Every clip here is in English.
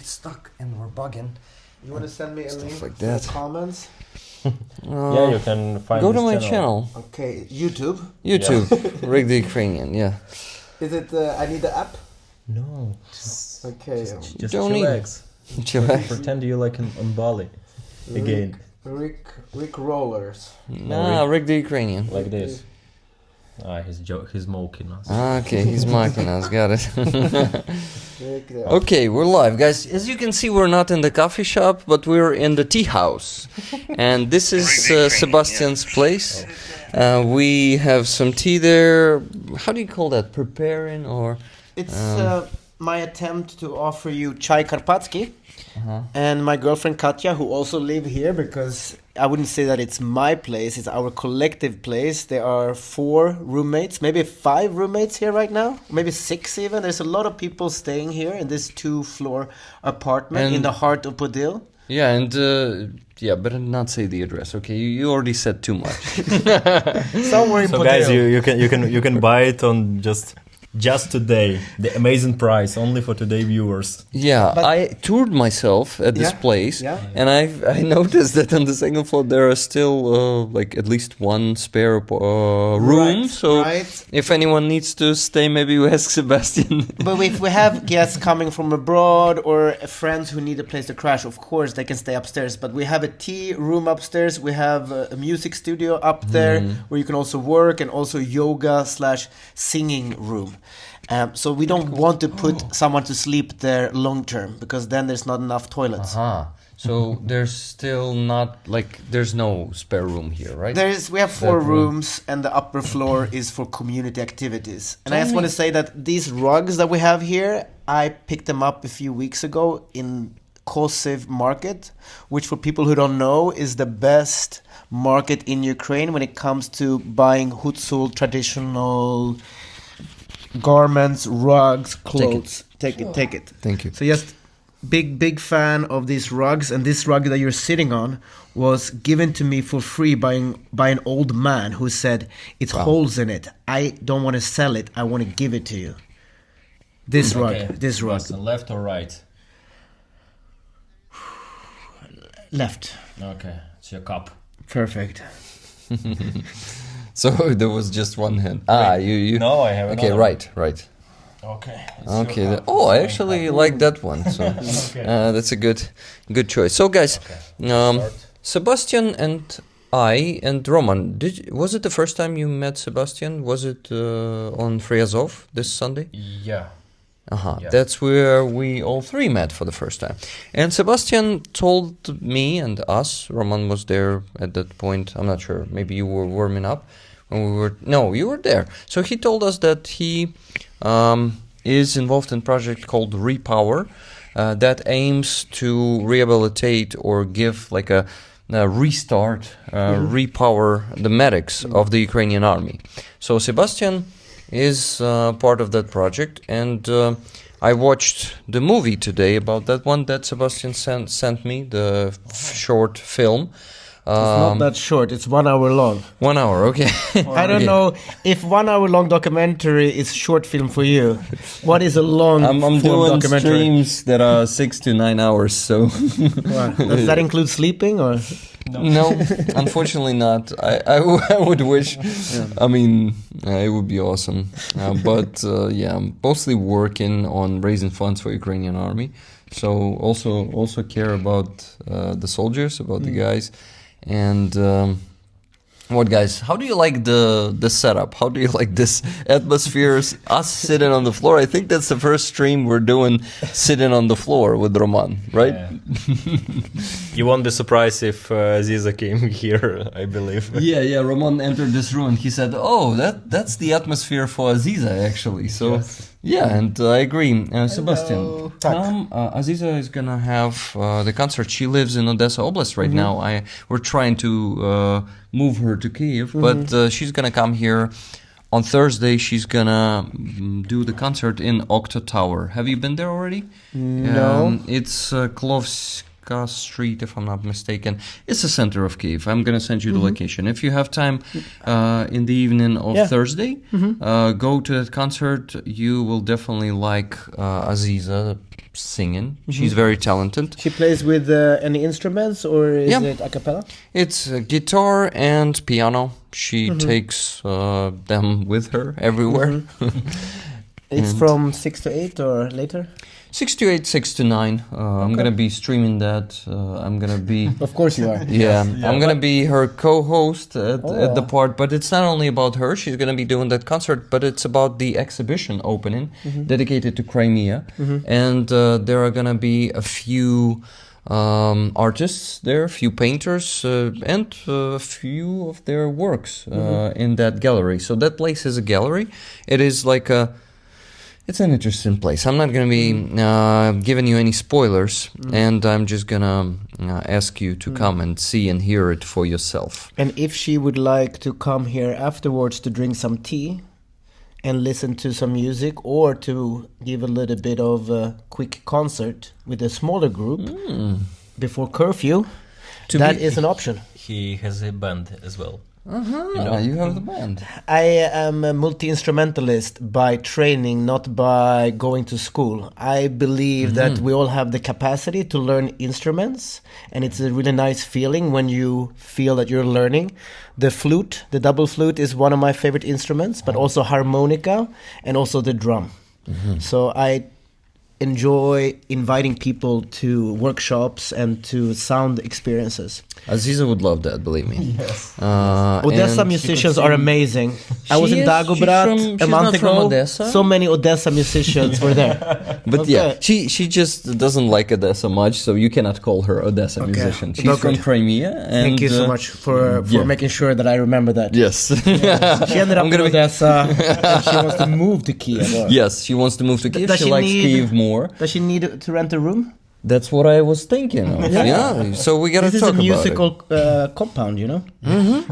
stuck, and we're bugging. You want to send me a link like for that. the comments? Yeah, you can find. Go to this my channel. Okay, YouTube. Rick the Ukrainian. Yeah. Is it? I need the app. No. Okay. Just Don't need chillax. Chillax. Pretend you like on Bali. Again. Rick Rollers. Nah, Rick the Ukrainian. Like this. He's mocking us. Okay, he's mocking us. Got it. Rick the Okay, we're live, guys. As you can see, we're not in the coffee shop, but we're in the tea house. And this is Sebastian's place. We have some tea there. How do you call that? Preparing or? It's my attempt to offer you chai Karpatsky and my girlfriend Katya, who also live here, because I wouldn't say that it's my place, it's our collective place. There are 4 roommates, maybe 5 roommates here right now, maybe 6 even. There's a lot of people staying here in this 2-floor apartment in the heart of Podil. Yeah, and better not say the address. Okay, you already said too much. Somewhere in So Podil. guys, you can buy it on just today. The amazing price only for today viewers. Yeah, But- I toured myself at this Yeah, place, yeah. and I noticed that on the second floor there are still like at least 1 spare room. Right, so right. if anyone needs to stay, maybe you ask Sebastian. But if we have guests coming from abroad or friends who need a place to crash, of course they can stay upstairs. But we have a tea room upstairs. We have a music studio up there where you can also work, and also yoga/singing room. So we don't want to put someone to sleep there long term, because then there's not enough toilets. So there's still not there's no spare room here, right? We have 4 That room. rooms, and the upper floor is for community activities. And I just want to say that these rugs that we have here, I picked them up a few weeks ago in Kosiv market, which for people who don't know is the best market in Ukraine when it comes to buying Hutsul traditional garments, rugs, clothes. Take it. Thank you. So just big fan of these rugs, and this rug that you're sitting on was given to me for free by an old man who said, "It's holes in it. I don't want to sell it. I want to give it to you." This rug. Left or right? Left. Okay, it's your cup. Perfect. So there was just one hand. You. No, I have Okay, another. right. Okay. Okay. I actually like that one. So that's a good choice. So guys, Sebastian and I and Roman, was it the first time you met Sebastian? Was it on Fryazov this Sunday? Yeah. Yeah. That's where we all 3 met for the first time. And Sebastian told me and us, Roman was there at that point, I'm not sure, maybe you were warming up when you were there. So he told us that he is involved in a project called Repower that aims to rehabilitate or give like a restart, repower the medics of the Ukrainian army. So Sebastian is part of that project, and I watched the movie today about that one that Sebastian sent me, the short film. It's not that short. It's 1 hour long. 1 hour, okay. I don't know if 1 hour long documentary is short film for you. What is a long I'm form doing documentary? streams that are 6 to 9 hours, so... Wow. Does that include sleeping or? No, unfortunately not. I would wish. I mean, it would be awesome. But I'm mostly working on raising funds for Ukrainian army. So also care about the soldiers, about the guys. And what, guys, how do you like the setup? How do you like this atmosphere? Us sitting on the floor. I think that's the first stream we're doing sitting on the floor with Roman, right? Yeah. You won't be surprised if Ziza came here, I believe. Yeah. Roman entered this room and he said, "Oh, that's the atmosphere for Aziza, actually." So, Yes. yeah, and I agree. Sebastian, Tak. Aziza is gonna have the concert. She lives in Odessa Oblast right now. We're trying to move her to Kyiv, but she's gonna come here on Thursday. She's gonna do the concert in Okto Tower. Have you been there already? No. It's Kafka Street, if I'm not mistaken. It's the center of Kyiv. I'm going to send you the location. If you have time in the evening of Thursday, go to that concert. You will definitely like Aziza singing. She's very talented. She plays with any instruments, or is it a cappella? It's guitar and piano. She takes them with her everywhere. It's from 6 to 8 or later? 6 to 8, 6 to 9. I'm going to be streaming that. I'm going to be... Of course you are. Yeah, I'm going to be her co-host at the part. But it's not only about her. She's going to be doing that concert, but it's about the exhibition opening dedicated to Crimea. And there are going to be a few artists there, a few painters, and a few of their works in that gallery. So that place is a gallery. It is like it's an interesting place. I'm not going to be giving you any spoilers, and I'm just going to ask you to come and see and hear it for yourself. And if she would like to come here afterwards to drink some tea and listen to some music, or to give a little bit of a quick concert with a smaller group before curfew, that is an option. He has a band as well. You have the band. I am a multi-instrumentalist by training, not by going to school. I believe that we all have the capacity to learn instruments, and it's a really nice feeling when you feel that you're learning. The flute, the double flute, is one of my favorite instruments, but also harmonica and also the drum. So I enjoy inviting people to workshops and to sound experiences. Aziza would love that, believe me. Yes. Odessa musicians are amazing. I was in Dagobrat a month ago. Odessa? So many Odessa musicians were there. But yeah, she just doesn't like Odessa much, so you cannot call her Odessa musician. She's from Crimea. And, thank you so much for making sure that I remember that. Yes. She ended up in Odessa, and she wants to move to Kiev. Yes, she wants to move to Kiev. Does she likes Kiev more. Does she need to rent a room? That's what I was thinking of. Yeah. So we gotta talk about it. This is a musical compound, you know?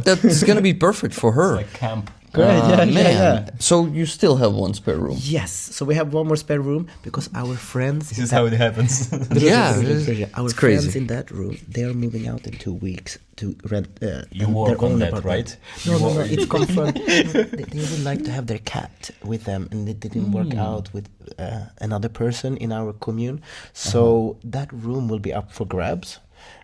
That's gonna be perfect for her. Like camp. Great, man. So you still have one spare room? Yes. So we have one more spare room because our friends... This is how it happens. Our friends in that room, they are moving out in 2 weeks to rent you work on that, right? No, it's confirmed. They would like to have their cat with them, and it didn't work out with another person in our commune. So that room will be up for grabs.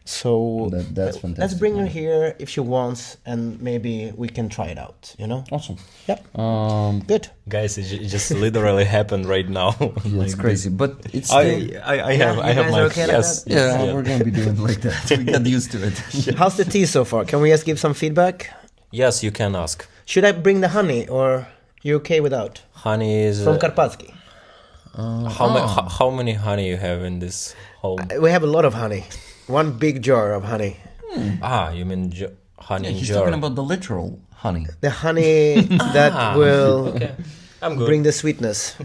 So that's fantastic. Let's bring her here if she wants, and maybe we can try it out, you know? Awesome. Yeah. Good. Guys, it just literally happened right now. It's crazy, but it's I have my okay yes. like yeah, we're gonna be doing it like that. We got used to it. How's the tea so far? Can we just give some feedback? Yes, you can ask. Should I bring the honey, or you okay without? Honey is From Karpatsky. how many honey you have in this home? We have a lot of honey. One big jar of honey. You mean honey in He's jar? talking about the literal honey. The honey that will I'm good. bring the sweetness.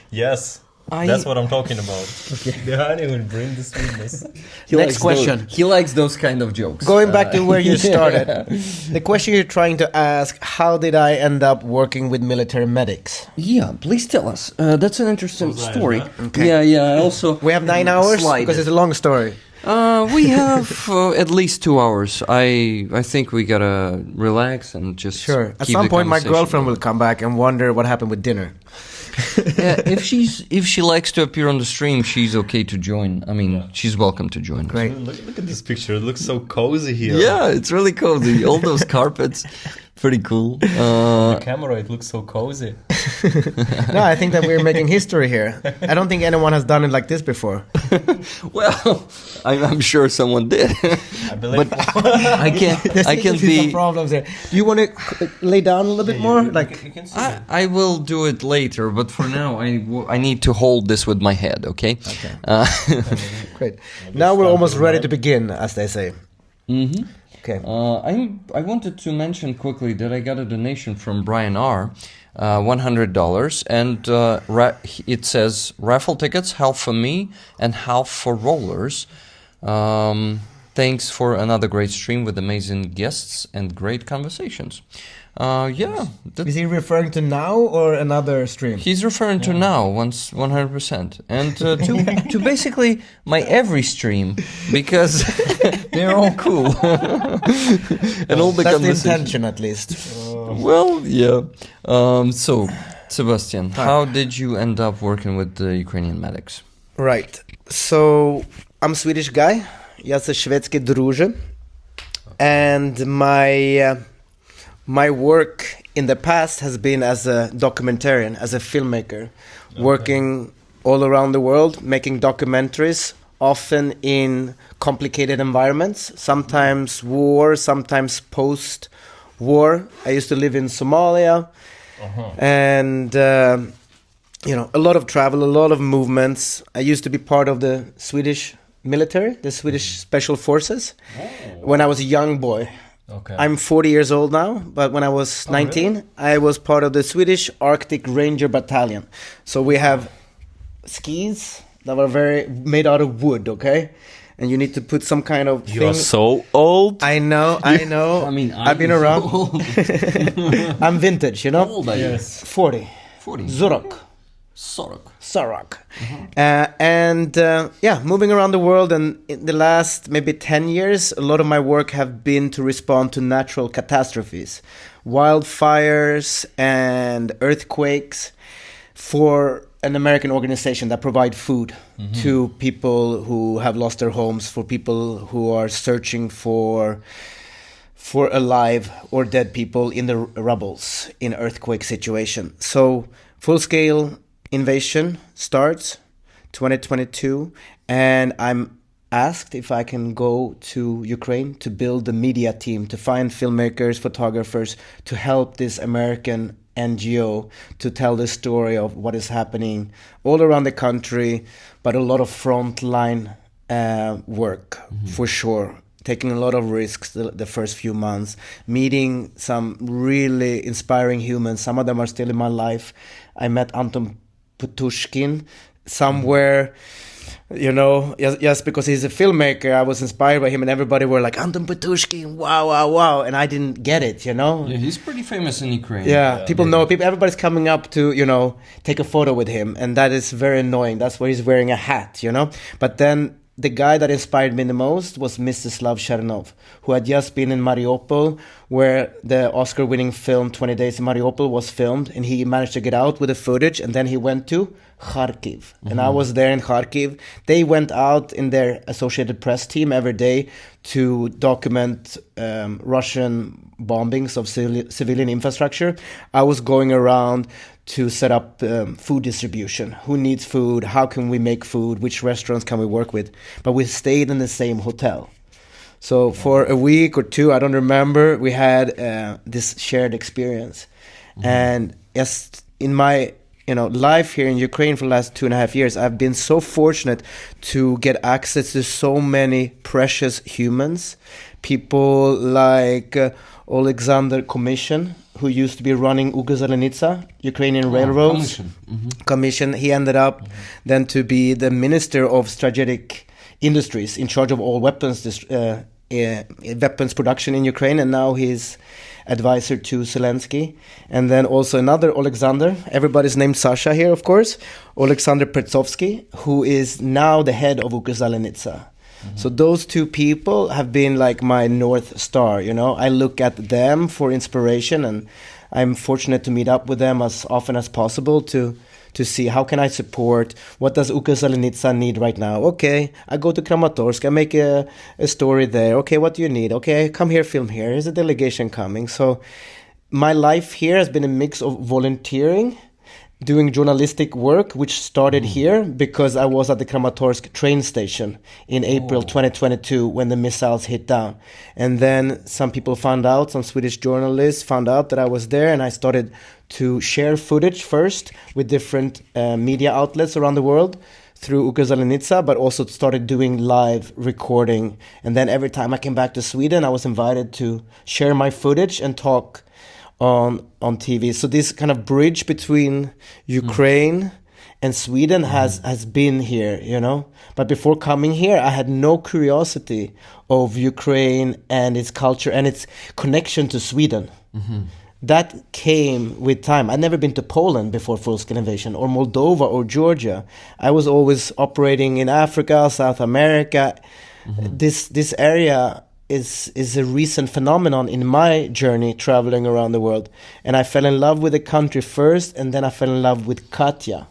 Yes. That's what I'm talking about. Okay. The honey will bring the sweetness. Next question. He likes those kind of jokes. Going back to where you started, the question you're trying to ask, how did I end up working with military medics? Yeah, please tell us. That's an interesting story. Okay. Yeah. Also, We have 9 hours because it's a long story. we have at least 2 hours. I think we gotta relax and just Sure. At keep some the point, my conversation girlfriend going. will come back and wonder what happened with dinner. If she likes to appear on the stream, she's okay to join. I mean, she's welcome to join. Great. Look at this picture. It looks so cozy here. Yeah, it's really cozy. All those carpets, pretty cool. On the camera, it looks so cozy. No, I think that we're making history here. I don't think anyone has done it like this before. Well, I'm sure someone did, I believe. but I can't be. Some problems there. Do you want to lay down a little bit more? You can see it. I will do it later, but for now, I need to hold this with my head. Okay. Great. Now we're almost ready to begin, as they say. Mm-hmm. Okay. I wanted to mention quickly that I got a donation from Brian R. $100, and it says raffle tickets, half for me and half for rollers. Thanks for another great stream with amazing guests and great conversations. Yeah, Is he referring to now or another stream? he's referring to now, 100%, and to basically my every stream because they're all cool and all the That's the conversations. intention, at least. Well, yeah. So, Sebastian, how did you end up working with the Ukrainian medics? Right. So I'm a Swedish guy. Я со шведский друже. And my work in the past has been as a documentarian, as a filmmaker, working all around the world, making documentaries, often in complicated environments, sometimes war, sometimes post-war. I used to live in Somalia, and a lot of travel, a lot of movements. I used to be part of the Swedish military, the Swedish Special Forces, when I was a young boy. Okay. I'm 40 years old now, but when I was 19, really? I was part of the Swedish Arctic Ranger Battalion. So we have skis that were made out of wood, okay? And you need to put some kind of You're thing. so old. I know. I mean, I've been I'm around. so old. I'm vintage, you know? How old are you? Yes. 40. 40. Zurok. Sorok. Moving around the world, and in the last maybe 10 years, a lot of my work have been to respond to natural catastrophes, wildfires and earthquakes, for an American organization that provide food to people who have lost their homes, for people who are searching for alive or dead people in the rubbles in earthquake situation. So full-scale invasion starts 2022, and I'm asked if I can go to Ukraine to build the media team, to find filmmakers, photographers, to help this American NGO to tell the story of what is happening all around the country, but a lot of frontline work for sure. Taking a lot of risks the first few months, meeting some really inspiring humans. Some of them are still in my life. I met Anton Putushkin somewhere, just because he's a filmmaker. I was inspired by him, and everybody were like, Anton Putushkin, wow. And I didn't get it, Yeah, he's pretty famous in Ukraine. People know, everybody's coming up to, take a photo with him. And that is very annoying. That's why he's wearing a hat, But then the guy that inspired me the most was Mstislav Chernov, who had just been in Mariupol, where the Oscar-winning film 20 Days in Mariupol was filmed, and he managed to get out with the footage, and then he went to Kharkiv. And I was there in Kharkiv. They went out in their Associated Press team every day to document Russian bombings of civilian infrastructure. I was going around to set up food distribution. Who needs food? How can we make food? Which restaurants can we work with? But we stayed in the same hotel. So for a week or two, I don't remember, we had this shared experience. And yes, in my life here in Ukraine for the last 2.5 years, I've been so fortunate to get access to so many precious humans. People like Alexander Commission, who used to be running Ukazalennitsa, Ukrainian railroads. Commission. He ended up then to be the Minister of Strategic Industries, in charge of all weapons production in Ukraine, and now he's advisor to Zelensky. And then also another Alexander, everybody's named Sasha here, of course, Alexander Pertsovsky, who is now the head of Ukazalennitsa. So those two people have been like my North Star, I look at them for inspiration, and I'm fortunate to meet up with them as often as possible to see how can I support, what does Ukazalennitsa need right now. Okay, I go to Kramatorsk, I make a story there. Okay, what do you need? Okay, come here, film here. Here's a delegation coming. So my life here has been a mix of volunteering, doing journalistic work, which started here because I was at the Kramatorsk train station in April 2022 when the missiles hit down. And then some people found out, some Swedish journalists found out that I was there, and I started to share footage first with different media outlets around the world through Ukazalennitsa, but also started doing live recording. And then every time I came back to Sweden, I was invited to share my footage and talk on TV. So this kind of bridge between Ukraine and Sweden has been here, But before coming here, I had no curiosity of Ukraine and its culture and its connection to Sweden. that came with time. I'd never been to Poland before full-scale invasion, or Moldova or Georgia. I was always operating in Africa, South America. This area is a recent phenomenon in my journey traveling around the world. And I fell in love with the country first, and then I fell in love with Katya,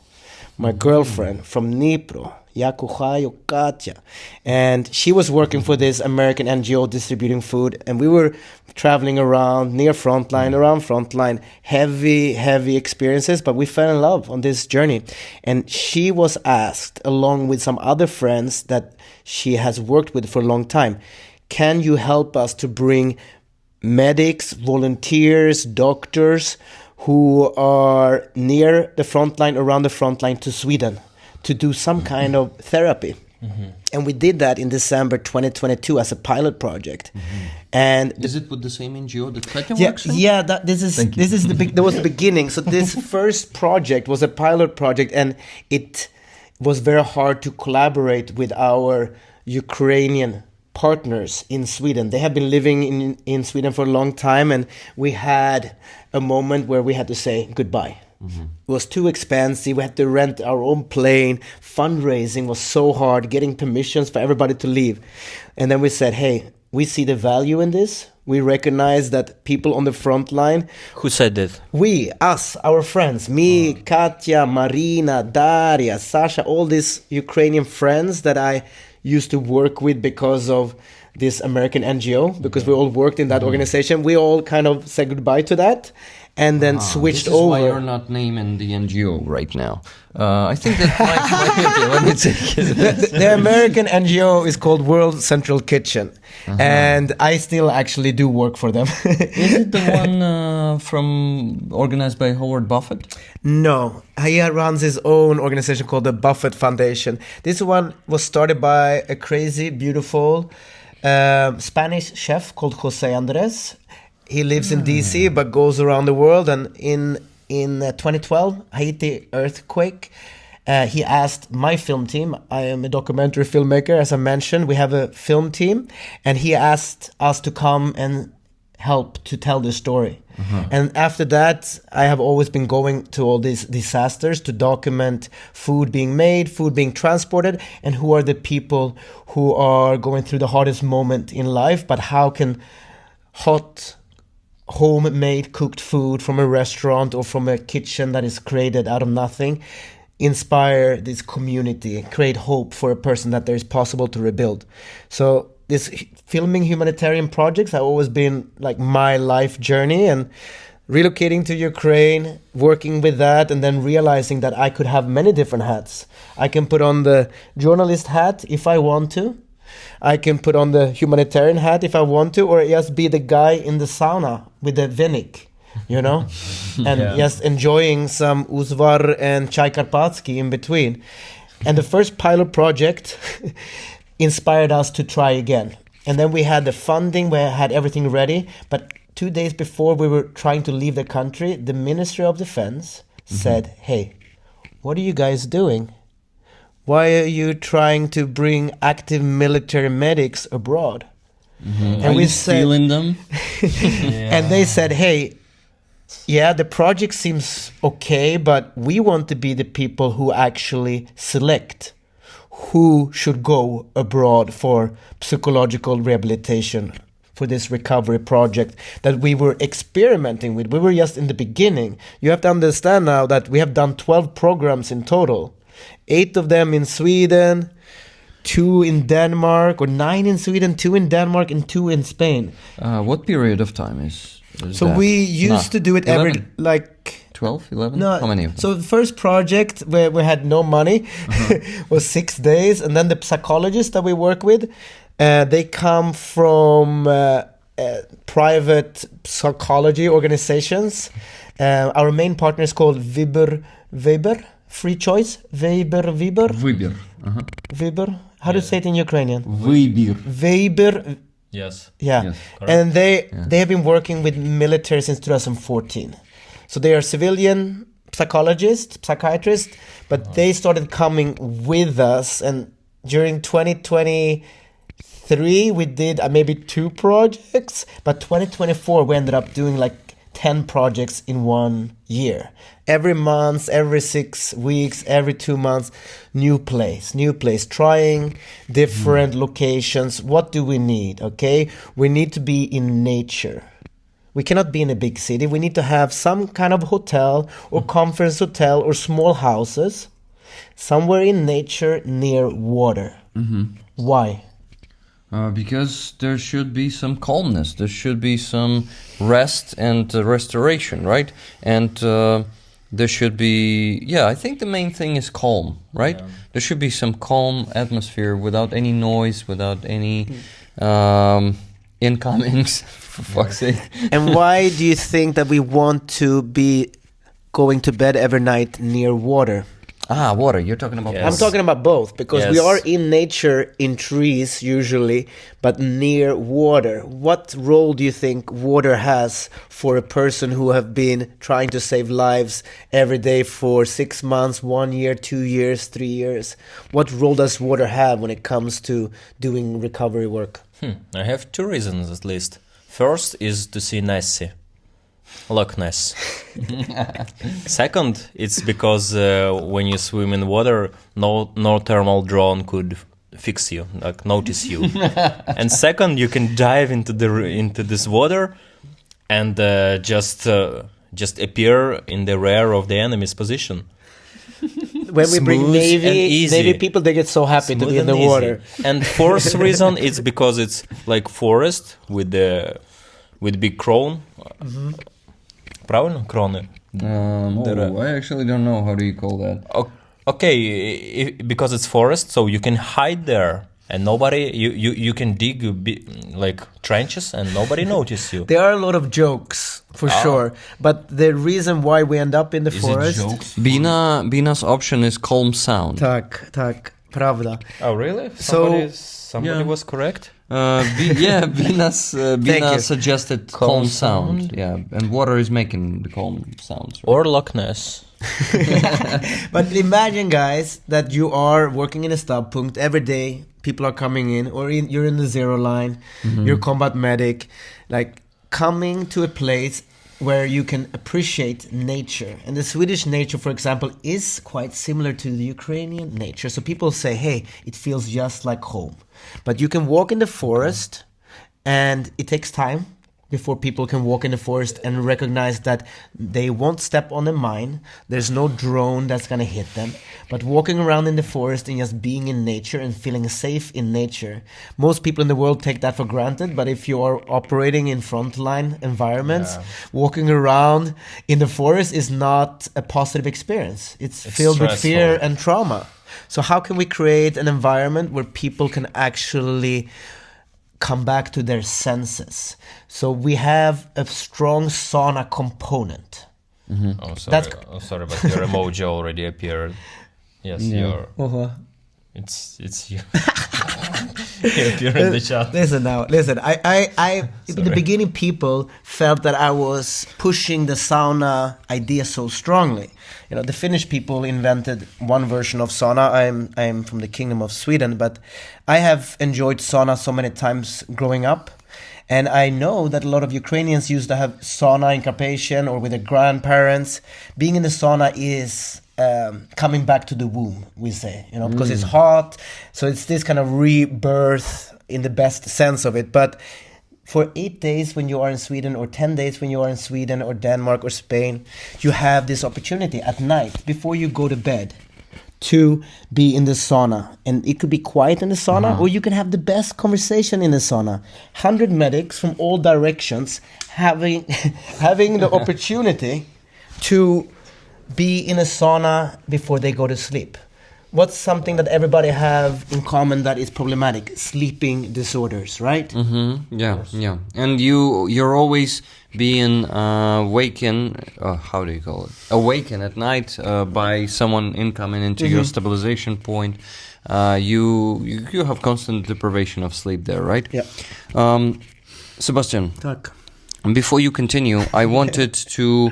my girlfriend from Dnipro. Yakuhayo Katya. And she was working for this American NGO distributing food, and we were traveling around near frontline, around frontline, heavy experiences, but we fell in love on this journey. And she was asked, along with some other friends that she has worked with for a long time, can you help us to bring medics, volunteers, doctors who are near the frontline, around the frontline, to Sweden to do some kind of therapy? And we did that in December 2022 as a pilot project. And Is it with the same NGO that Katya yeah, works in? yeah, this is that was the beginning. So this first project was a pilot project, and it was very hard to collaborate with our Ukrainian partners in Sweden. They have been living in Sweden for a long time, and we had a moment where we had to say goodbye. It was too expensive. We had to rent our own plane. Fundraising was so hard, getting permissions for everybody to leave. And then we said, hey, we see the value in this. We recognize that people on the front line. Who said that? We, us, our friends, me, Katya, Marina, Daria, Sasha, all these Ukrainian friends that I used to work with because of this American NGO, because we all worked in that organization. We all kind of said goodbye to that and then switched this is over. why you're not naming the NGO right now. I think that might let me take it. The American NGO is called World Central Kitchen, and I still actually do work for them. Is it the one from organized by Howard Buffett? No, he runs his own organization called the Buffett Foundation. This one was started by a crazy, beautiful Spanish chef called Jose Andres. He lives in DC but goes around the world. And in 2012, Haiti earthquake, he asked my film team. I am a documentary filmmaker, as I mentioned. We have a film team, and he asked us to come and help to tell the story. And after that, I have always been going to all these disasters to document food being made, food being transported, and who are the people who are going through the hardest moment in life. But how can hot, homemade cooked food from a restaurant or from a kitchen that is created out of nothing inspire this community, create hope for a person that there is possible to rebuild? So this filming humanitarian projects have always been like my life journey, and relocating to Ukraine, working with that, and then realizing that I could have many different hats. I can put on the journalist hat if I want to. I can put on the humanitarian hat if I want to, or just be the guy in the sauna with the Vinik, you know, and just enjoying some Uzvar and Chai Karpatsky in between. And the first pilot project inspired us to try again. And then we had the funding, we had everything ready. But 2 days before we were trying to leave the country, the Ministry of Defense said, hey, what are you guys doing? Why are you trying to bring active military medics abroad? And we said, stealing them? and they said, hey, yeah, the project seems okay, but we want to be the people who actually select who should go abroad for psychological rehabilitation, for this recovery project that we were experimenting with. We were just in the beginning. You have to understand now that we have done 12 programs in total. 8 of them in Sweden, 2 in Denmark, or 9 in Sweden, 2 in Denmark, and 2 in Spain. What period of time is So that? we used to do it 11? every, like... 12, 11? No, How many of them? so the first project where we had no money was 6 days, and then the psychologists that we work with, they come from private psychology organizations. Our main partner is called Weber, Free Choice, Weber. Выбір. Weber. How do you say it in Ukrainian? Вибір. Weber. Yes. Yeah, Yes, and they have been working with military since 2014. So they are civilian psychologists, psychiatrists, but they started coming with us. And during 2023, we did maybe 2 projects, but 2024 we ended up doing like 10 projects in 1 year. Every month, every 6 weeks, every 2 months, new place, trying different locations. What do we need? Okay, we need to be in nature. We cannot be in a big city. We need to have some kind of hotel or conference hotel or small houses somewhere in nature near water. Why? Because there should be some calmness, there should be some rest and restoration, right? And there should be, I think the main thing is calm, right? Yeah. There should be some calm atmosphere without any noise, without any incomings, for fuck's sake. And why do you think that we want to be going to bed every night near water? Water. You're talking about I'm talking about both, because we are in nature, in trees usually, but near water. What role do you think water has for a person who have been trying to save lives every day for 6 months, 1 year, 2 years, 3 years? What role does water have when it comes to doing recovery work? I have 2 reasons at least. First is to see Nessie. Loch Ness. Second, it's because when you swim in water, no thermal drone could fix you, like notice you. And second, you can dive into this water and just appear in the rear of the enemy's position. When we bring Navy people, they get so happy to be in the water. And fourth reason, it's because it's like forest with big crown. Правильно? Кроны. I actually don't know. How do you call that? Okay, because it's forest, so you can hide there, and nobody. You can dig like trenches, and nobody notice you. There are a lot of jokes for sure, but the reason why we end up in the forest. It jokes? Bina's option is calm sound. Tak, правда. Oh, really? Somebody was correct. Bina suggested calm sound. Yeah, and water is making the calm sounds. Right? Or Loch Ness. But imagine, guys, that you are working in a Stabpunkt every day. People are coming in, or you're in the zero line. You're a combat medic, like coming to a place where you can appreciate nature. And the Swedish nature, for example, is quite similar to the Ukrainian nature. So people say, hey, it feels just like home. But you can walk in the forest, and it takes time before people can walk in the forest and recognize that they won't step on a mine. There's no drone that's going to hit them. But walking around in the forest and just being in nature and feeling safe in nature, most people in the world take that for granted. But if you are operating in frontline environments, walking around in the forest is not a positive experience. It's filled stressful. with fear and trauma. So how can we create an environment where people can actually come back to their senses? So we have a strong sauna component. Oh, sorry, but your emoji already appeared. Yes, you're. It's you. You appear in the chat. Listen. I in the beginning, people felt that I was pushing the sauna idea so strongly. You know, the Finnish people invented one version of sauna. I'm from the Kingdom of Sweden, but I have enjoyed sauna so many times growing up. And I know that a lot of Ukrainians used to have sauna in Carpathian or with their grandparents. Being in the sauna is coming back to the womb, we say, you know, because it's hot. So it's this kind of rebirth in the best sense of it. But for 8 days when you are in Sweden, or 10 days when you are in Sweden or Denmark or Spain, you have this opportunity at night before you go to bed to be in the sauna. And it could be quiet in the sauna, or you can have the best conversation in the sauna. 100 medics from all directions having the opportunity to be in a sauna before they go to sleep. What's something that everybody have in common that is problematic? Sleeping disorders, right? Yeah. And you're always being awakened at night by someone incoming into your stabilization point. You have constant deprivation of sleep there, right? Yeah. Sebastian, Tak. before you continue, I wanted to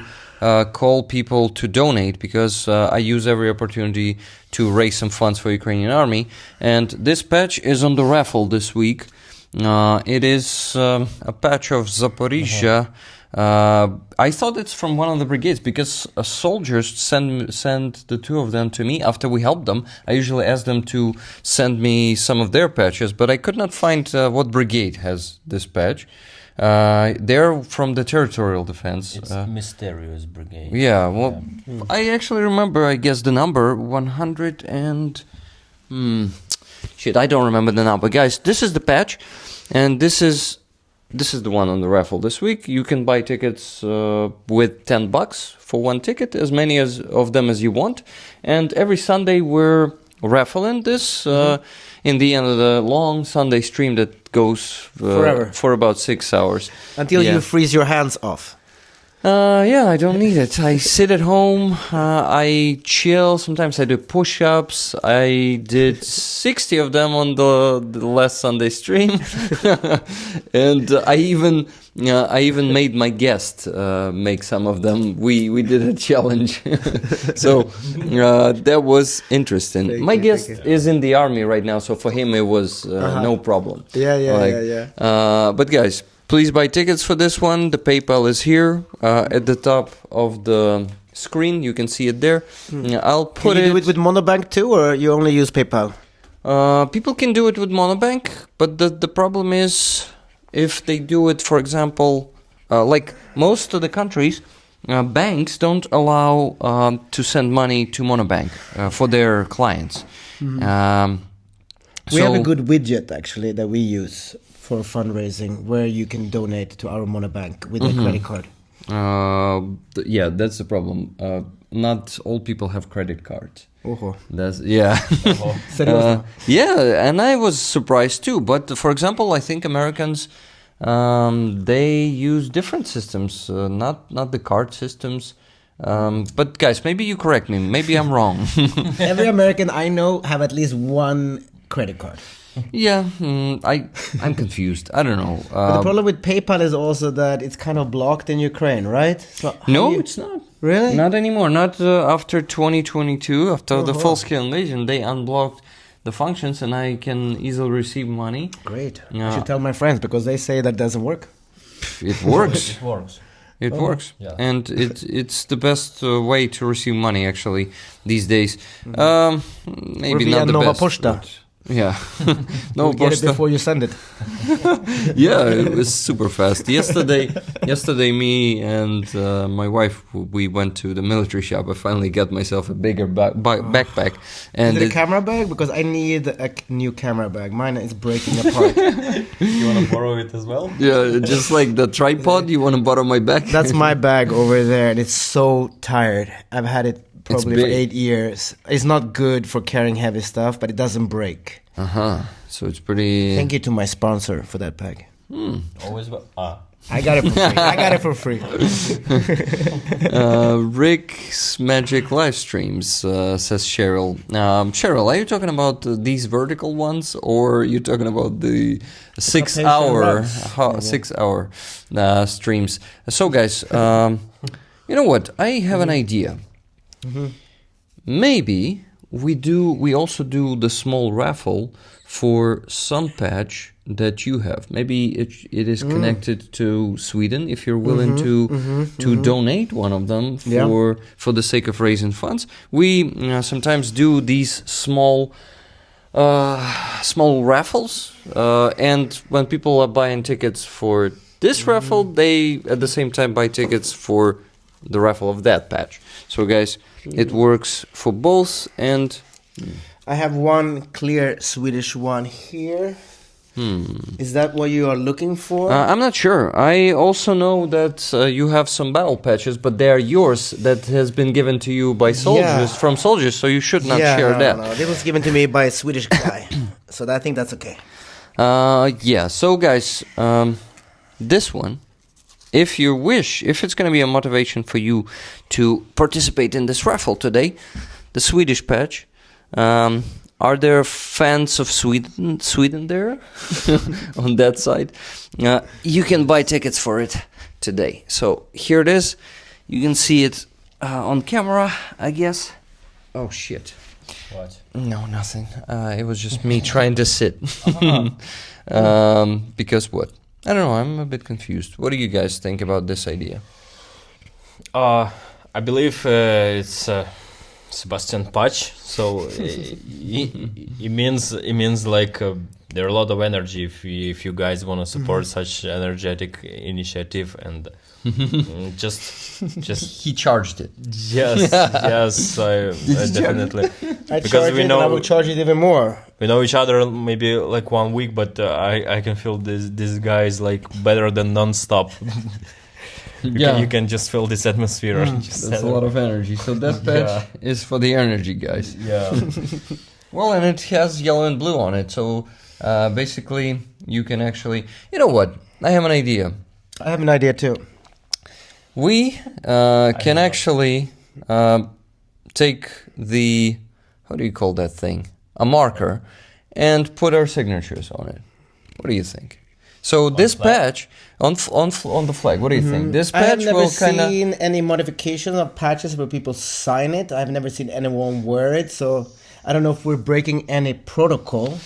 call people to donate, because I use every opportunity to raise some funds for Ukrainian army, and this patch is on the raffle this week. It is a patch of Zaporizhia I thought it's from one of the brigades because soldiers send the two of them to me after we help them. I usually ask them to send me some of their patches, but I could not find what brigade has this patch. They're from the territorial defense. It's Mysterious Brigade. Yeah, well, I actually remember, I guess, the number 100 and... shit, I don't remember the number. Guys, this is the patch, and this is the one on the raffle this week. You can buy tickets with $10 for one ticket, as many of them as you want. And every Sunday we're raffling this in the end of the long Sunday stream that goes Forever. For about 6 hours. Until Yeah. you freeze your hands off. Yeah, I don't need it. I sit at home, I chill, sometimes I do push-ups. I did 60 of them on the last Sunday stream. And I even made my guest make some of them. We did a challenge. So that was interesting. My guest is in the army right now, so for him it was no problem. Yeah. But guys, please buy tickets for this one. The PayPal is here at the top of the screen. You can see it there. I'll put Can you do it with Monobank too, or you only use PayPal? People can do it with Monobank, but the problem is if they do it, for example, like most of the countries, banks don't allow to send money to Monobank for their clients. We have a good widget actually that we use for fundraising where you can donate to our Monobank with a credit card. Yeah, that's the problem. Not all people have credit cards. Oho. That's yeah. Seriously? Yeah, and I was surprised too. But for example, I think Americans they use different systems, not the card systems. But guys, maybe you correct me. Maybe I'm wrong. Every American I know have at least one credit card. Yeah, I'm confused. I don't know. But the problem with PayPal is also that it's kind of blocked in Ukraine, right? So how No, you- it's not. Really? Not anymore. Not after 2022. After the full-scale invasion, they unblocked the functions, and I can easily receive money. Great. I Yeah. should tell my friends because they say that doesn't work. It works. It works. It works, Yeah. and it's the best way to receive money actually these days. Maybe via not the Nova best. Pošta. but- Yeah, no Get it Pošta. before you send it. Yeah, it was super fast. Yesterday, me and my wife, we went to the military shop. I finally got myself a bigger backpack, and Is it a camera bag? Because I need a new camera bag. Mine is breaking apart. You want to borrow it as well? yeah, just like the tripod. You want to borrow my back? That's my bag over there, and it's so tired. I've had it probably for big. 8 years. It's not good for carrying heavy stuff, but it doesn't break. So it's pretty. Thank you to my sponsor for that bag. Always. I got it for free. I got it for free. Rick's Magic live streams, says Cheryl. Cheryl, are you talking about these vertical ones, or are you talking about the 6 hour, rugs. 6 hour streams? So, guys, you know what? I have an idea. Maybe we also do the small raffle for some patch that you have. Maybe it is connected to Sweden. If you're willing to donate one of them for the sake of raising funds, we sometimes do these small raffles, and when people are buying tickets for this raffle, they at the same time buy tickets for the raffle of that patch. So guys, it works for both. And I have one clear Swedish one here. Is that what you are looking for? I'm not sure. I also know that you have some battle patches, but they are yours, that has been given to you by soldiers, from soldiers, so you should not share that. No. This was given to me by a Swedish guy, so I think that's okay. So guys, this one, if you wish, if it's going to be a motivation for you to participate in this raffle today, the Swedish patch, are there fans of Sweden there on that side? You can buy tickets for it today. So here it is. You can see it on camera, I guess. Oh shit. What? No, nothing. It was just me trying to sit. Because what? I don't know. I'm a bit confused. What do you guys think about this idea? I believe it's Sebastian Patch. So it means like there are a lot of energy if you guys want to support such energetic initiative and just He charged it. yes yes I definitely I because charge we it and know I will charge it even more. we know each other maybe like 1 week, but I can feel this guy is like better than non-stop. You can just feel this atmosphere. That's a lot of energy. So that patch is for the energy, guys. Yeah. Well, and it has yellow and blue on it. So basically, you can actually... You know what? I have an idea. I have an idea too. We can actually take the... How do you call that thing? A marker. And put our signatures on it. What do you think? So this patch on the flag. What do you think? This I have patch never will kind of. seen any modifications of patches where people sign it. I've never seen anyone wear it, so I don't know if we're breaking any protocol.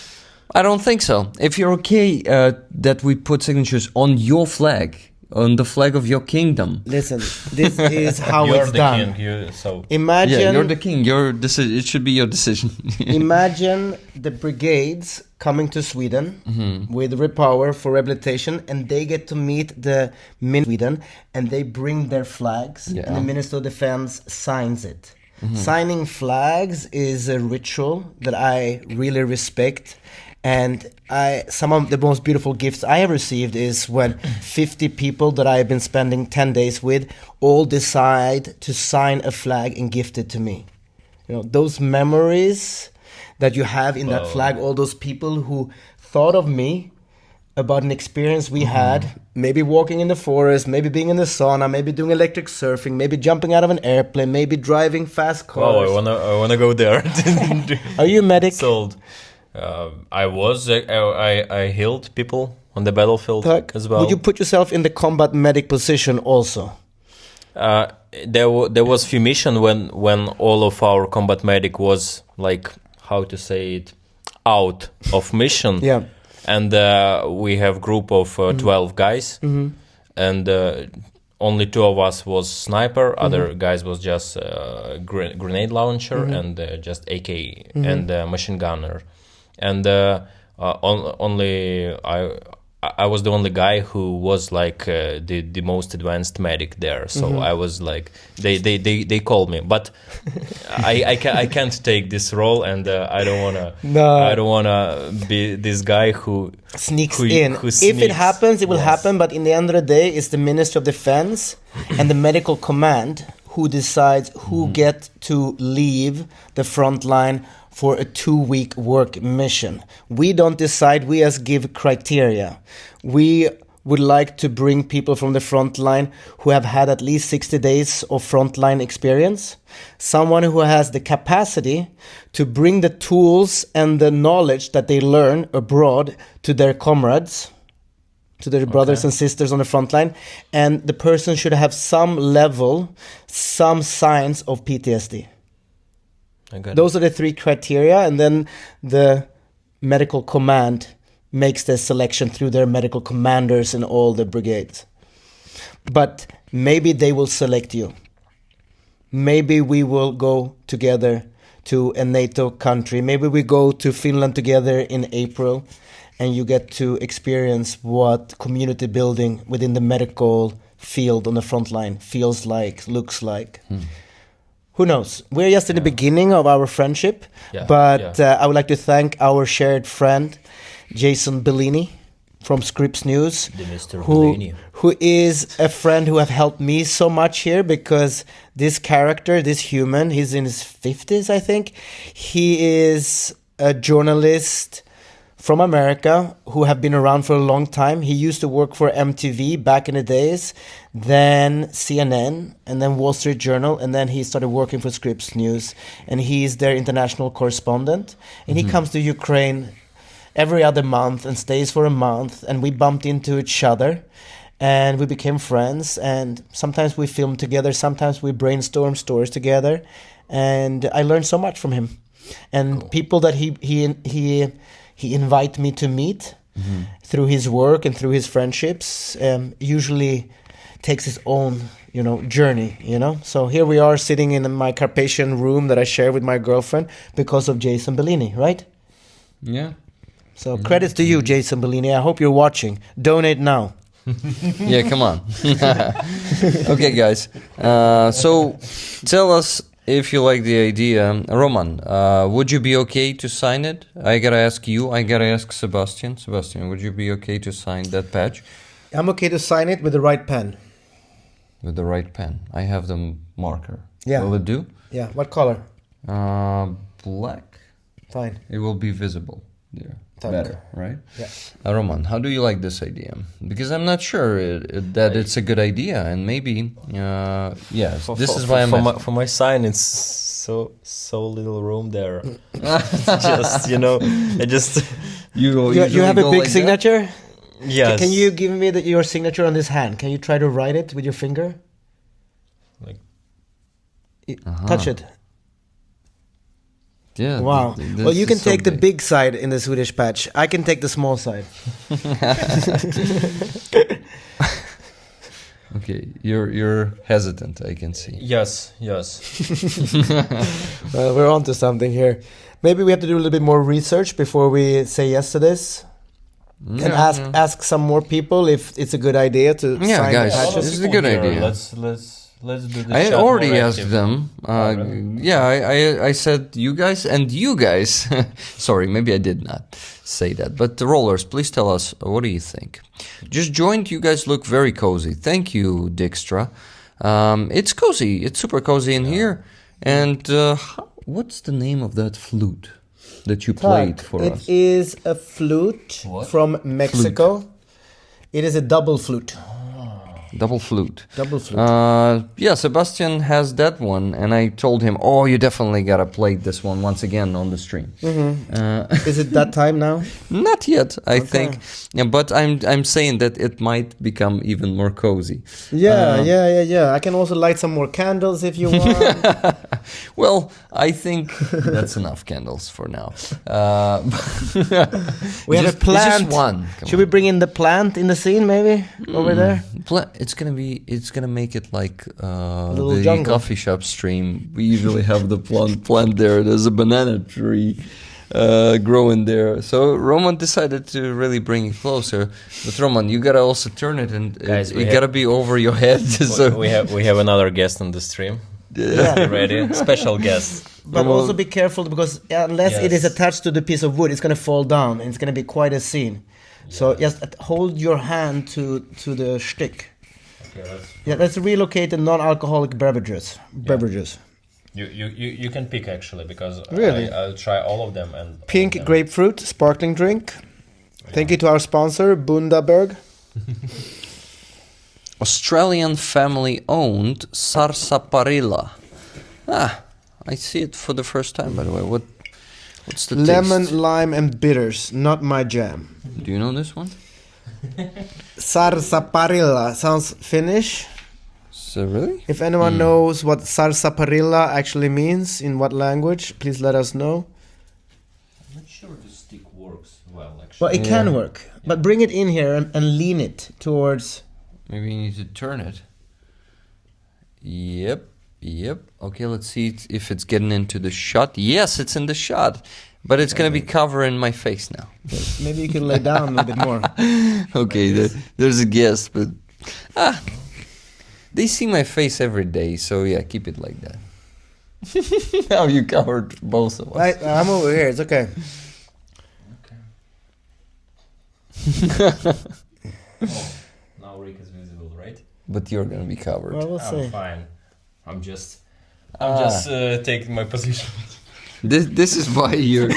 I don't think so. If you're okay that we put signatures on your flag, on the flag of your kingdom. Listen, this is how You're it's the done. king. So Imagine, Yeah, you're the king. Your decision. It should be your decision. imagine the brigades coming to Sweden with Repower for rehabilitation, and they get to meet the Minister of Sweden, and they bring their flags, and the Minister of Defense signs it. Signing flags is a ritual that I really respect. And some of the most beautiful gifts I have received is when 50 people that I have been spending 10 days with all decide to sign a flag and gift it to me. You know, those memories that you have in that flag, all those people who thought of me about an experience we had, maybe walking in the forest, maybe being in the sauna, maybe doing electric surfing, maybe jumping out of an airplane, maybe driving fast cars. oh, I wanna go there. Are you a medic? Sold. I healed people on the battlefield as well. Would you put yourself in the combat medic position also? There was few mission when all of our combat medic was like, how to say it, out of mission. Yeah. And we have group of 12 guys, and only 2 of us was sniper. Other guys was just grenade launcher and just AK and machine gunner. And only I was the only guy who was like the most advanced medic there. So I was like they called me, but I can't take this role, and I don't wanna be this guy who sneaks who in. sneaks. If it happens, it will Yes. happen. But in the end of the day, it's the Minister of Defense and the medical command who decides who get to leave the front line for a 2-week work mission. We don't decide, we just give criteria. We would like to bring people from the front line who have had at least 60 days of frontline experience. Someone who has the capacity to bring the tools and the knowledge that they learn abroad to their comrades, to their brothers and sisters on the front line. And the person should have some level, some signs of PTSD. Those are the 3 criteria, and then the medical command makes the selection through their medical commanders in all the brigades. But maybe they will select you. Maybe we will go together to a NATO country. Maybe we go to Finland together in April, and you get to experience what community building within the medical field on the front line feels like, looks like. Who knows? We're just in the beginning of our friendship, but I would like to thank our shared friend, Jason Bellini from Scripps News, The Mr. Bellini. who is a friend who have helped me so much here, because this character, this human, he's in his 50s, I think. He is a journalist from America who have been around for a long time. He used to work for MTV back in the days, then CNN, and then Wall Street Journal, and then he started working for Scripps News, and he's their international correspondent. And he comes to Ukraine every other month and stays for a month, and we bumped into each other, and we became friends, and sometimes we film together, sometimes we brainstorm stories together, and I learned so much from him. And people that he invite me to meet, through his work and through his friendships, usually takes his own, journey, So here we are sitting in my Carpathian room that I share with my girlfriend because of Jason Bellini, right? Yeah. So credits to you, Jason Bellini. I hope you're watching. Donate now. Yeah, come on. Okay, guys. So tell us if you like the idea. Roman, would you be okay to sign it? I gotta ask you. I gotta ask Sebastian. Sebastian, would you be okay to sign that patch? I'm okay to sign it with the right pen. With the right pen. I have the marker. Yeah. Will it do? Yeah, what color? Black. Fine. It will be visible there. Tack. Better, right? Yeah. Roman, how do you like this idea? Because I'm not sure that it's a good idea, and maybe, yes, this is why I'm for my sign. It's so little room there. It's just I just you have a big signature? yes. Can you give me your signature on this hand? Can you try to write it with your finger? Like Touch it. Yeah. Wow. this Well, you can is so take the big side in the Swedish patch. I can take the small side. Okay, you're hesitant. I can see. yes. Well, we're on to something here. Maybe we have to do a little bit more research before we say yes to this. And ask some more people if it's a good idea to sign guys, the A lot of patches. this is a people good here. idea. Let's do this. I chat already more asked active. them. Really? Yeah, I said you guys and you guys. Sorry, maybe I did not say that. But the rollers, please tell us, what do you think? Just joined. You guys look very cozy. Thank you, Dijkstra. It's cozy. It's super cozy in here. And what's the name of that flute that you played for It us? is a flute What? from Mexico. It is a double flute. Double flute. Double flute. Yeah, Sebastian has that one, and I told him, "Oh, you definitely gotta play this one once again on the stream." Is it that time now? Not yet, I think. Yeah, but I'm saying that it might become even more cozy. Yeah. I can also light some more candles if you want. Well, I think that's enough candles for now. We have a plant. Just one. Come Should we bring in the plant in the scene, maybe over there? It's gonna make it like little the jungle. coffee shop stream. We usually have the plant there. There's a banana tree growing there. So Roman decided to really bring it closer. But Roman, you gotta also turn it, and Guys, it gotta be over your head. So we have another guest on the stream. Yeah. Ready? Special guest. But also be careful because unless it is Yes. attached to the piece of wood, it's going to fall down and it's going to be quite a scene. So just hold your hand to the stick. Okay, Let's relocate the non-alcoholic beverages. You can pick actually because Really? I'll try all of them and Pink all of them. grapefruit sparkling drink. Thank you to our sponsor, Bundaberg. Australian family-owned sarsaparilla. I see it for the first time, by the way. What's the Lemon, taste? lime, and bitters. Not my jam. Do you know this one? Sarsaparilla sounds Finnish. So really? If anyone knows what sarsaparilla actually means in what language, please let us know. I'm not sure the stick works well actually. Well, it can work, but bring it in here and lean it towards. Maybe you need to turn it. Yep. Okay, let's see if it's getting into the shot. Yes, it's in the shot. But it's going to be covering my face now. Maybe you can lay down a little bit more. Okay, there's a guess, but... they see my face every day, so yeah, keep it like that. Now you covered both of us. I'm over here. It's okay. Now Rick is visible, right? But you're going to be covered. Well, we'll see. I'm fine. I'm just taking my position. This is why you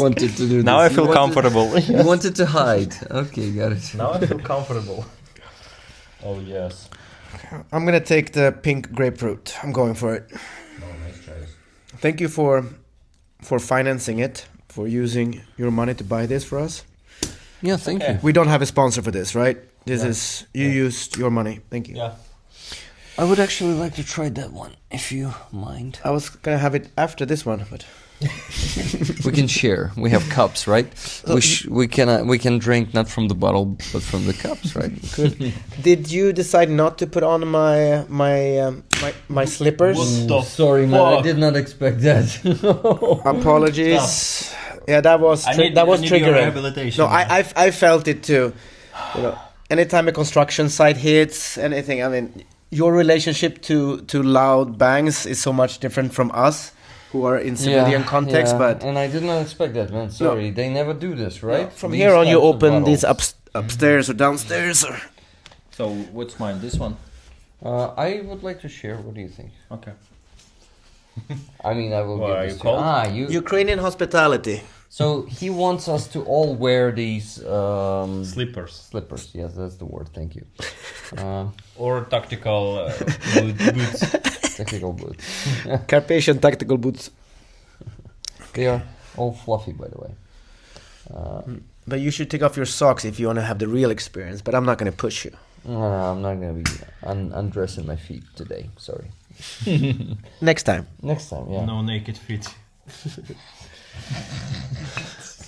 wanted to do this. Now I You feel wanted- comfortable. You wanted to hide. Okay, got it. Now I feel comfortable. Oh yes. I'm gonna take the pink grapefruit. I'm going for it. Oh, nice choice. Thank you for financing it, for using your money to buy this for us. Yeah, thank Okay. you. We don't have a sponsor for this, right? This Yeah. is you used your money. Thank you. Yeah. I would actually like to try that one, if you mind. I was gonna have it after this one, but We can share. We have cups, right? We can drink not from the bottle but from the cups, right? Good. Did you decide not to put on my slippers? Sorry, man. I did not expect that. Apologies. Yeah, that was triggering. No, I felt it too. You know, anytime a construction site hits anything, I mean, your relationship to loud bangs is so much different from us, who are in civilian context. But and I did not expect that, man. Sorry, they never do this, right? No, from here on, you open these upstairs or downstairs. Or... So what's mine? This one. I would like to share. What do you think? Okay. I mean, I will What give are this you to called? Ukrainian hospitality. So he wants us to all wear these Slippers. Slippers. Yes, that's the word. Thank you. Or tactical boots. Technical boots. Carpathian tactical boots. They are all fluffy, by the way. But you should take off your socks if you want to have the real experience. But I'm not going to push you. No, I'm not going to be undressing my feet today. Sorry. Next time. Next time, yeah. No naked feet.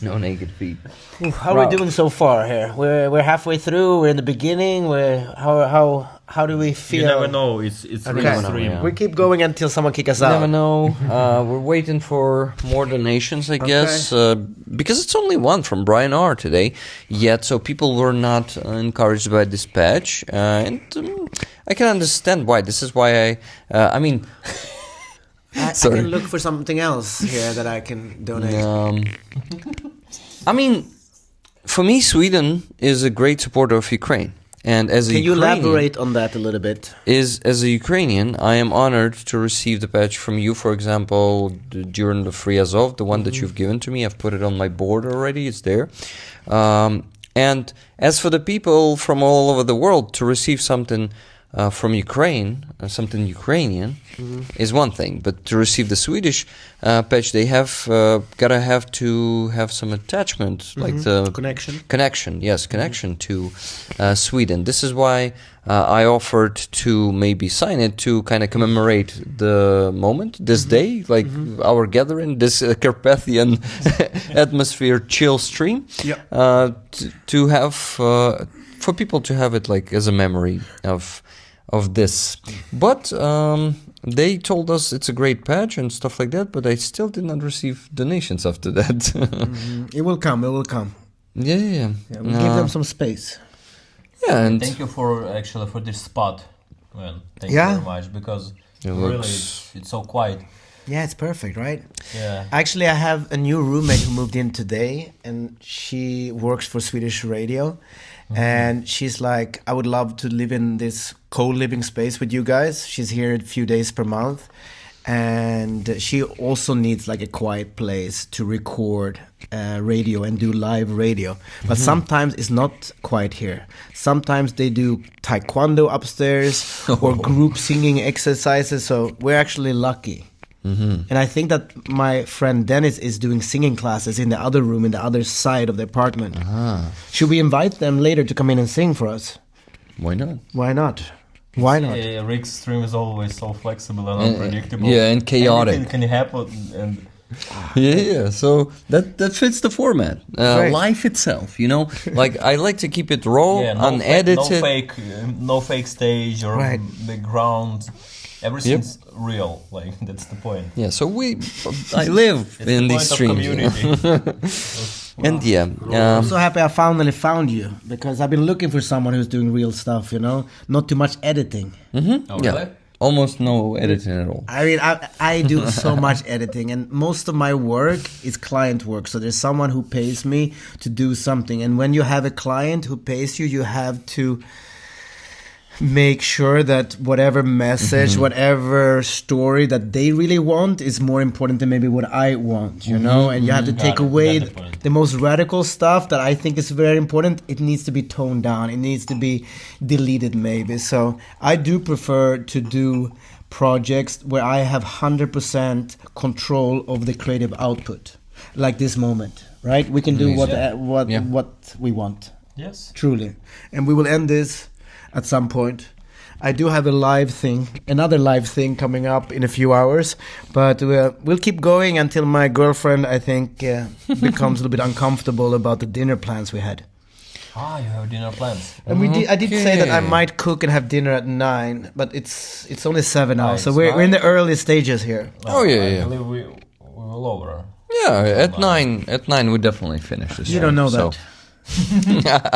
No naked feet. How are we doing so far here? We're halfway through. We're in the beginning. How do we feel? You never know. It's really stream. Yeah. We keep going until someone kicks us You out. never know. We're waiting for more donations, I guess, because it's only one from Brian R. today. Yet, so people were not encouraged by this patch, and I can understand why. This is why I mean. I can look for something else here that I can donate. I mean, for me, Sweden is a great supporter of Ukraine. And as a Can you Ukrainian, elaborate on that a little bit? as a Ukrainian, I am honored to receive the patch from you. For example, during the Free Azov, the one that you've given to me, I've put it on my board already. It's there. And as for the people from all over the world, to receive something from Ukraine, something Ukrainian, is one thing. But to receive the Swedish patch, they have to have some attachment, like the connection to Sweden. This is why I offered to maybe sign it to kind of commemorate the moment, this day, like our gathering, this Carpathian atmosphere chill stream. To have for people to have it like as a memory of this. But they told us it's a great patch and stuff like that, but I still did not receive donations after that. It will come. It will come. Yeah. We'll give them some space. Yeah, and Thank you for this spot. Well, thank you very much, because really it's so quiet. Yeah, it's perfect, right? Yeah. Actually, I have a new roommate who moved in today, and she works for Swedish radio. And she's like, I would love to live in this co-living space with you guys. She's here a few days per month. And she also needs like a quiet place to record radio and do live radio. But sometimes it's not quiet here. Sometimes they do taekwondo upstairs or group singing exercises. So we're actually lucky. And I think that my friend Dennis is doing singing classes in the other room, in the other side of the apartment. Should we invite them later to come in and sing for us? why not? Why not? Why not? Rick's stream is always so flexible and unpredictable. Yeah, and chaotic. Anything can happen. And Yeah. So that fits the format. Life itself, like I like to keep it raw, unedited. No fake stage or background. Everything's Yep. real. Like that's the point. Yeah. So I live in these streams. And I'm so happy I finally found you, because I've been looking for someone who's doing real stuff, not too much editing. Oh, really? Almost no editing at all. I mean, I do so much editing, and most of my work is client work. So there's someone who pays me to do something. And when you have a client who pays you, you have to make sure that whatever message, whatever story that they really want is more important than maybe what I want, and you have to take away the most radical stuff that I think is very important. It needs to be toned down. It needs to be deleted maybe. So I do prefer to do projects where I have 100% control of the creative output, like this moment, right? We can do what we want. Yes. Truly. And we will end this at some point. I do have a another live thing coming up in a few hours, but we'll keep going until my girlfriend, I think, becomes a little bit uncomfortable about the dinner plans we had. You have dinner plans. And I did say that I might cook and have dinner at 9, but it's only 7 now, so we're in the early stages here. Oh, yeah. I believe we will over. Yeah, at 9 we definitely finish this. You don't know that.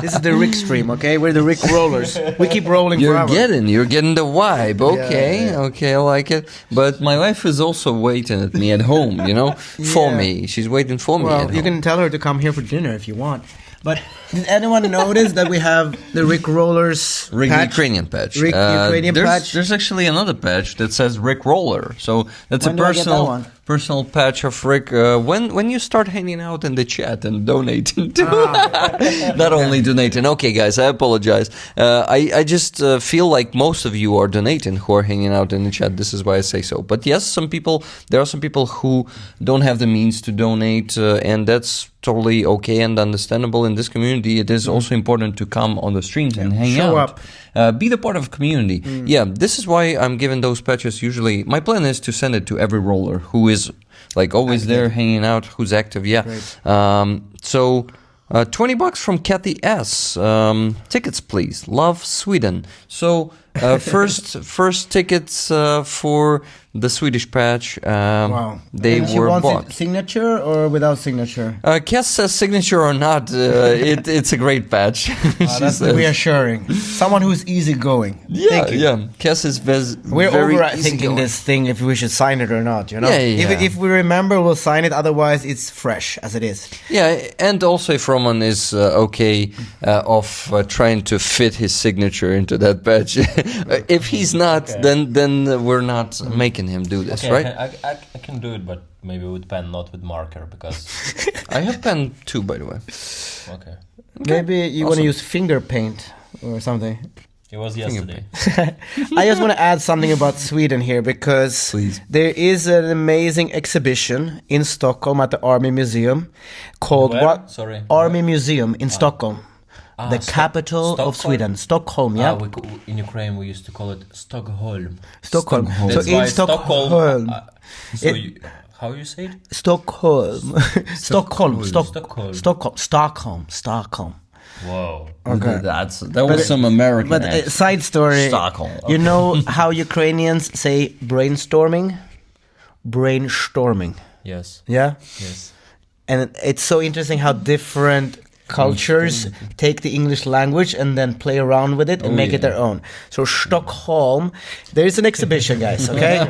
This is the Rick stream, okay? We're the Rick rollers. We keep rolling forever. You're getting the vibe. Okay, okay, I like it. But my wife is also waiting at me at home, for me. She's waiting for me at home. You can tell her to come here for dinner if you want. But did anyone notice that we have the Rick Rollers patch? Ukrainian patch. Ukrainian patch. There's actually another patch that says Rick Roller. So that's a personal patch of Rick. When you start hanging out in the chat and donating too. Not only donating. Okay, guys, I apologize. I just feel like most of you are donating who are hanging out in the chat. This is why I say so. But yes, there are some people who don't have the means to donate, and that's totally okay and understandable. In this community, it is also important to come on the streams and hang Show out. Be the part of a community. Yeah, this is why I'm giving those patches usually. My plan is to send it to every roller who is like always active. There hanging out, who's active. Yeah. So $20 from Kathy S. Tickets, please. Love Sweden. So first tickets for the Swedish patch. Wow. They and were wants bought. It signature or without signature? Cass says signature or not, it's a great patch. That's reassuring. Someone who's easygoing. Yeah. Cass is We're very overthinking this thing if we should sign it or not. Yeah. If we remember, we'll sign it. Otherwise, it's fresh as it is. Yeah, and also if Roman is okay of trying to fit his signature into that patch. If he's not, then we're not making him do this, right? I can do it, but maybe with pen, not with marker, because I have pen too, by the way. Okay. Maybe you want to use finger paint or something. It was yesterday. I just want to add something about Sweden here, because there is an amazing exhibition in Stockholm at the Army Museum called Army Museum in Stockholm. The capital of Sweden, Stockholm. Yeah. In Ukraine, we used to call it Stockholm. Stockholm. So in Stockholm. How you say it? Stockholm. Stockholm. Wow. Okay. That was some American. But side story. Stockholm. Okay. You know how Ukrainians say brainstorming? Brainstorming. Yes. Yeah. Yes. And it's so interesting how different cultures take the English language and then play around with it and make it their own. So Stockholm, there is an exhibition, guys, okay?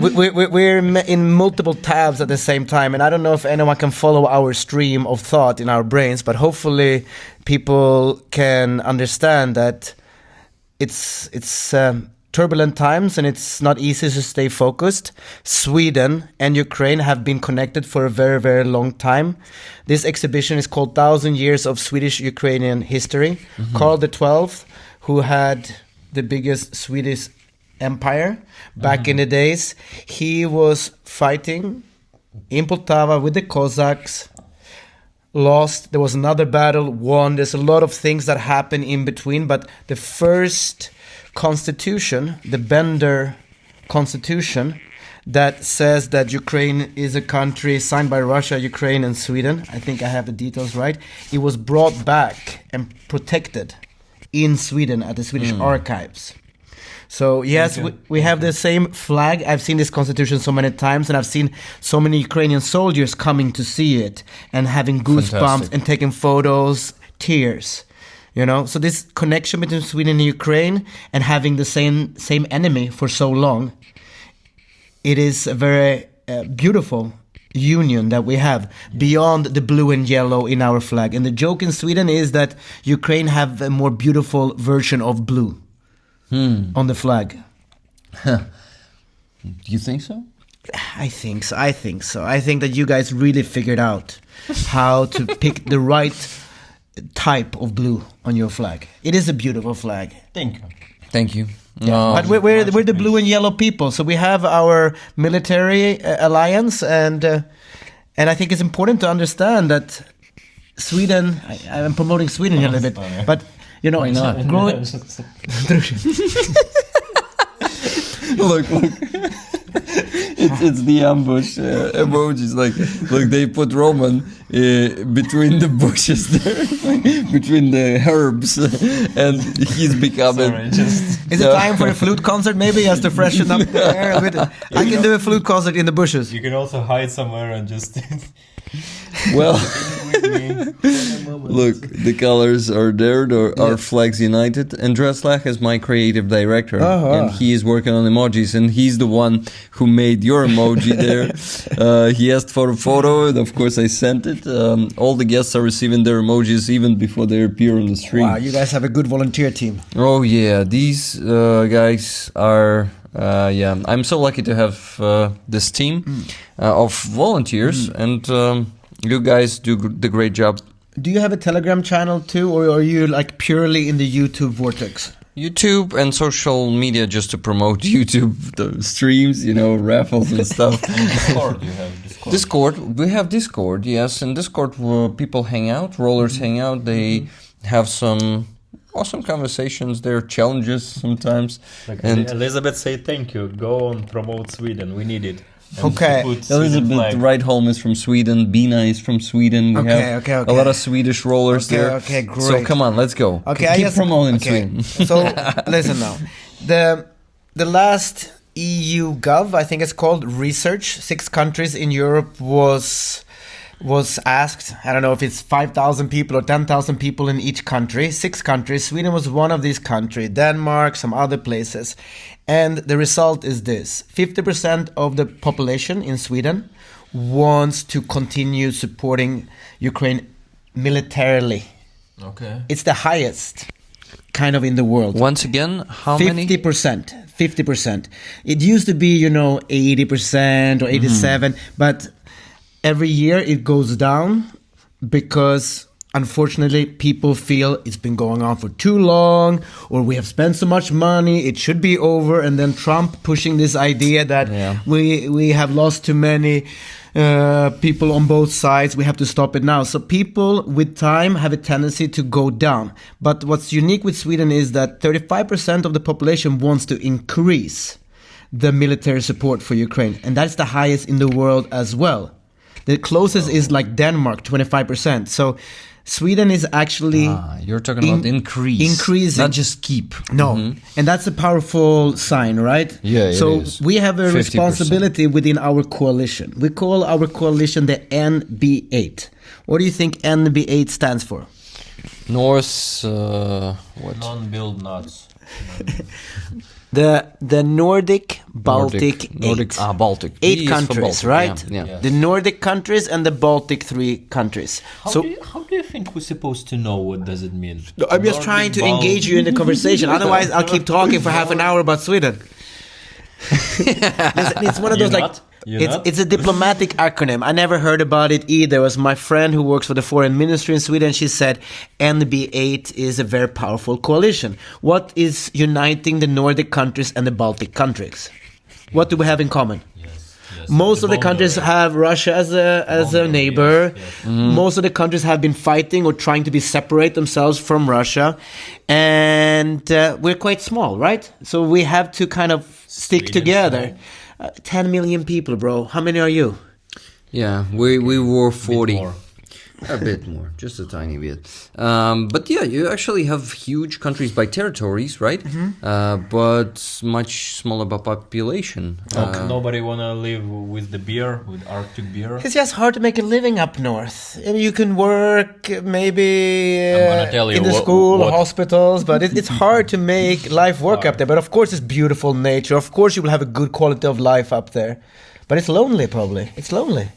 We're in multiple tabs at the same time, and I don't know if anyone can follow our stream of thought in our brains, but hopefully people can understand that it's turbulent times and it's not easy to stay focused. Sweden and Ukraine have been connected for a very, very long time. This exhibition is called 1,000 Years of Swedish-Ukrainian History. Karl XII, who had the biggest Swedish empire back in the days, he was fighting in Poltava with the Cossacks, lost. There was another battle, won. There's a lot of things that happen in between, but the first constitution, the Bender Constitution, that says that Ukraine is a country signed by Russia, Ukraine, and Sweden. I think I have the details right. It was brought back and protected in Sweden at the Swedish archives. So yes, we have the same flag. I've seen this constitution so many times, and I've seen so many Ukrainian soldiers coming to see it and having goosebumps and taking photos, tears. You know, so this connection between Sweden and Ukraine and having the same enemy for so long, it is a very beautiful union that we have beyond the blue and yellow in our flag. And the joke in Sweden is that Ukraine have a more beautiful version of blue on the flag. Do you think so? I think so. I think that you guys really figured out how to pick the right type of blue on your flag. It is a beautiful flag. Thank you. Yeah. But we're the blue and yellow people, so we have our military alliance, and I think it's important to understand that Sweden. I'm promoting Sweden here a little bit, but You know, Why not? growing. Look. It's the ambush emojis. Like, look, they put Roman between the bushes there, between the herbs, and he's becoming. Is it time for a flute concert? Maybe he has to freshen up the air a bit. I can do a flute concert in the bushes. You can also hide somewhere and just. Well, look, the colors are there. Our flags united. And Dreslach is my creative director, and he is working on emojis. And he's the one who made your emoji there. He asked for a photo, and of course I sent it. All the guests are receiving their emojis even before they appear on the stream. Wow, you guys have a good volunteer team. Oh yeah, these guys are. I'm so lucky to have this team of volunteers, and you guys do the great job. Do you have a Telegram channel too, or are you like purely in the YouTube vortex? YouTube and social media just to promote YouTube the streams, raffles and stuff. Discord, you have Discord. Discord, we have Discord, yes. In Discord, people hang out, rollers hang out. They have some awesome conversations there, challenges sometimes. Like and Elizabeth say thank you. Go on, promote Sweden. We need it. And Okay. put Sweden Elizabeth flag. Rydholm is from Sweden. Bina is from Sweden. We have a lot of Swedish rollers there. Okay, great. So come on, let's go. Okay, Keep promoting Sweden. So listen now, the last EU Gov, I think it's called, research, 6 countries in Europe was asked. I don't know if it's 5,000 people or 10,000 people in each country. 6 countries. Sweden was one of these countries. Denmark, some other places. And the result is this: 50% of the population in Sweden wants to continue supporting Ukraine militarily. Okay. It's the highest kind of in the world. Once again, how many? 50%. 50%. It used to be, 80% or 87%, but every year it goes down because unfortunately people feel it's been going on for too long, or we have spent so much money, it should be over. And then Trump pushing this idea that we have lost too many people on both sides, we have to stop it now. So people with time have a tendency to go down. But what's unique with Sweden is that 35% of the population wants to increase the military support for Ukraine, and that's the highest in the world as well. The closest is like Denmark, 25%. So Sweden is actually You're talking about increasing, not just keep. No, and that's a powerful sign, right? Yeah, so it is. we have a 50%. responsibility within our coalition. We call our coalition the NB8. What do you think NB8 stands for? North, what? Non-build nuts. The Nordic Baltic Nordic, 8. Baltic. 8 B is for countries, Baltic, right? Yeah. The Nordic countries and the Baltic 3 countries. How do you think we're supposed to know what does it mean? I'm just trying to engage you in the conversation. Otherwise, I'll keep talking for half an hour about Sweden. It's one of those it's a diplomatic acronym. I never heard about it either. It was my friend who works for the foreign ministry in Sweden. She said NB8 is a very powerful coalition. What is uniting the Nordic countries and the Baltic countries? What do we have in common? Yes. Most of the countries have Russia as a neighbor. Yes. Most of the countries have been fighting or trying to separate themselves from Russia. And we're quite small, right? So we have to kind of stick together. 10 million people, bro. How many are you? Yeah, we were 40. More. A bit more, just a tiny bit. But yeah, you actually have huge countries by territories, right? But much smaller by population. Nobody wanna live with the beer, with Arctic beer. It's just hard to make a living up north. I mean, you can work maybe I'm gonna tell you in the what- school, what- hospitals, but it's hard to make life work up there. But of course, it's beautiful nature. Of course, you will have a good quality of life up there. But it's lonely, probably. It's lonely.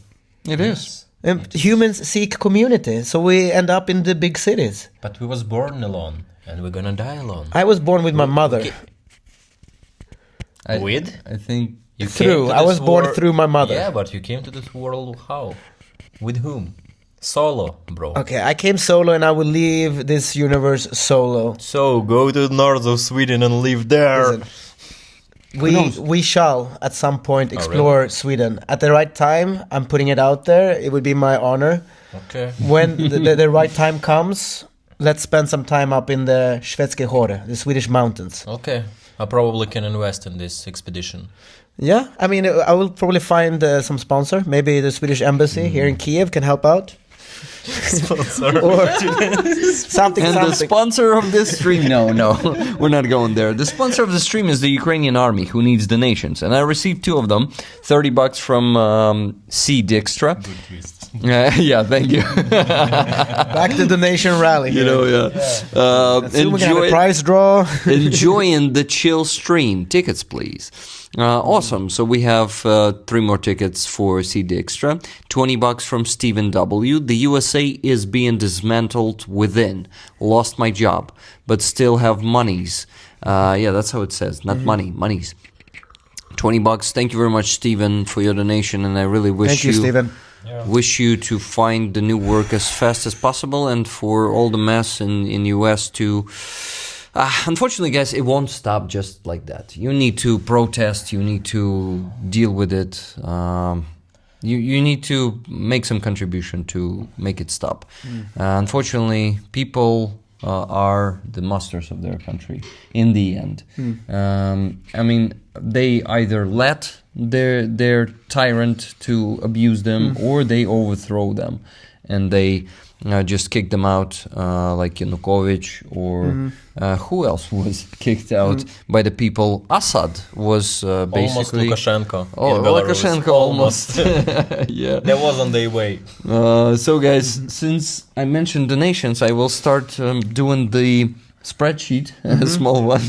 It is. And humans seek community, so we end up in the big cities. But we was born alone, and we're gonna die alone. I was born with my mother. I think You Through. came to I was this born wor- through my mother. Yeah, but you came to this world how? With whom? Solo, bro. Okay, I came solo and I will leave this universe solo. So go to the north of Sweden and live there. Listen, we shall at some point explore Sweden at the right time. I'm putting it out there. It would be my honor. Okay. When the right time comes, let's spend some time up in the Svedske Hore, the Swedish mountains. Okay, I probably can invest in this expedition. Yeah, I mean, I will probably find some sponsor. Maybe the Swedish embassy here in Kiev can help out. Sponsor. Or something. And the sponsor of this stream, no, we're not going there. The sponsor of the stream is the Ukrainian army who needs donations. And I received 2 of them, $30 from C. Dijkstra. Good twist. Yeah, thank you. Back to donation rally. You know, yeah. Soon we're gonna have a prize draw. Enjoying the chill stream. Tickets, please. Awesome. So we have 3 more tickets for CD Extra. $20 from Stephen W. The USA is being dismantled within. Lost my job, but still have monies. Yeah, that's how it says. Not money, monies. $20. Thank you very much, Stephen, for your donation, and I really wish Thank you, Stephen. Wish you to find the new work as fast as possible, and for all the mess in US to. Unfortunately, guys, it won't stop just like that. You need to protest. You need to deal with it. You need to make some contribution to make it stop. Unfortunately, people are the masters of their country in the end. I mean, they either let their tyrant to abuse them, or they overthrow them, and they just kick them out, like Yanukovych, or who else was kicked out by the people? Assad was basically almost Lukashenko. Oh, in Belarus. Lukashenko almost. Yeah. That was on their way. So, guys, since I mentioned donations, I will start doing the spreadsheet, a small one.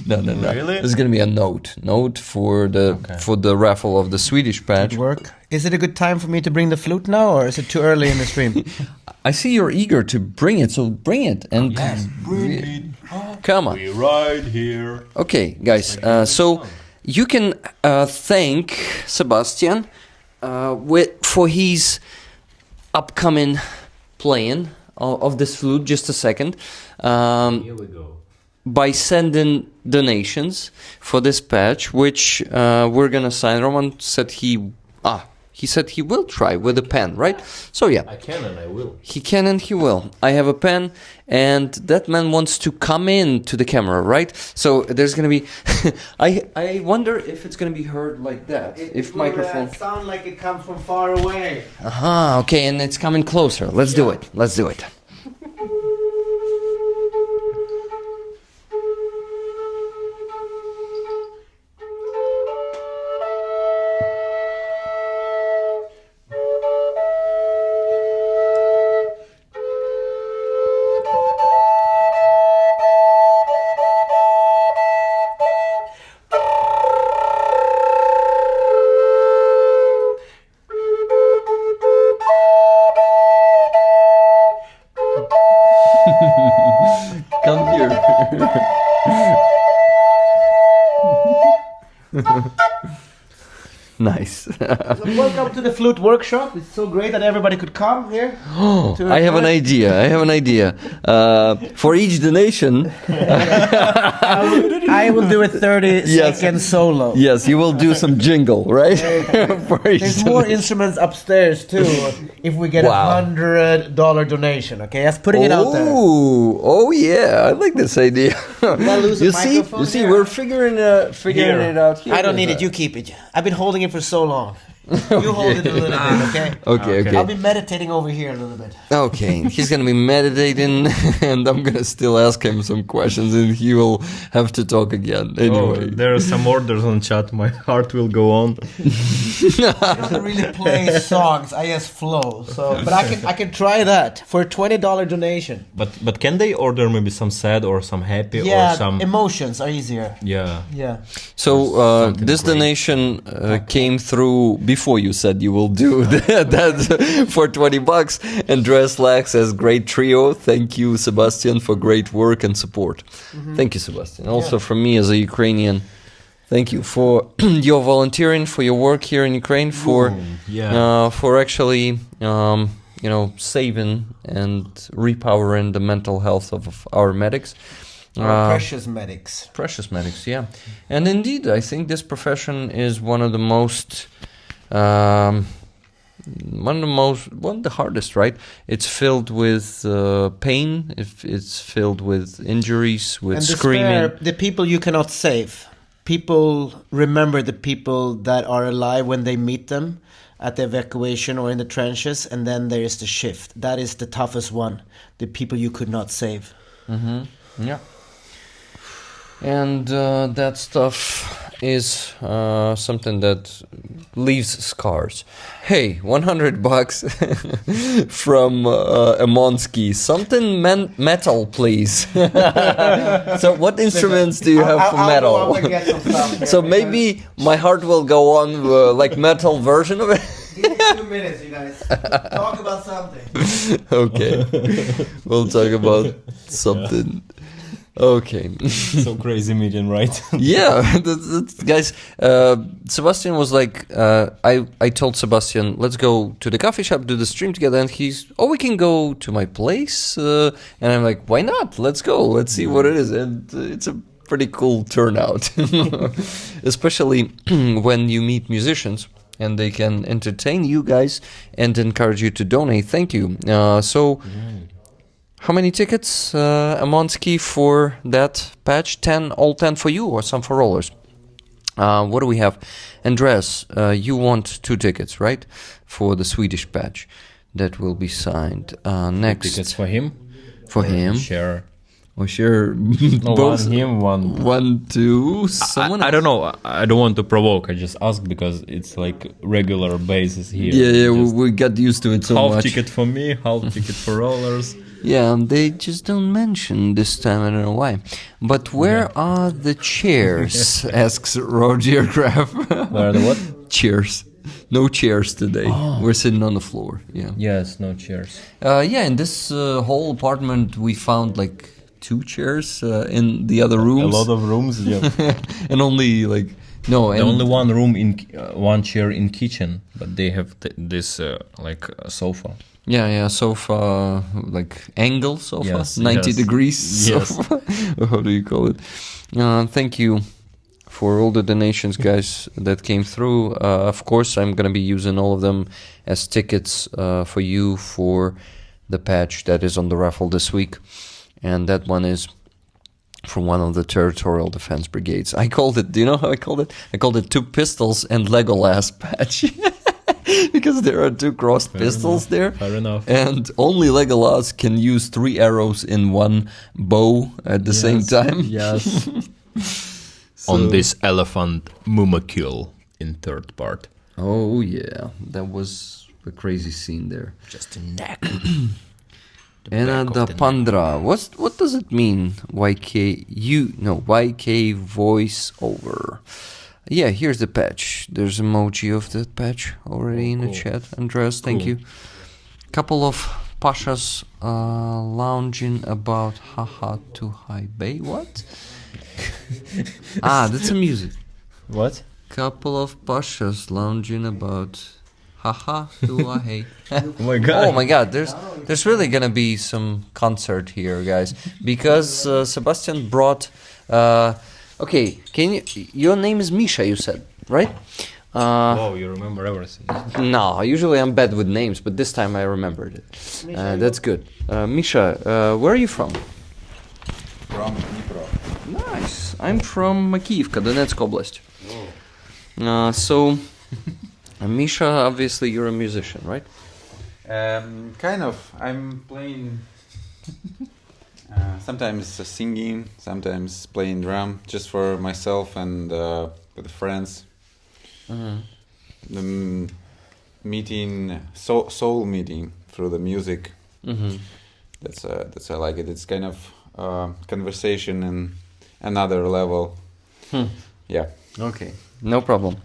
No. Really? There's gonna be a note for the raffle of the Swedish patch. Work. Is it a good time for me to bring the flute now, or is it too early in the stream? I see you're eager to bring it, so bring it and Bring it. come on. We ride here. Okay, guys. So you can thank Sebastian for his upcoming playing of this flute. Just a second. Here we go. By sending donations for this patch, which we're gonna sign. Roman said he said he will try with a pen, right? So yeah, I can and I will. he can and he will. I have a pen, and that man wants to come in to the camera, right? So there's gonna be. I wonder if it's gonna be heard like that. If microphone. Sound like it comes from far away. Aha. Okay, and it's coming closer. Let's do it. Let's do it. Come here. Nice. Welcome to the flute workshop. It's so great that everybody could come here. I have an idea. For each donation, I will do a 30-second solo. yes, you will do some jingle, right? For each There's more instruments upstairs too. If we get Wow. $100 donation, okay, just putting it out there. Oh yeah, I like this idea. I lose a You see, microphone here? we're figuring it out here. I don't need it. You keep it. I've been holding it for so long. You hold it a little bit, okay? Okay. I'll be meditating over here a little bit. Okay, he's gonna be meditating, and I'm gonna still ask him some questions, and he will have to talk again. Anyway, there are some orders on chat. My heart will go on. I don't really play songs. I just flow. So, but I can try that for a $20 donation. But can they order maybe some sad or some happy Yeah, or some? emotions are easier. Yeah. Yeah. so something this great. donation came through before you said you will do that for $20. Andreas Lack says, "Great trio. Thank you, Sebastian, for great work and support." Thank you, Sebastian. Also from me as a Ukrainian. Thank you for your volunteering, for your work here in Ukraine, for actually, saving and repowering the mental health of our medics. Precious medics. Precious medics, yeah. And indeed, I think this profession is one of the most, one of the hardest, right? It's filled with pain. It's filled with injuries, with And screaming. despair, the people you cannot save. People remember the people that are alive when they meet them at the evacuation or in the trenches, and then there is the shift. That is the toughest one. The people you could not save. Yeah. And that stuff is something that leaves scars. Hey, $100 from Emonsky. Something metal, please. So, what instruments do you have for metal? So maybe my heart will go on like metal version of it. Give me 2 minutes, you guys. Talk about something. Okay, we'll talk about something. Okay. So crazy meeting, right? Yeah, guys. Sebastian was like, I told Sebastian, let's go to the coffee shop, do the stream together, and we can go to my place, and I'm like, why not? Let's go. Let's see what it is, and it's a pretty cool turnout, especially when you meet musicians and they can entertain you guys and encourage you to donate. Thank you. How many tickets, Emonsky, for that patch? 10, all 10 for you, or some for rollers? What do we have? Andreas, you want 2 tickets, right? For the Swedish patch that will be signed. Next. 2 tickets for him? For him. Share. Or share No, both. one him, one... One, two, someone I don't know. I don't want to provoke. I just ask because it's like regular basis here. Yeah, Just we got used to it so half much. ticket for me, half ticket for rollers. Yeah, they just don't mention this time. I don't know why. But where are the chairs? Asks Roger Graf. Where are the what? Chairs. No chairs today. We're sitting on the floor. Yeah. Yes, no chairs. Yeah. In this whole apartment, we found like 2 chairs in the other rooms. A lot of rooms, yeah. And only like no. The only one room in one chair in kitchen, but they have this like sofa. Yeah, sofa, like angle sofa, Yes, 90 yes. degrees Yes. sofa. How do you call it? Thank you for all the donations, guys, that came through. Of course, I'm going to be using all of them as tickets for you for the patch that is on the raffle this week. And that one is from one of the territorial defense brigades. I called it, do you know how I called it? I called it 2 pistols and Legolas patch. Because there are 2 crossed pistols there. Fair enough. And only Legolas can use 3 arrows in one bow at the same time. Yes. On this elephant Mumakil in 3rd part. Oh yeah, that was a crazy scene there. Just a neck. Enada Pandra. What does it mean? YK voice over. Yeah, here's the patch. There's emoji of that patch already in the chat. Andreas, thank you. Couple of pashas lounging about haha to high bay. What? That's a music. What? Couple of pashas lounging about haha to a hey. Oh my god. Oh my god, there's really gonna be some concert here, guys, because Sebastian brought okay, can you, your name is Misha, you said, right? Wow, you remember everything. No, usually I'm bad with names, but this time I remembered it. That's good. Misha, where are you from? From Dnipro. Nice. I'm from Makiyivka, Donetsk Oblast. So, Misha, obviously you're a musician, right? Kind of. I'm playing. Sometimes singing, sometimes playing drum, just for myself and with friends. The meeting, soul meeting through the music. That's I like it. It's kind of conversation in another level. Yeah. Okay, no problem.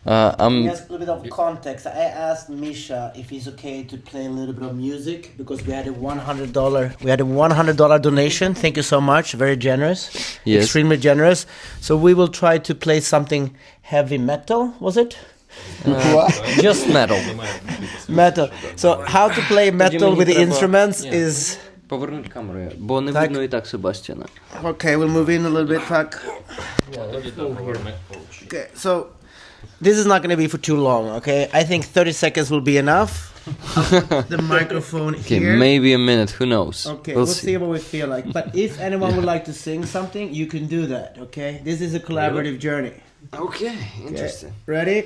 Just a little bit of context. I asked Misha if he's okay to play a little bit of music because we had a $100. We had a $100 donation. Thank you so much. Very generous. Yes. Extremely generous. So we will try to play something heavy metal. Was it? Just metal. Metal. So how to play metal with the instruments is. Повернуть камеру, бо не видно і так Себастьяна. Okay, we'll move in a little bit back. Okay, so This is not going to be for too long, okay? I think 30 seconds will be enough. The microphone Okay, here. maybe a minute. Who knows? Okay, we'll see what we feel like. But if anyone would like to sing something, you can do that, okay? This is a collaborative journey. Okay, Okay, interesting. ready?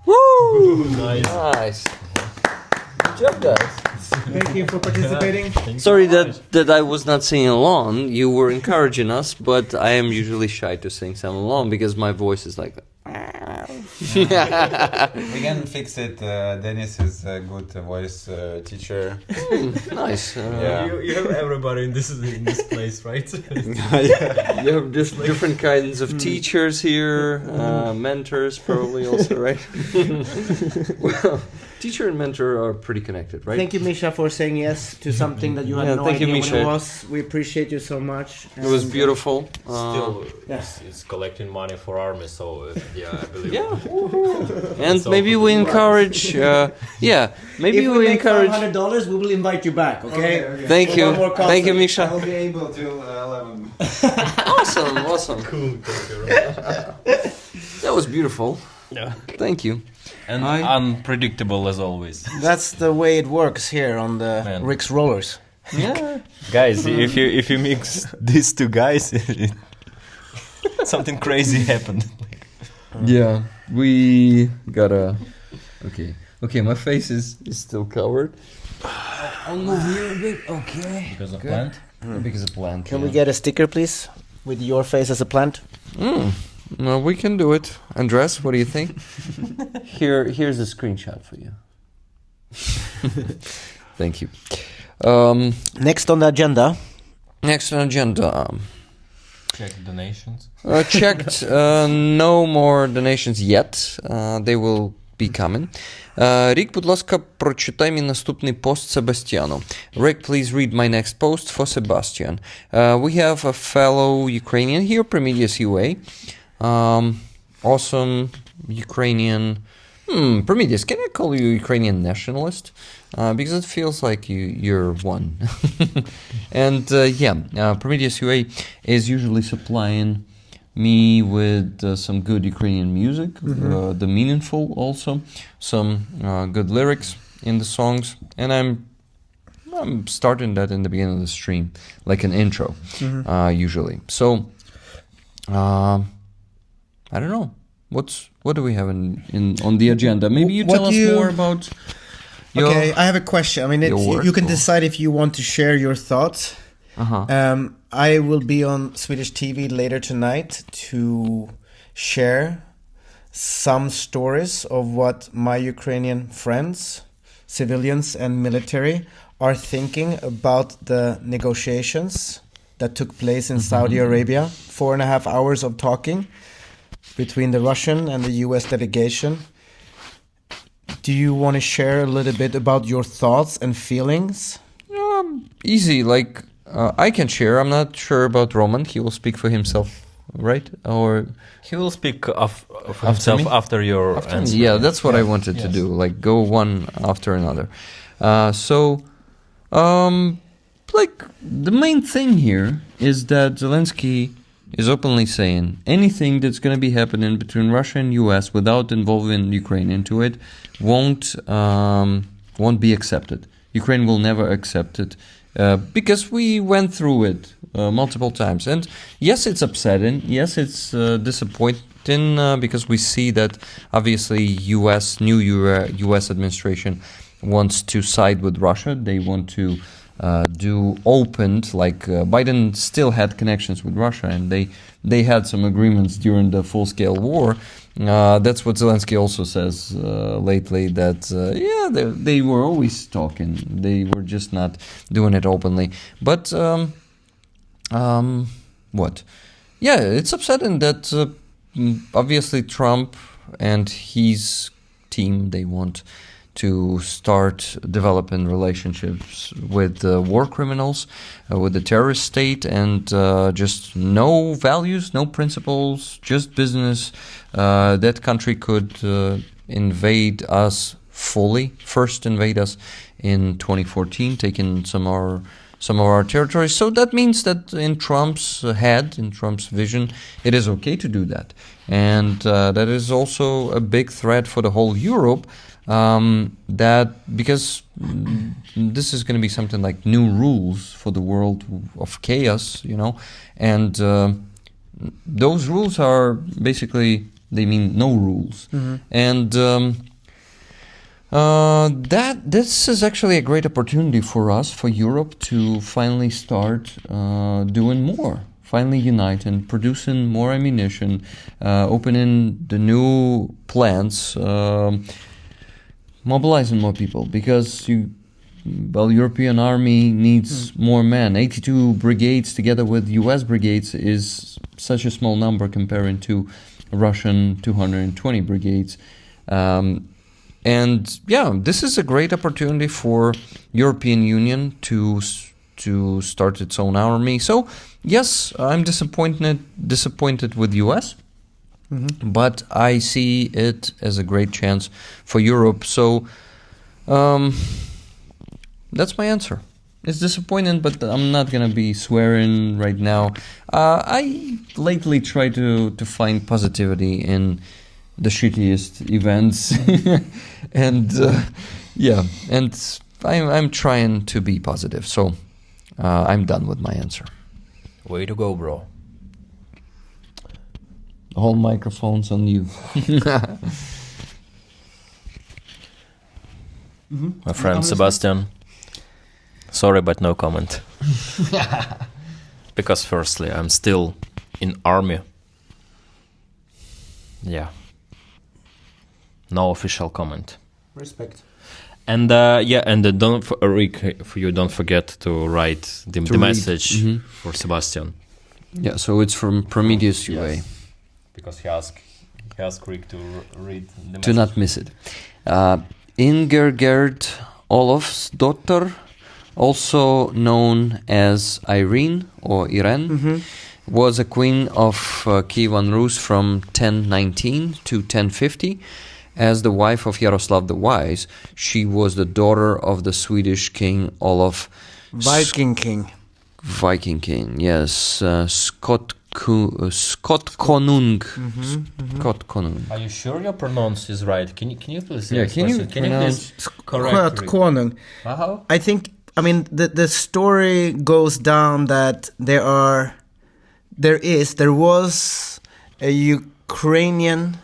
Nice. Good job, guys. Thank you for participating. Sorry that I was not singing along. You were encouraging us, but I am usually shy to sing some along because my voice is like. We can fix it. Dennis is a good voice teacher. Nice. Yeah. You have everybody in this place, right? You have different kinds of teachers here, mentors probably also, right? Well, teacher and mentor are pretty connected, right? Thank you, Misha, for saying yes to something that you had Yeah, no thank you, idea what it Misha. was. We appreciate you so much. It was And, beautiful. Still, yes. it's collecting money for army, so yeah, I believe. Yeah. And So maybe we encourage, maybe if we we make encourage. $500, we will invite you back, okay? Thank For you. one more Thank you, concert. Misha. I'll be able till 11. Awesome. Cool. Thank you very much. That was beautiful. Yeah. Thank you. And I- unpredictable as always. That's the way it works here on the Man. Rick's Rollers. Yeah. Guys, if you mix these two guys, something crazy happened. Yeah. We gotta. Okay, my face is still covered. I'll move here a bit. Okay. Because of Good. plant. Because of plant. Can we get a sticker, please? With your face as a plant? Well, we can do it. Andres, what do you think? Here's a screenshot for you. Thank you. Next on the agenda. Next on agenda. Check donations. Checked. No more donations yet. They will be coming. Рік, будь ласка, прочитай мій наступний пост Себастьяну. Rick, please read my next post for Sebastian. We have a fellow Ukrainian here, Prometheus UA. Awesome Ukrainian. Prometheus, can I call you Ukrainian nationalist? Because it feels like you're one. And Prometheus UA is usually supplying me with some good Ukrainian music, the meaningful also, some good lyrics in the songs, and I'm starting that in the beginning of the stream, like an intro, usually. So, I don't know. What do we have on the agenda? Maybe you What tell us do you- more about your... Okay, I have a question. I mean, Your work you can or- decide if you want to share your thoughts. Uh-huh. I will be on Swedish TV later tonight to share some stories of what my Ukrainian friends, civilians and military, are thinking about the negotiations that took place in Saudi Arabia. 4.5 hours of talking between the Russian and the US delegation. Do you want to share a little bit about your thoughts and feelings? Easy, like I can share. I'm not sure about Roman. He will speak for himself, right? Or He will speak of After himself me? after your answer. yeah, that's what I wanted to do. Like go one after another. Like the main thing here is that Zelensky is openly saying anything that's going to be happening between Russia and US without involving Ukraine into it won't be accepted. Ukraine will never accept it because we went through it multiple times. And yes, it's upsetting. Yes, it's disappointing because we see that obviously new US administration wants to side with Russia. They want to do opened, like Biden still had connections with Russia, and they had some agreements during the full-scale war. That's what Zelensky also says lately, that they were always talking. They were just not doing it openly. But what? Yeah, it's upsetting that obviously Trump and his team, they want to start developing relationships with war criminals, with the terrorist state, and just no values, no principles, just business. That country could invade us fully, first invade us in 2014, taking some of our territories. So that means that in Trump's head, in Trump's vision, it is okay to do that. And that is also a big threat for the whole Europe, that because this is going to be something like new rules for the world of chaos, and those rules are basically, they mean no rules. And this is actually a great opportunity for us, for Europe, to finally start doing more, finally unite and producing more ammunition, opening the new plants, mobilizing more people, because European army needs more men. 82 brigades together with US brigades is such a small number comparing to Russian 220 brigades. And yeah, this is a great opportunity for European Union to start its own army. So yes, I'm disappointed with US. But I see it as a great chance for Europe. So that's my answer. It's disappointing, but I'm not going to be swearing right now. I lately try to find positivity in the shittiest events. And and I'm trying to be positive. So I'm done with my answer. Way to go, bro. The whole microphone's on you. My friend Sebastian. Sorry, but no comment. Because firstly, I'm still in army. Yeah. No official comment. Respect. And don't forget to write the message for Sebastian. Yeah, so it's from Prometheus UA. Because he asked Rick to read the To not miss it. Ingegerd Olofsdotter, also known as Irene or Irene, was a queen of Kievan Rus from 1019 to 1050. As the wife of Yaroslav the Wise, she was the daughter of the Swedish king Olof. Viking king. Viking king, yes. Scott Konung. Scott Konung. Are you sure your pronounce is right? Can you please? Yeah, can you pronounce correct? Konung. How? I mean, the story goes down that there was a Ukrainian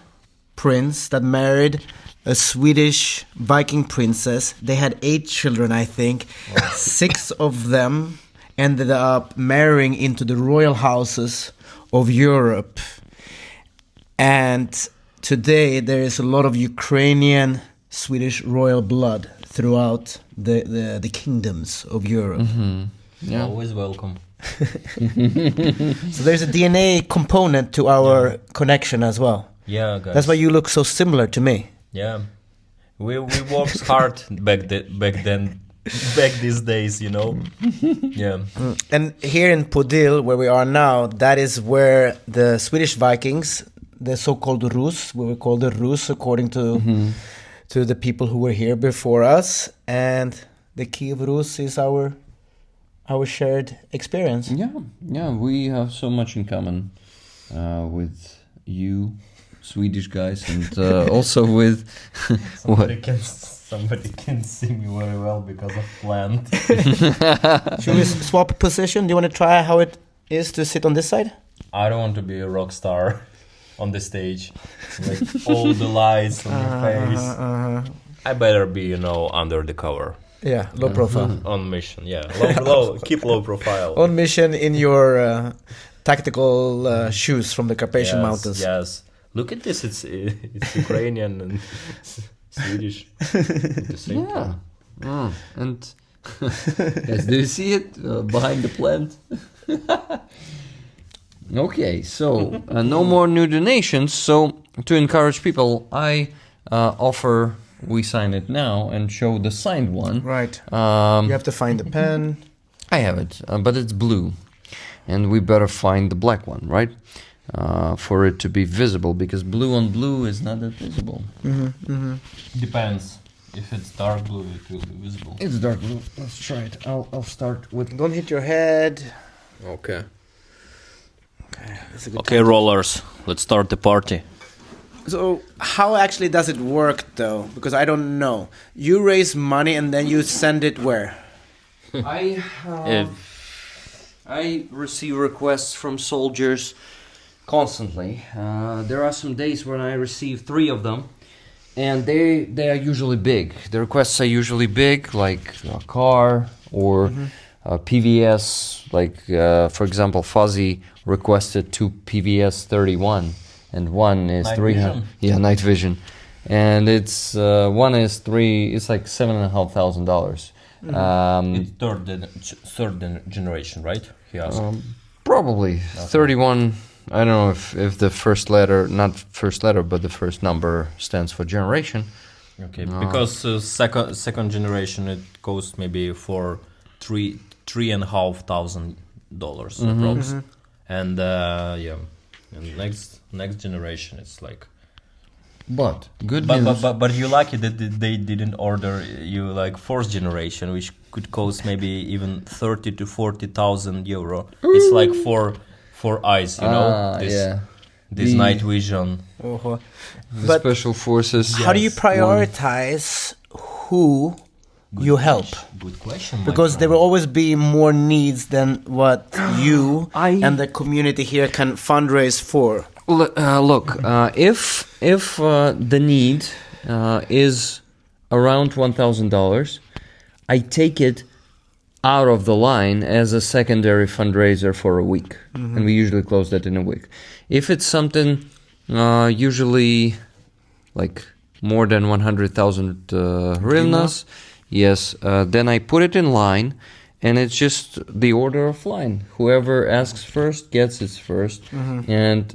prince that married a Swedish Viking princess. They had 8 children, I think. 6 of them ended up marrying into the royal houses of Europe. And today there is a lot of Ukrainian Swedish royal blood throughout the kingdoms of Europe. Yeah. Always welcome. So there's a DNA component to our connection as well. Yeah, guys. That's why you look so similar to me. Yeah, we worked hard back then back these days, you know. Yeah. And here in Podil, where we are now, that is where the Swedish Vikings, the so-called Rus, we were called the Rus according to the people who were here before us, and the Kiev Rus is our shared experience. Yeah, we have so much in common with you, Swedish guys, and also with Somebody can see me very well because of plant. Should we swap position? Do you want to try how it is to sit on this side? I don't want to be a rock star on the stage, like all the lights on your face. I better be, you know, under the cover. Yeah, low profile. On mission, yeah. Keep low profile. On mission in your tactical shoes from the Carpathian Mountains. Yes. Look at this. It's Ukrainian and Swedish at the same time. And yes, do you see it behind the plant? Okay, so no more new donations. So to encourage people, I offer we sign it now and show the signed one. Right. You have to find the pen. I have it, but it's blue, and we better find the black one, right? For it to be visible, because blue on blue is not that visible. Depends. If it's dark blue, it will be visible. It's dark blue. Let's try it. I'll start with. Don't hit your head. Okay. That's a good Okay, time. rollers. Let's start the party. So how actually does it work though? Because I don't know. You raise money and then you send it where? I receive requests from soldiers constantly. There are some days when I receive 3 of them, and they are usually big. The requests are usually big, like a car or PVS. Like for example, Fuzzy requested 2 PVS 31, and one is Night 300. vision? Yeah, night vision, and it's one is 3. It's like $7,500. It's third generation, right? He asked. Probably 31. I don't know if the first letter, not first letter, but the first number stands for generation. Okay, because second generation it costs maybe for $3,500 approx. And and next generation it's like. But good news. But you're lucky that they didn't order you like fourth generation, which could cost maybe even 30 to 40,000 euro. It's like for eyes, you know. This night vision. Uh-huh. The But special forces. how do you prioritize who you help? Good question. my Because there friend. will always be more needs than what you and the community here can fundraise for. Look, if the need is around $1,000, I take it out of the line as a secondary fundraiser for a week, and we usually close that in a week. If it's something usually like more than 100,000 hryvnias, yes, then I put it in line. And it's just the order of line. Whoever asks first gets it first, and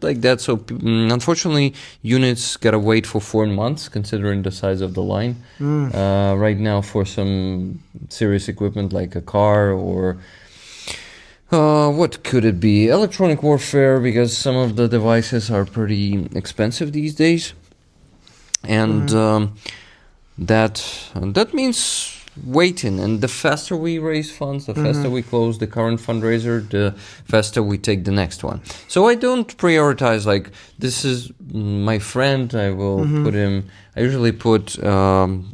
like that. So unfortunately, units gotta wait for 4 months, considering the size of the line. Right now, for some serious equipment like a car or what could it be? Electronic warfare, because some of the devices are pretty expensive these days, and that means waiting. And the faster we raise funds, the faster we close the current fundraiser, the faster we take the next one. So I don't prioritize like this is my friend, I will put him. I usually put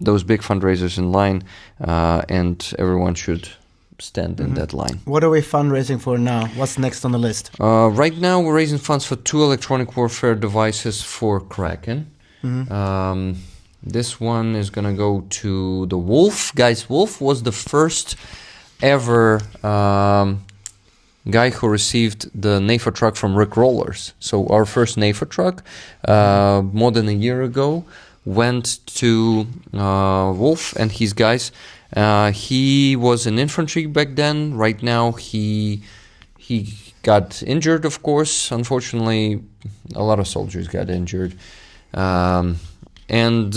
those big fundraisers in line, and everyone should stand in that line. What are we fundraising for now? What's next on the list? Right now we're raising funds for 2 electronic warfare devices for Kraken. This one is gonna go to the Wolf. Guys, Wolf was the first ever guy who received the NAFA truck from Rick Rollers. So our first NAFA truck, more than a year ago, went to Wolf and his guys. He was in infantry back then. Right now he got injured, of course. Unfortunately, a lot of soldiers got injured. And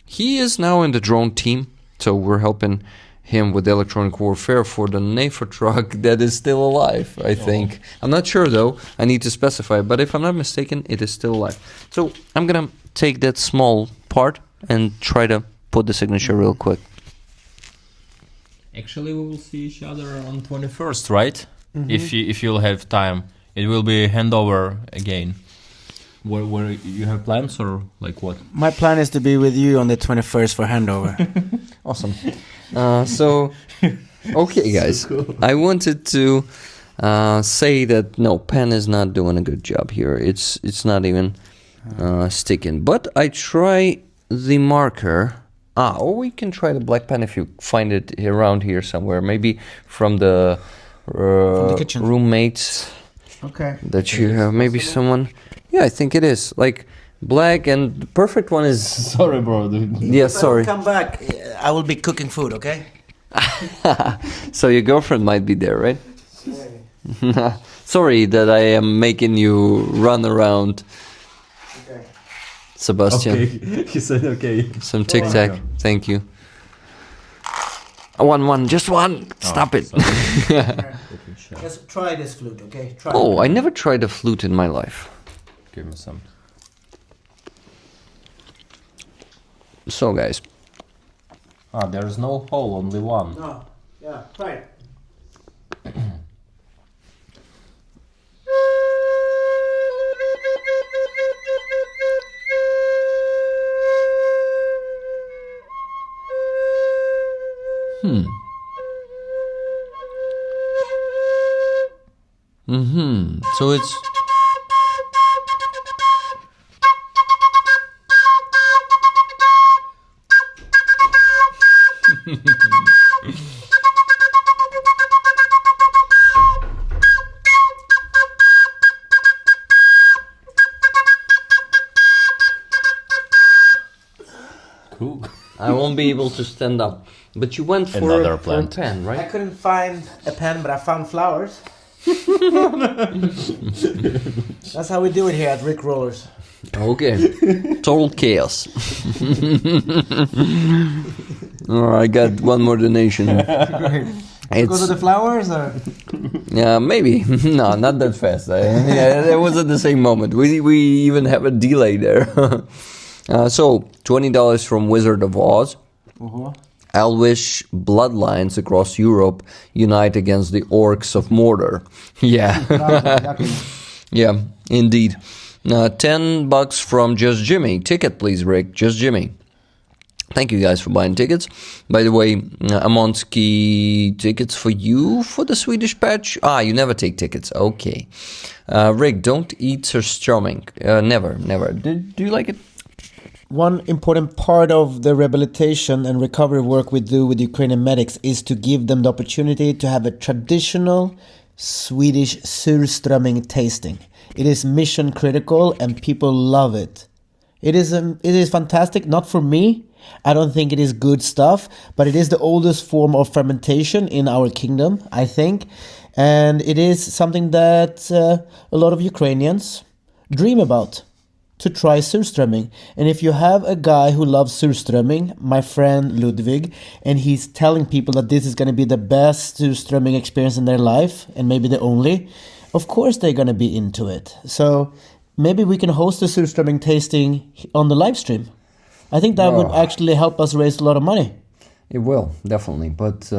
he is now in the drone team. So we're helping him with electronic warfare for the NAFA truck that is still alive, I think. I'm not sure though, I need to specify, but if I'm not mistaken, it is still alive. So I'm gonna take that small part and try to put the signature real quick. Actually, we will see each other on 21st, right? If you'll have time, it will be handover again. Where you have plans or like what? My plan is to be with you on the 21st for handover. Awesome. So, okay, guys. So cool. I wanted to say that no, pen is not doing a good job here. It's not even sticking. But I try the marker. Or we can try the black pen if you find it around here somewhere. Maybe from the kitchen roommates. Okay. That you have. Maybe someone. Yeah, I think it is. Like black, and the perfect one is. Sorry, bro. Yeah, sorry. Come back. I will be cooking food, okay? So your girlfriend might be there, right? Sorry that I am making you run around. Okay. Sebastian. Okay. He said okay. Some Tic Tac. Thank you. One, just one. Stop it. Let's try this flute, okay? Try Oh, I never tried a flute in my life. Give me some. So, guys. There's no hole, only one. No. Yeah, try it. So it's. Cool. I won't be able to stand up. But you went for Another a plant. pen, right? I couldn't find a pen, but I found flowers. That's how we do it here at Rick Rollers. Okay. Total chaos. I got one more donation. Great. Because of the flowers, or? Yeah, maybe. No, not that fast. Yeah, it was at the same moment. We even have a delay there. So, $20 from Wizard of Oz. Elvish bloodlines across Europe unite against the orcs of Mordor. Yeah. Yeah, indeed. $10 from Just Jimmy. Ticket, please, Rick. Just Jimmy. Thank you guys for buying tickets. By the way, Amonski tickets for you for the Swedish patch. You never take tickets. Okay. Rick, don't eat surströmming. Never. Do you like it? One important part of the rehabilitation and recovery work we do with Ukrainian medics is to give them the opportunity to have a traditional Swedish surströmming tasting. It is mission critical and people love it. It is fantastic, not for me. I don't think it is good stuff, but it is the oldest form of fermentation in our kingdom, I think. And it is something that a lot of Ukrainians dream about, to try surströmming. And if you have a guy who loves surströmming, my friend Ludwig, and he's telling people that this is going to be the best surströmming experience in their life, and maybe the only, of course they're going to be into it. So maybe we can host a surströmming tasting on the live stream. I think that would actually help us raise a lot of money. It will, definitely. But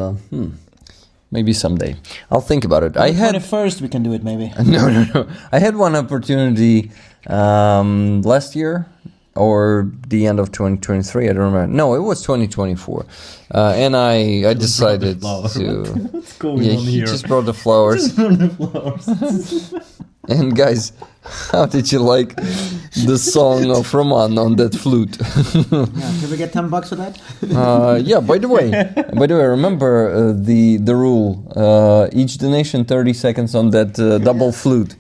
maybe someday. I'll think about it. On the 21st we can do it, maybe. No. I had one opportunity last year or the end of 2023. I don't remember. No, it was 2024. And I decided to... What's going on he here? just brought the flowers. And guys, how did you like the song of Roman on that flute? Can we get $10 for that? Yeah. By the way, remember the rule: each donation 30 seconds on that double flute.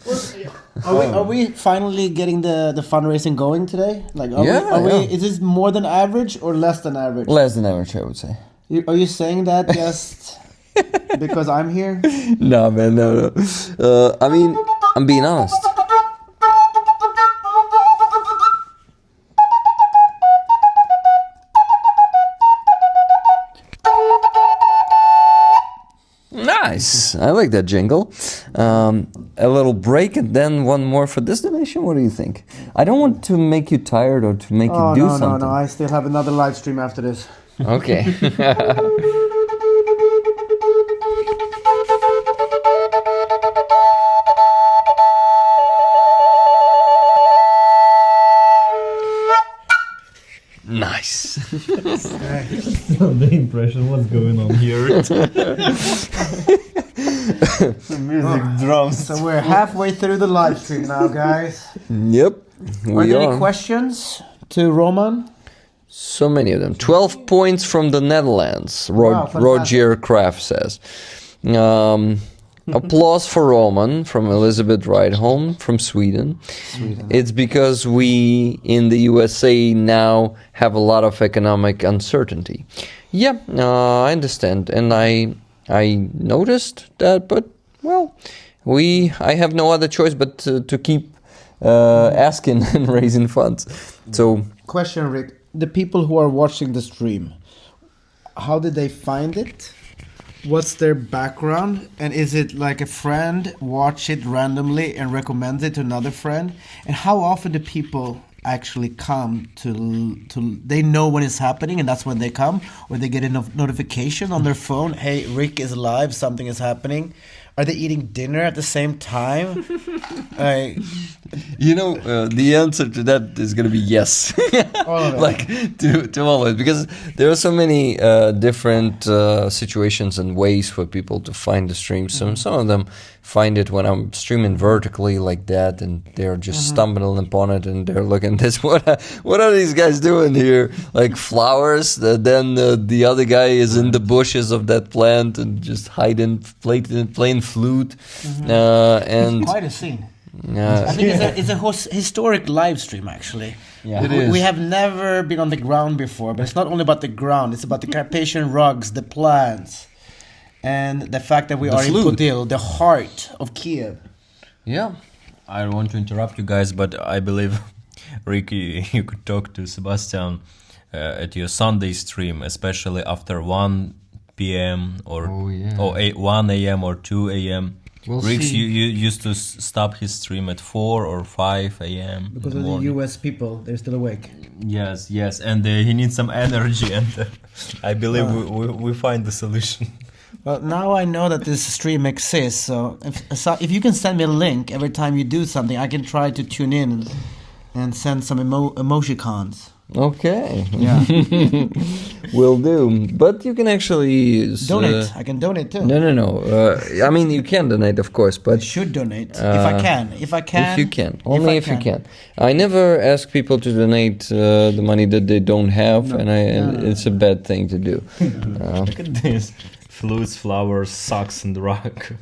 Are we finally getting the fundraising going today? Like, Yeah. Is this more than average or less than average? Less than average, I would say. Are you saying that just because I'm here? No, man, no. I mean, I'm being honest. Nice. I like that jingle. A little break and then one more for this donation. What do you think? I don't want to make you tired or to make you do something. No. I still have another live stream after this. Okay. Nice. The impression, what's going on here? Music, drums. So we're halfway through the live stream now, guys. Yep. Are there any questions to Roman? So many of them. 12 points from the Netherlands, Wow, fantastic. Roger Kraft says. Applause for Roman from Elizabeth Rydholm from Sweden. It's because we in the USA now have a lot of economic uncertainty. Yeah, I understand. And I noticed that, but, well, I have no other choice but to keep asking and raising funds. So, Question, Rick. The people who are watching the stream, how did they find it? What's their background? And is it like a friend watch it randomly and recommends it to another friend? And how often do people actually come to they know when it's happening and that's when they come? Or they get a notification on their phone, hey, Rick is live, something is happening? Are they eating dinner at the same time? the answer to that is going to be yes. All of it. Like to all of it, because there are so many different situations and ways for people to find the stream. Some of them find it when I'm streaming vertically like that, and they're just stumbling upon it, and they're looking at this. What are these guys doing here? Like flowers. Then the other guy is in the bushes of that plant and just hiding, playing flute, and Quite a scene. yeah. I think it's a historic live stream, actually. Yeah. It we, is. we have never been on the ground before, but it's not only about the ground, it's about the Carpathian rugs, the plants, and the fact that we are flute. in Podil, the heart of Kiev. Yeah. I don't want to interrupt you guys, but I believe, Ricky, you could talk to Sebastian at your Sunday stream, especially after 1 p.m. or 1 a.m. or 2 a.m. We'll Rix, see. you used to stop his stream at 4 or 5 a.m. Because in of the morning. US people, they're still awake. Yes, and he needs some energy, and I believe we find the solution. Well, now I know that this stream exists, so if you can send me a link every time you do something, I can try to tune in and send some emoticons. Okay. Yeah. Will do. But you can actually Donate. I can donate too. No. I mean, you can donate, of course, I but should donate if I can. If if you can, only if you can. I never ask people to donate the money that they don't have, and it's a bad thing to do. Look at this. Flutes, flowers, socks, and rock.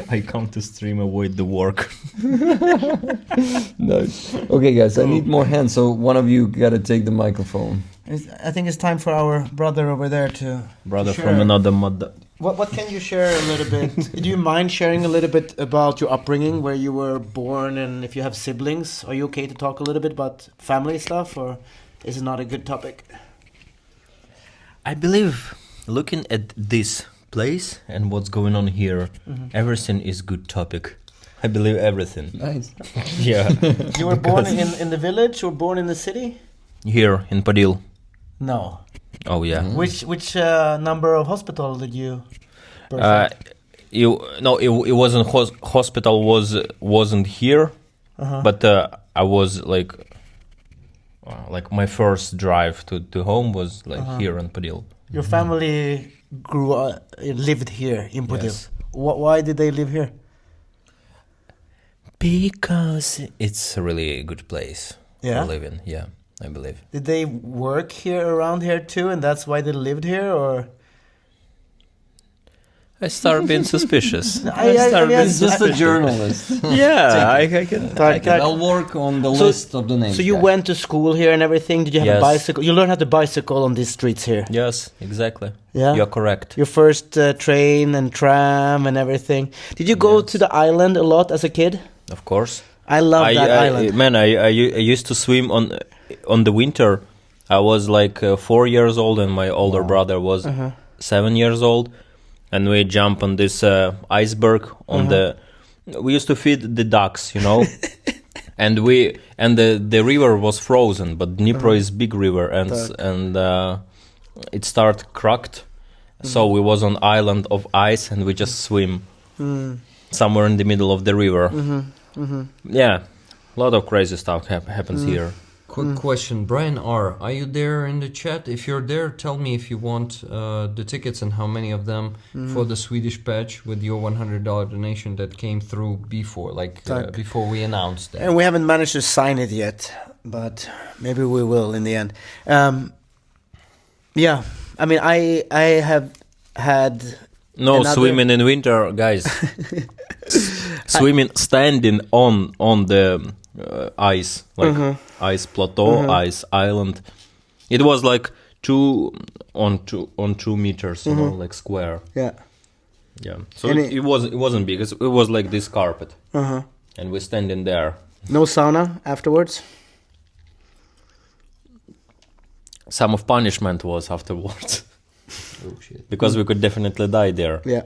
I come to stream, avoid the work. Nice. Okay, guys, I need more hands, so one of you got to take the microphone. I think it's time for our brother over there to Brother share. from another mother. What can you share a little bit? Do you mind sharing a little bit about your upbringing, where you were born, and if you have siblings? Are you okay to talk a little bit about family stuff, or is it not a good topic? I believe, looking at this place and what's going on here, everything is good topic. I believe everything. Nice. Yeah. You were born in the village or born in the city? Here in Podil. No. Oh yeah. Which number of hospital did you birth at? It wasn't hospital wasn't here, but I was like my first drive to home was here in Podil. Your family lived here in Podil. Yes. Why did they live here? Because it's a really good place Yeah? to live in. Yeah, I believe. Did they work here around here too, and that's why they lived here, or? I start being suspicious. He's just a journalist. Yeah, I can. I'll work on the list of the names. So you went to school here and everything? Did you have a Yes. bicycle? You learned how to bicycle on these streets here? Yes, exactly. Yeah? You're correct. Your first train and tram and everything. Did you go to the island a lot as a kid? Of course. I love that island. Man, I used to swim on the winter. I was like 4 years old, and my older brother was 7 years old. and we jump on this iceberg on the. We used to feed the ducks, and the river was frozen, but Dnipro is big river, and it started cracked. So we was on island of ice, and we just swim somewhere in the middle of the river. Yeah, a lot of crazy stuff happens here. Quick question, Brian R. Are you there in the chat? If you're there, tell me if you want the tickets and how many of them for the Swedish patch with your $100 donation that came through before, before we announced that. And we haven't managed to sign it yet, but maybe we will in the end. Yeah, I mean, I have had swimming in winter, guys. Swimming standing on the ice, ice plateau, ice island. It was like 2 meters, like square. Yeah. So it wasn't big. It was like this carpet, and we're standing there. No sauna afterwards. Some of punishment was afterwards. Oh shit! Because we could definitely die there. Yeah.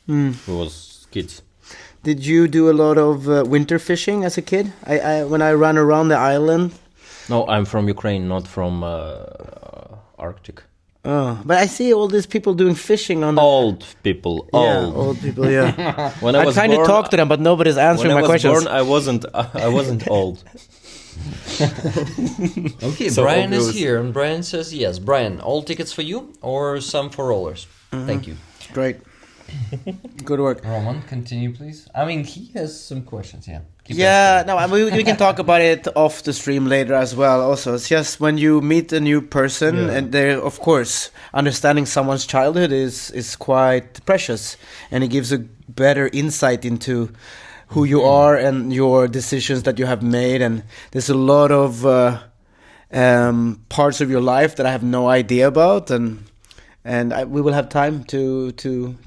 We was kids. Did you do a lot of winter fishing as a kid? I when I ran around the island. No, I'm from Ukraine, not from Arctic. Oh, but I see all these people doing fishing on the... Old people. Old people, yeah. When I'm trying to talk to them, but nobody's answering my questions. When I was born, I wasn't old. Okay, So Brian is obvious. here, and Brian says yes. Brian, all tickets for you or some for rollers? Thank you. Great. Good work. Roman, continue, please. I mean, he has some questions, yeah. Keep Yeah, no, I mean, we can talk about it off the stream later as well. Also, it's just when you meet a new person, and they, of course, understanding someone's childhood is quite precious, and it gives a better insight into who you are and your decisions that you have made. And there's a lot of parts of your life that I have no idea about, and we will have time to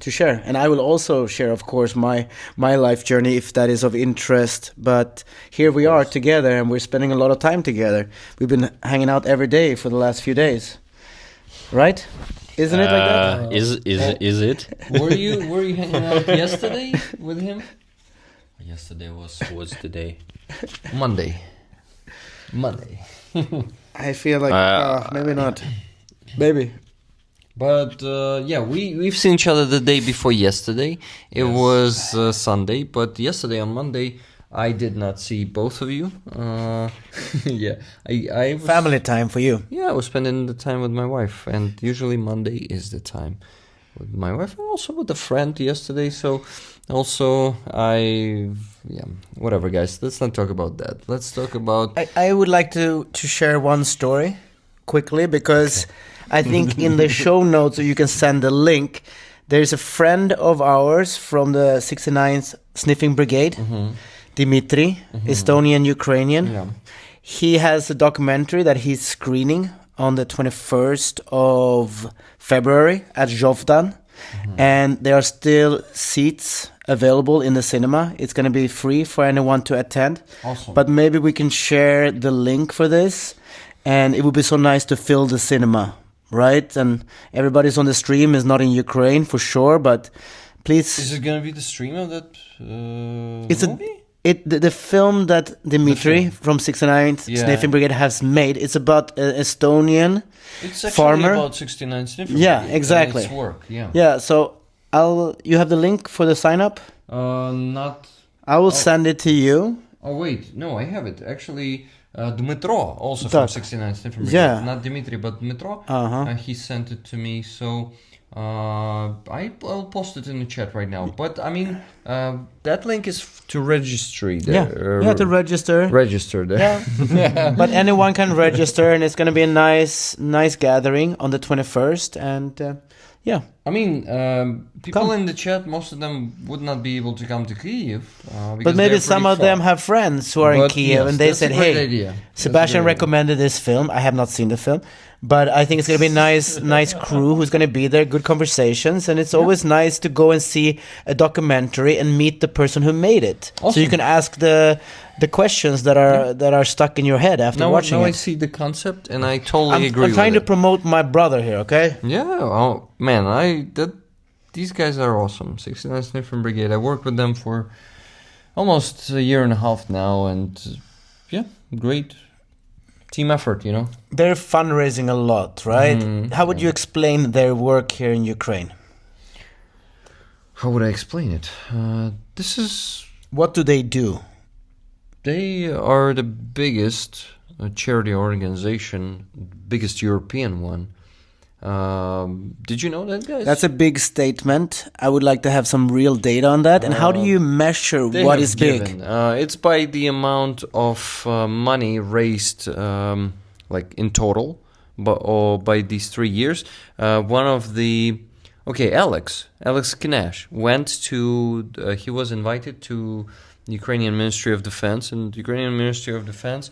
share. And I will also share, of course, my life journey if that is of interest. But here we are together, and we're spending a lot of time together. We've been hanging out every day for the last few days, right? Isn't it like that? Is it? Were you hanging out yesterday with him? Yesterday was the day. Monday. I feel like maybe not. Maybe. But we've seen each other the day before yesterday. It was Sunday, but yesterday on Monday I did not see both of you. I was, Family time for you. Yeah, I was spending the time with my wife, and usually Monday is the time with my wife, and also with a friend yesterday. So also whatever, guys. Let's not talk about that. Let's talk about. I would like to share one story quickly, because I think in the show notes, you can send a link. There's a friend of ours from the 69th Sniffing Brigade, Dimitri, Estonian, Ukrainian. Yeah. He has a documentary that he's screening on the 21st of February at Zhovdan. And there are still seats available in the cinema. It's going to be free for anyone to attend. Awesome. But maybe we can share the link for this. And it would be so nice to fill the cinema, right? And everybody's on the stream is not in Ukraine for sure, but please. Is it gonna be the stream of that It's movie? The film that Dimitri from 69th Sniffing Brigade has made. It's about an Estonian It's actually farmer. about 69 Sniffing Yeah, Brigade, exactly. and its work, yeah. Yeah, so you have the link for the sign up. Not. I will send it to you. Oh wait, no, I have it actually. Dmitro, also from Так. 69 Sniffing Brigade. Yeah. Not Dmitry, but Dmitro. He sent it to me, so I'll post it in the chat right now. But I mean, that link is to registry. There, Yeah, to register. register there. Yeah. But anyone can register, and it's going to be a nice gathering on the 21st. And yeah. I mean, people Come. in the chat, most of them would not be able to come to Kyiv. But maybe some of them have friends who are in But Kyiv, yes, and they that's a said, great hey, idea. That's a Sebastian great idea. recommended this film. I have not seen the film, But I think it's going to be nice crew who's going to be there, good conversations, and it's always nice to go and see a documentary and meet the person who made it. Awesome. So you can ask the questions that are stuck in your head after watching I it. see the concept, and I totally agree. I'm trying to with it. promote my brother here, okay? Yeah. Oh man, these guys are awesome. 69 Sniffing Brigade. I worked with them for almost a year and a half now, and great team effort. They're fundraising a lot, right? How would you explain their work here in Ukraine? How would I explain it? What do they do? They are the biggest charity organization, biggest European one. Did you know that, guys? That's a big statement. I would like to have some real data on that. And how do you measure what is big? It's by the amount of money raised, like in total, by these 3 years. Alex Kinash went to. He was invited to the Ukrainian Ministry of Defense, and the Ukrainian Ministry of Defense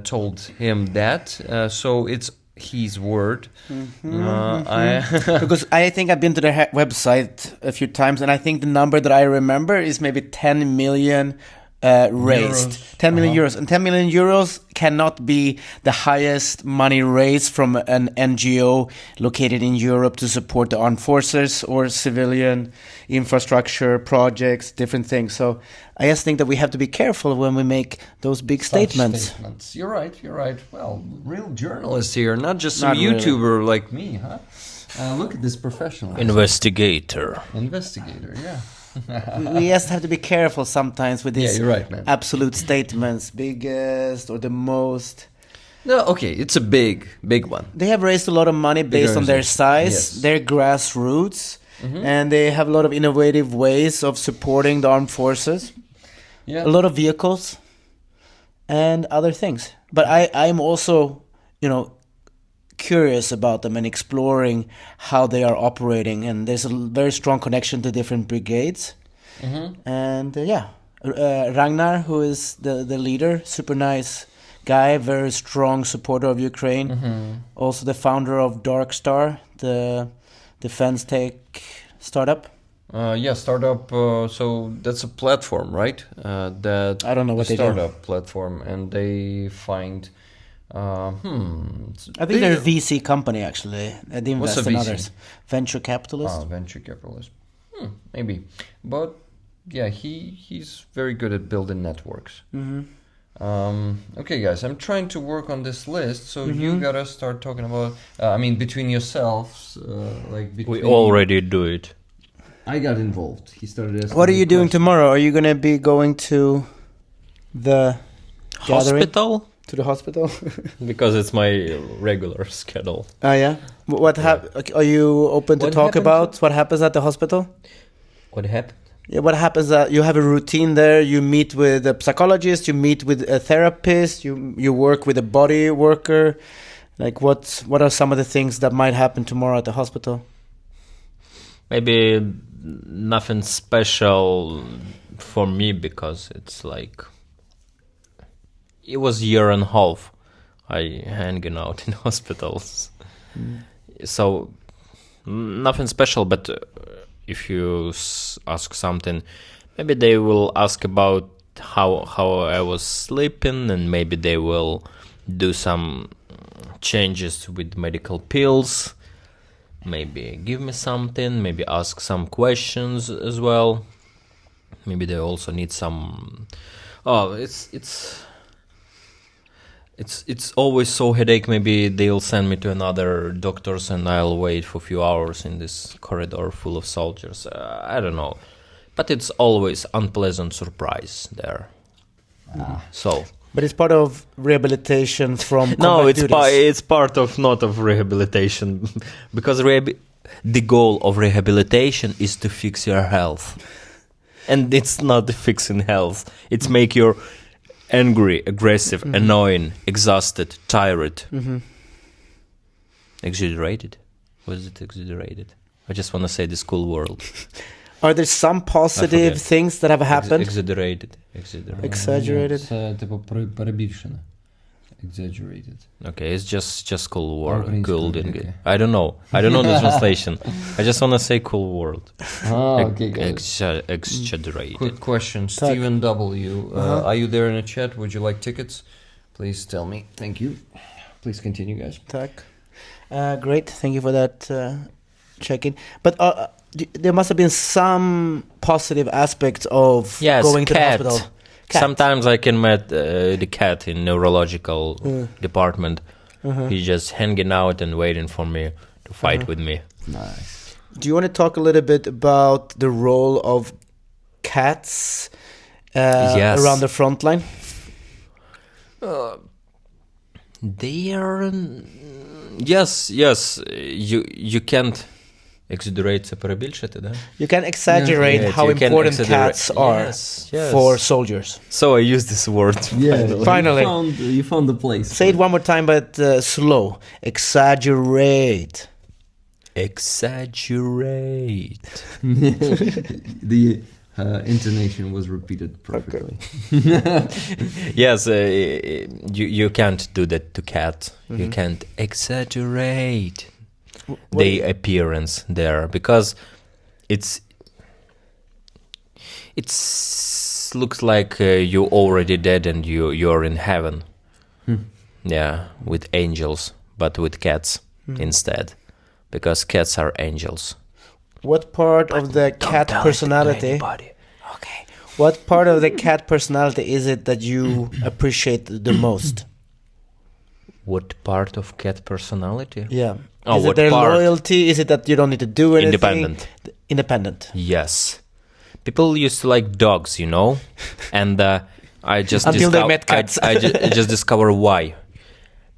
told him that. So it's his word. Because I think I've been to their website a few times, and I think the number that I remember is maybe 10 million raised. Euros. 10 million euros. And 10 million euros cannot be the highest money raised from an NGO located in Europe to support the armed forces or civilian infrastructure projects, different things. So I just think that we have to be careful when we make those big statements. You're right. Well, real journalist here, not just some Not really. YouTuber like me, huh? Look at this professional. Investigator. Investigator, yeah. We just have to be careful sometimes with these you're right, man. absolute statements, biggest or the most. No, okay, it's a big one. They have raised a lot of money based on their size, Yes. their grassroots, and they have a lot of innovative ways of supporting the armed forces, Yeah. a lot of vehicles, and other things. But I'm also, curious about them and exploring how they are operating. And there's a very strong connection to different brigades. And Ragnar, who is the leader, super nice guy, very strong supporter of Ukraine. Also the founder of Dark Star, the defense tech startup. Startup. So that's a platform, right? That I don't know what they do. startup platform, and they find. I think they're a VC company, actually. They What's invest a in VC? others. Venture capitalist. Venture capitalist. Maybe, but he's very good at building networks. Okay, guys, I'm trying to work on this list, so you gotta start talking about. Between yourselves, We already do it. I got involved. He started asking. What are you doing questions. tomorrow? Are you going to be going to the gathering? Hospital? To the hospital? Because it's my regular schedule. Oh, yeah. Are you open to What talk happened? about what happens at the hospital? What happened? Yeah, what happens? You have a routine there. You meet with a psychologist. You meet with a therapist. You work with a body worker. Like what are some of the things that might happen tomorrow at the hospital? Maybe nothing special for me because it's like it was a year and a half I hanging out in hospitals. So nothing special, but if you ask something, maybe they will ask about how I was sleeping, and maybe they will do some changes with medical pills. Maybe give me something, maybe ask some questions as well. Maybe they also need some. It's always so headache. Maybe they'll send me to another doctors, and I'll wait for a few hours in this corridor full of soldiers. I don't know, but it's always unpleasant surprise there. So. But it's part of rehabilitation from No, combat duties. it's part of not of rehabilitation, because the goal of rehabilitation is to fix your health, and it's not fixing health. It's make you angry, aggressive, annoying, exhausted, tired. Exaggerated? Was it exaggerated? I just want to say the school world. Are there some positive forget. things that have happened? Exaggerated. Exaggerated. Це типу перебільшено. Exaggerated. Okay, it's just cool world. Organized Cool. crime, okay. I don't know the translation. I just want to say cool world. Okay, got it. Exaggerated. Quick question, Stephen W. Are you there in the chat? Would you like tickets? Please tell me. Thank you. Please continue, guys. Tack. Great, thank you for that check-in. But there must have been some positive aspects of Yes, going to the cat. hospital. Cat. Sometimes I can meet the cat in neurological department. He's just hanging out and waiting for me to fight with me. Nice. Do you want to talk a little bit about the role of cats Yes. around the front line? They are yes. You can't exaggerate це перебільшити, да? You can exaggerate Yeah, how you can important exaggerate- cats are Yes. for soldiers. So I use this word. Yeah, Finally. you found the place. Say it one more time, but slow. Exaggerate. Exaggerate. The intonation was repeated perfectly. Yes, you can't do that to cat. You can't exaggerate the appearance there because it's looks like you already dead and you're in heaven. Yeah, with angels, but with cats instead, because cats are angels. What part of the cat personality? Okay. What part of the cat personality is it that you appreciate the most? What part of cat personality? Yeah. Oh, is it what their part? loyalty? Is it that you don't need to do anything? Independent. Independent. Yes. People used to like dogs, and I just Until they met cats. I just discover why.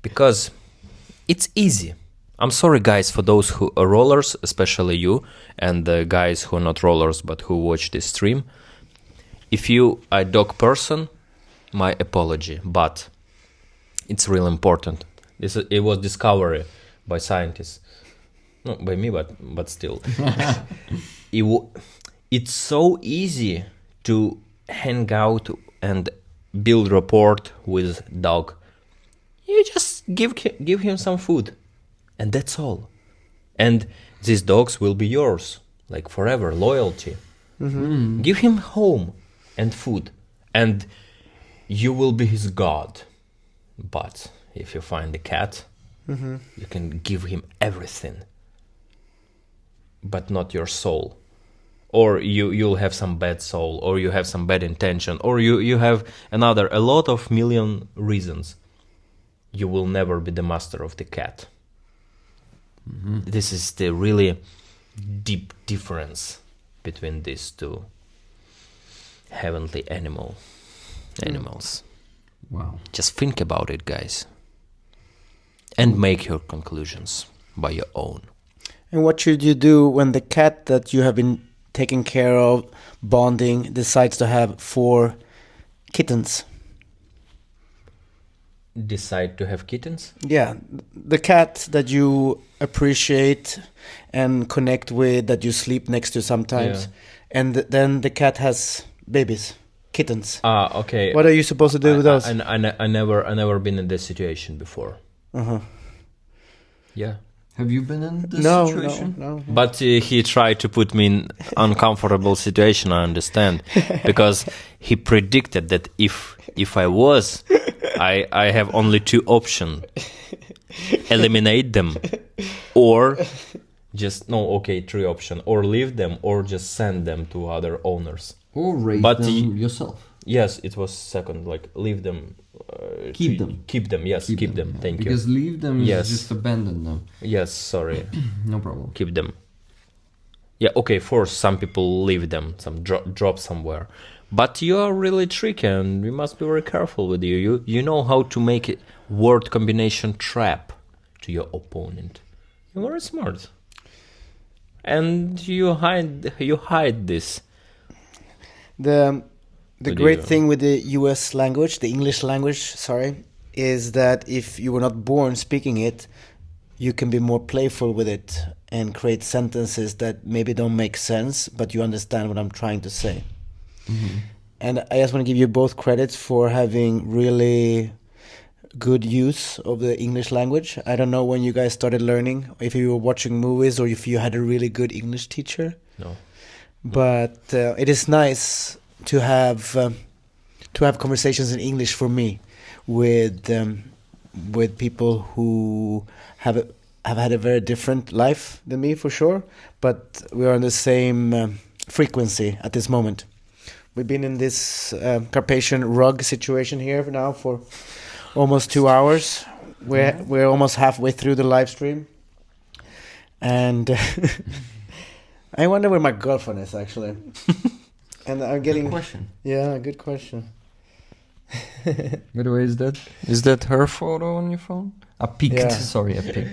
Because it's easy. I'm sorry, guys, for those who are rollers, especially you, and the guys who are not rollers but who watch this stream. If you are a dog person, my apology, but it's really important. It was discovered by scientists, not by me, but still. It's so easy to hang out and build rapport with dog. You just give him some food, and that's all. And these dogs will be yours, like forever, loyalty. Give him home and food, and you will be his god. But if you find a cat, you can give him everything, but not your soul. Or you'll have some bad soul, or you have some bad intention, or you have a lot of million reasons. You will never be the master of the cat. This is the really deep difference between these two heavenly animals. Wow. Just think about it, guys, and make your conclusions by your own. And what should you do when the cat that you have been taking care of, bonding, decides to have 4 kittens? Decide to have kittens? Yeah, the cat that you appreciate and connect with, that you sleep next to sometimes, and then the cat has babies, kittens. Okay. What are you supposed to do with those? I never been in this situation before. Yeah. Have you been in this No. Mm-hmm. But he tried to put me in uncomfortable situation, I understand, because he predicted that if I was, I have only 2 options: eliminate them, or just 3 options: or leave them, or just send them to other owners. Or raise But them yourself. Yes, it was second, like leave them. Keep them. Keep them. Yes, keep them. Thank you. Because leave them Yes. is just abandon them. Yes, sorry. No problem. Keep them. Yeah, okay, for some people leave them, some drop somewhere. But you are really tricky and we must be very careful with you. You know how to make a word combination trap to your opponent. You're very smart. And you hide this. The great thing with the US language, the English language, is that if you were not born speaking it, you can be more playful with it and create sentences that maybe don't make sense, but you understand what I'm trying to say. And I just want to give you both credits for having really good use of the English language. I don't know when you guys started learning, if you were watching movies or if you had a really good English teacher. No. But it is nice to have conversations in English for me with people who have had a very different life than me, for sure. But we are on the same frequency at this moment. We've been in this Carpathian rug situation here now for almost 2 hours. We're almost halfway through the live stream, and I wonder where my girlfriend is actually. And I'm getting Good question. Yeah, good question. By the way, is that her photo on your phone? A pic. Yeah. Sorry, a pic.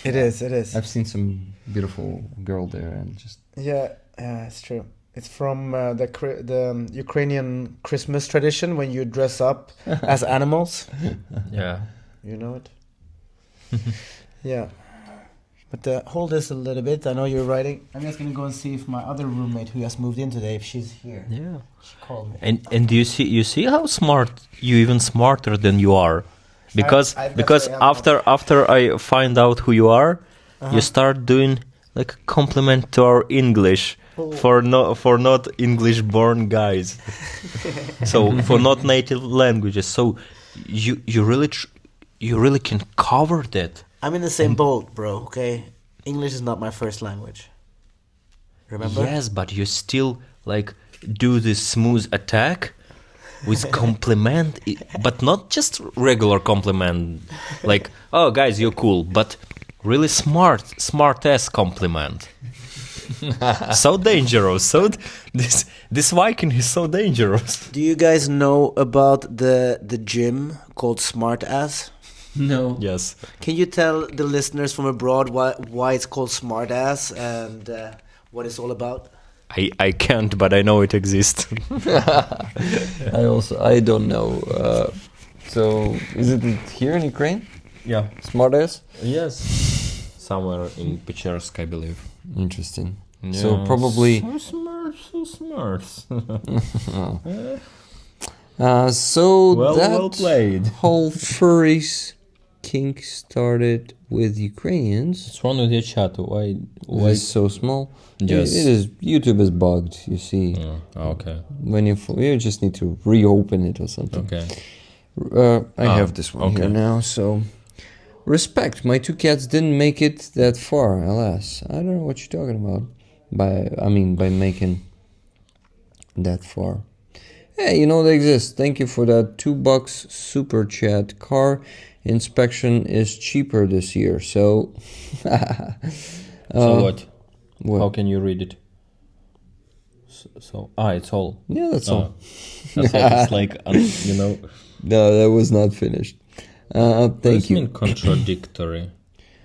It is. I've seen some beautiful girl there, and just Yeah, it's true. It's from the Ukrainian Christmas tradition when you dress up as animals. Yeah. You know it? Yeah. But hold this a little bit. I know you're writing. I'm just gonna go and see if my other roommate who has moved in today, if she's here. Yeah. She called me. And do you see how smart you even smarter than you are, because that's why I'm after I find out who you are, you start doing like a compliment to our English for not English born guys, so for not native languages. So you really can cover that. I'm in the same boat, bro. Okay, English is not my first language. Remember? Yes, but you still like do this smooth attack with compliment, but not just regular compliment, like, oh guys, you're cool, but really smart ass compliment. So dangerous. So this Viking is so dangerous. Do you guys know about the gym called Smart Ass? no. Yes. Can you tell the listeners from abroad why it's called Smart Ass and what it's all about? I can't, but I know it exists. I don't know. So is it here in Ukraine? Yeah. Smartass? Yes. Somewhere in Pechersk, I believe. Interesting. Yeah. So probably. So smart. So Well that played. whole furries kink started with Ukrainians. What's wrong with your chat? Why? It's so small. Yes. It is. YouTube is bugged. You see, Okay. when you just need to reopen it or something. Okay. I have this one here okay. now. So, respect. My two cats didn't make it that far. Alas, I don't know what you're talking about. By making that far. Hey, they exist. Thank you for that $2 super chat. Car inspection is cheaper this year. So, So what? what? How can you read it? So it's all. Yeah, that's all. It's like No, that was not finished. Thank you. Mean contradictory?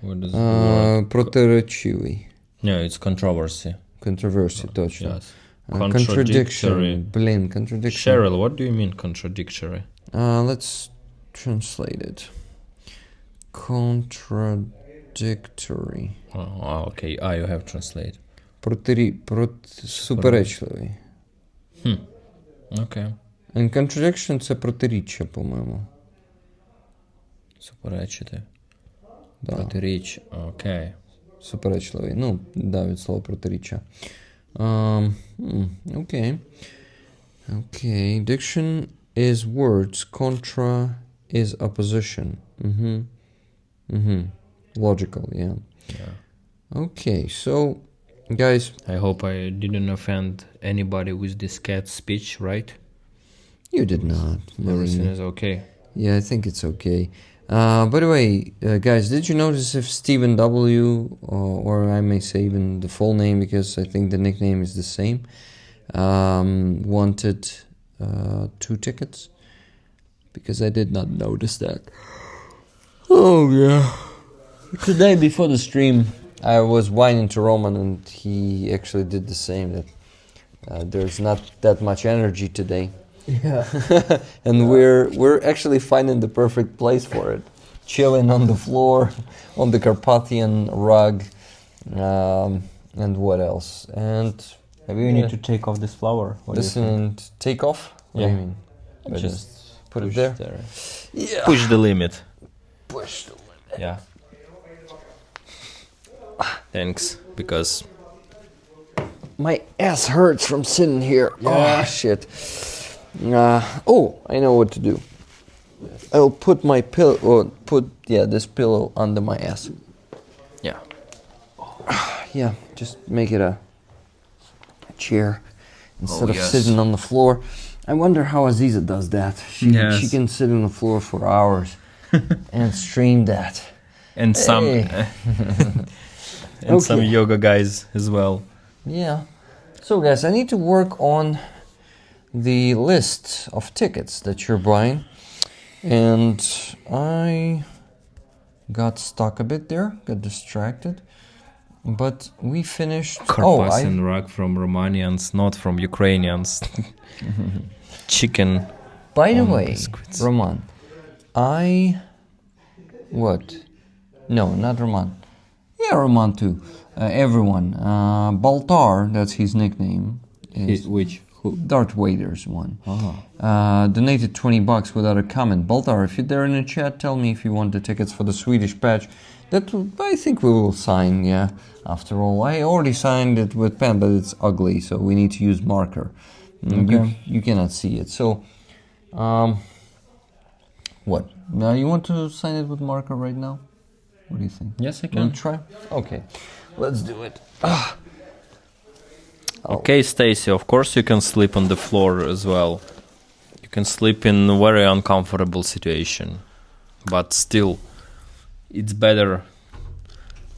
What does the word? Противоречивый. No, it's controversy. Controversy, точно. Yes. Contradiction. Блин, contradiction. Cheryl, what do you mean contradictory? Let's translate it. Contradictory. Oh, okay. You have translate. Суперечливий. Okay. And contradiction це протиріччя, по-моєму. Суперечити. Да. Протиріч. Окей. Суперечливий. Від слова протиріччя. Okay. Okay. Diction is words. Contra is opposition. Logical, yeah. Okay, so, guys. I hope I didn't offend anybody with this cat speech, right? You did not. Everything is okay. Yeah, I think it's okay. By the way, guys, did you notice if Stephen W, or I may say even the full name because I think the nickname is the same, wanted 2 tickets? Because I did not notice that. Oh, yeah. Today, before the stream, I was whining to Roman and he actually did the same, that there's not that much energy today. Yeah. And we're actually finding the perfect place for it. Chilling on the floor, on the Carpathian rug, and what else? And Maybe we need to take off this flower. What do you think? take off? What do you mean? Just Put Push it there. Yeah. Push the limit. Push the limit. Yeah. Thanks, because My ass hurts from sitting here. Oh, shit. I know what to do. I'll put my pillow, or this pillow under my ass. yeah. Yeah, just make it a chair instead of yes. sitting on the floor. I wonder how Aziza does that. She Yes. can sit on the floor for hours and stream that. And some Hey. and some Okay. yoga guys as well. Yeah. So guys, I need to work on the list of tickets that you're buying. And I got stuck a bit there, got distracted. But we finished. Carpathian rug from Romanians, not from Ukrainians. Chicken. By the on way, biscuits. Roman, what? No, not Roman. Yeah, Roman too. Everyone. Baltar, that's his nickname. Is Which? Who? Darth Vader's one. Donated $20 without a comment. Baltar, if you're there in the chat, tell me if you want the tickets for the Swedish patch. That I think we will sign, yeah. After all, I already signed it with pen, but it's ugly, so we need to use marker. You cannot see it. So, what? Now you want to sign it with marker right now? What do you think? Yes, I Want can. to try? Okay, let's do it. Okay, Stacy, of course you can sleep on the floor as well. You can sleep in a very uncomfortable situation. But still, it's better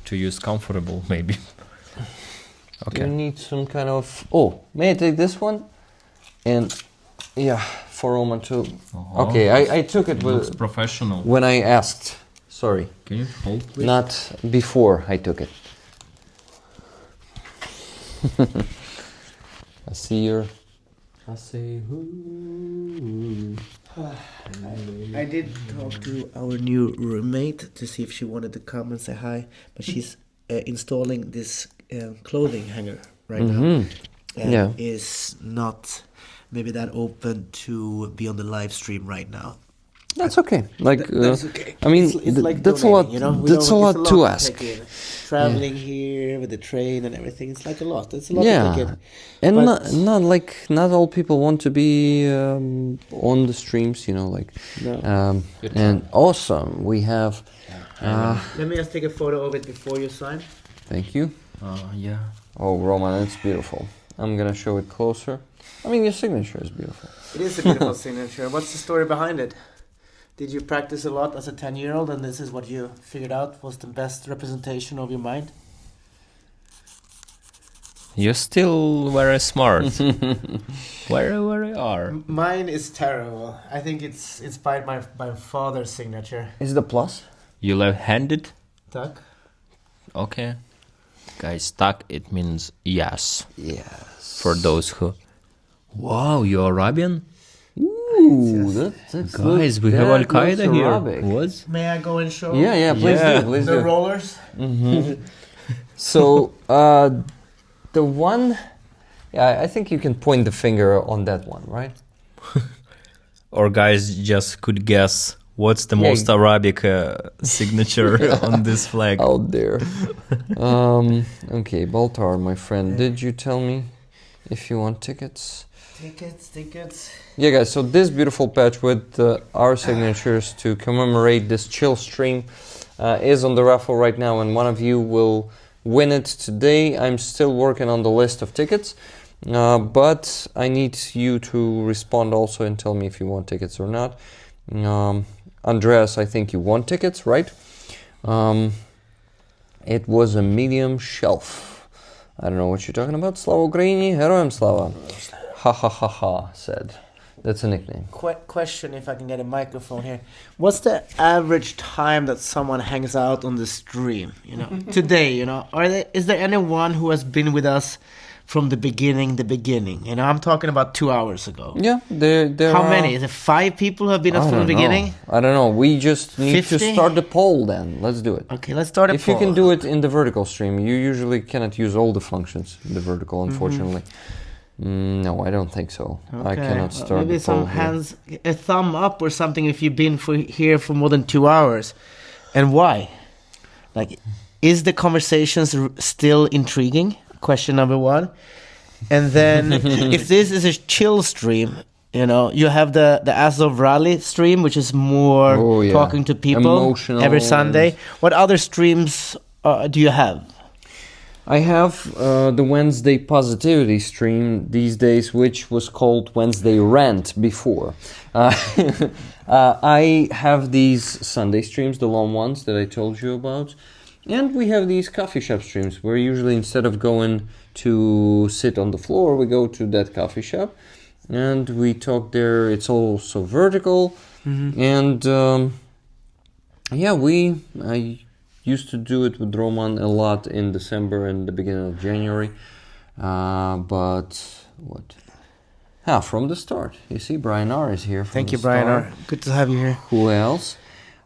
to use comfortable, maybe. You Okay. need some kind of... Oh, may I take this one? And, yeah, for Roman too. Okay, I took it with, professional. when I asked. Sorry, Can you hold, please? not before I took it. I see your... I say who. I did talk to our new roommate to see if she wanted to come and say hi, but she's installing this clothing hanger right now. And Yeah. is not maybe that open to be on the live stream right now. That's okay. Like, That's okay. I mean, It's like that's a lot. donating, you know? That's a lot to take ask. in. Traveling here with the train and everything, it's like a lot. It's a lot to Yeah, take in. and But- not all people want to be on the streams, you know, like. No. And awesome, we have. Let me just take a photo of it before you sign. Thank you. Yeah. Oh, Roman, it's beautiful. I'm gonna show it closer. I mean, your signature is beautiful. It is a beautiful signature. What's the story behind it? Did you practice a lot as a 10-year-old and this is what you figured out was the best representation of your mind? You're still very smart. Very are. Mine is terrible. I think it's inspired by my father's signature. Is it a plus? You left-handed? Tuck? Okay. Guys, stuck, it means yes. Yes. For those who... Wow, you're Arabian? Ooh, that's Guys, we have that Al-Qaeda looks here. Arabic. What? May I go and show Yeah, please Yeah. do, please the do. rollers? So, the one, I think you can point the finger on that one, right? Or guys just could guess what's the Yeah. most Arabic signature on this flag. Out there. Okay, Baltar, my friend, did you tell me if you want tickets? Tickets. Yeah, guys, so this beautiful patch with our signatures to commemorate this chill stream is on the raffle right now, and one of you will win it today. I'm still working on the list of tickets, but I need you to respond also and tell me if you want tickets or not. Andreas, I think you want tickets, right? It was a medium shelf. I don't know what you're talking about. Slava Ukraini, Heroям Slava. Ha ha ha ha, said. That's a nickname. Question, if I can get a microphone here. What's the average time that someone hangs out on the stream? You know, today. You know, is there anyone who has been with us from the beginning? You know, I'm talking about 2 hours ago. Yeah, there How are, many? Is it 5 people who have been I us from the don't beginning? know. I don't know. We just need 50? to start the poll then. Let's do it. Okay, let's start a If you poll. can do it in the vertical stream, you usually cannot use all the functions in the vertical, unfortunately. No, I don't think so. I Okay. cannot start. Maybe the poll some here. hands, a thumb up or something if you've been here for more than 2 hours. And why? Like, is the conversations still intriguing? Question number one. And then if this is a chill stream, you know, you have the Azov Rally stream, which is more Oh, yeah. talking to people Emotional every Sunday. and- What other streams do you have? I have the Wednesday Positivity stream these days, which was called Wednesday Rant before. I have these Sunday streams, the long ones that I told you about. And we have these coffee shop streams where usually instead of going to sit on the floor, we go to that coffee shop and we talk there. It's also vertical. And I used to do it with Roman a lot in December and the beginning of January. But what? From the start. You see, Brian R. is here. From Thank the you, Brian. start. Good to have you here. Who else?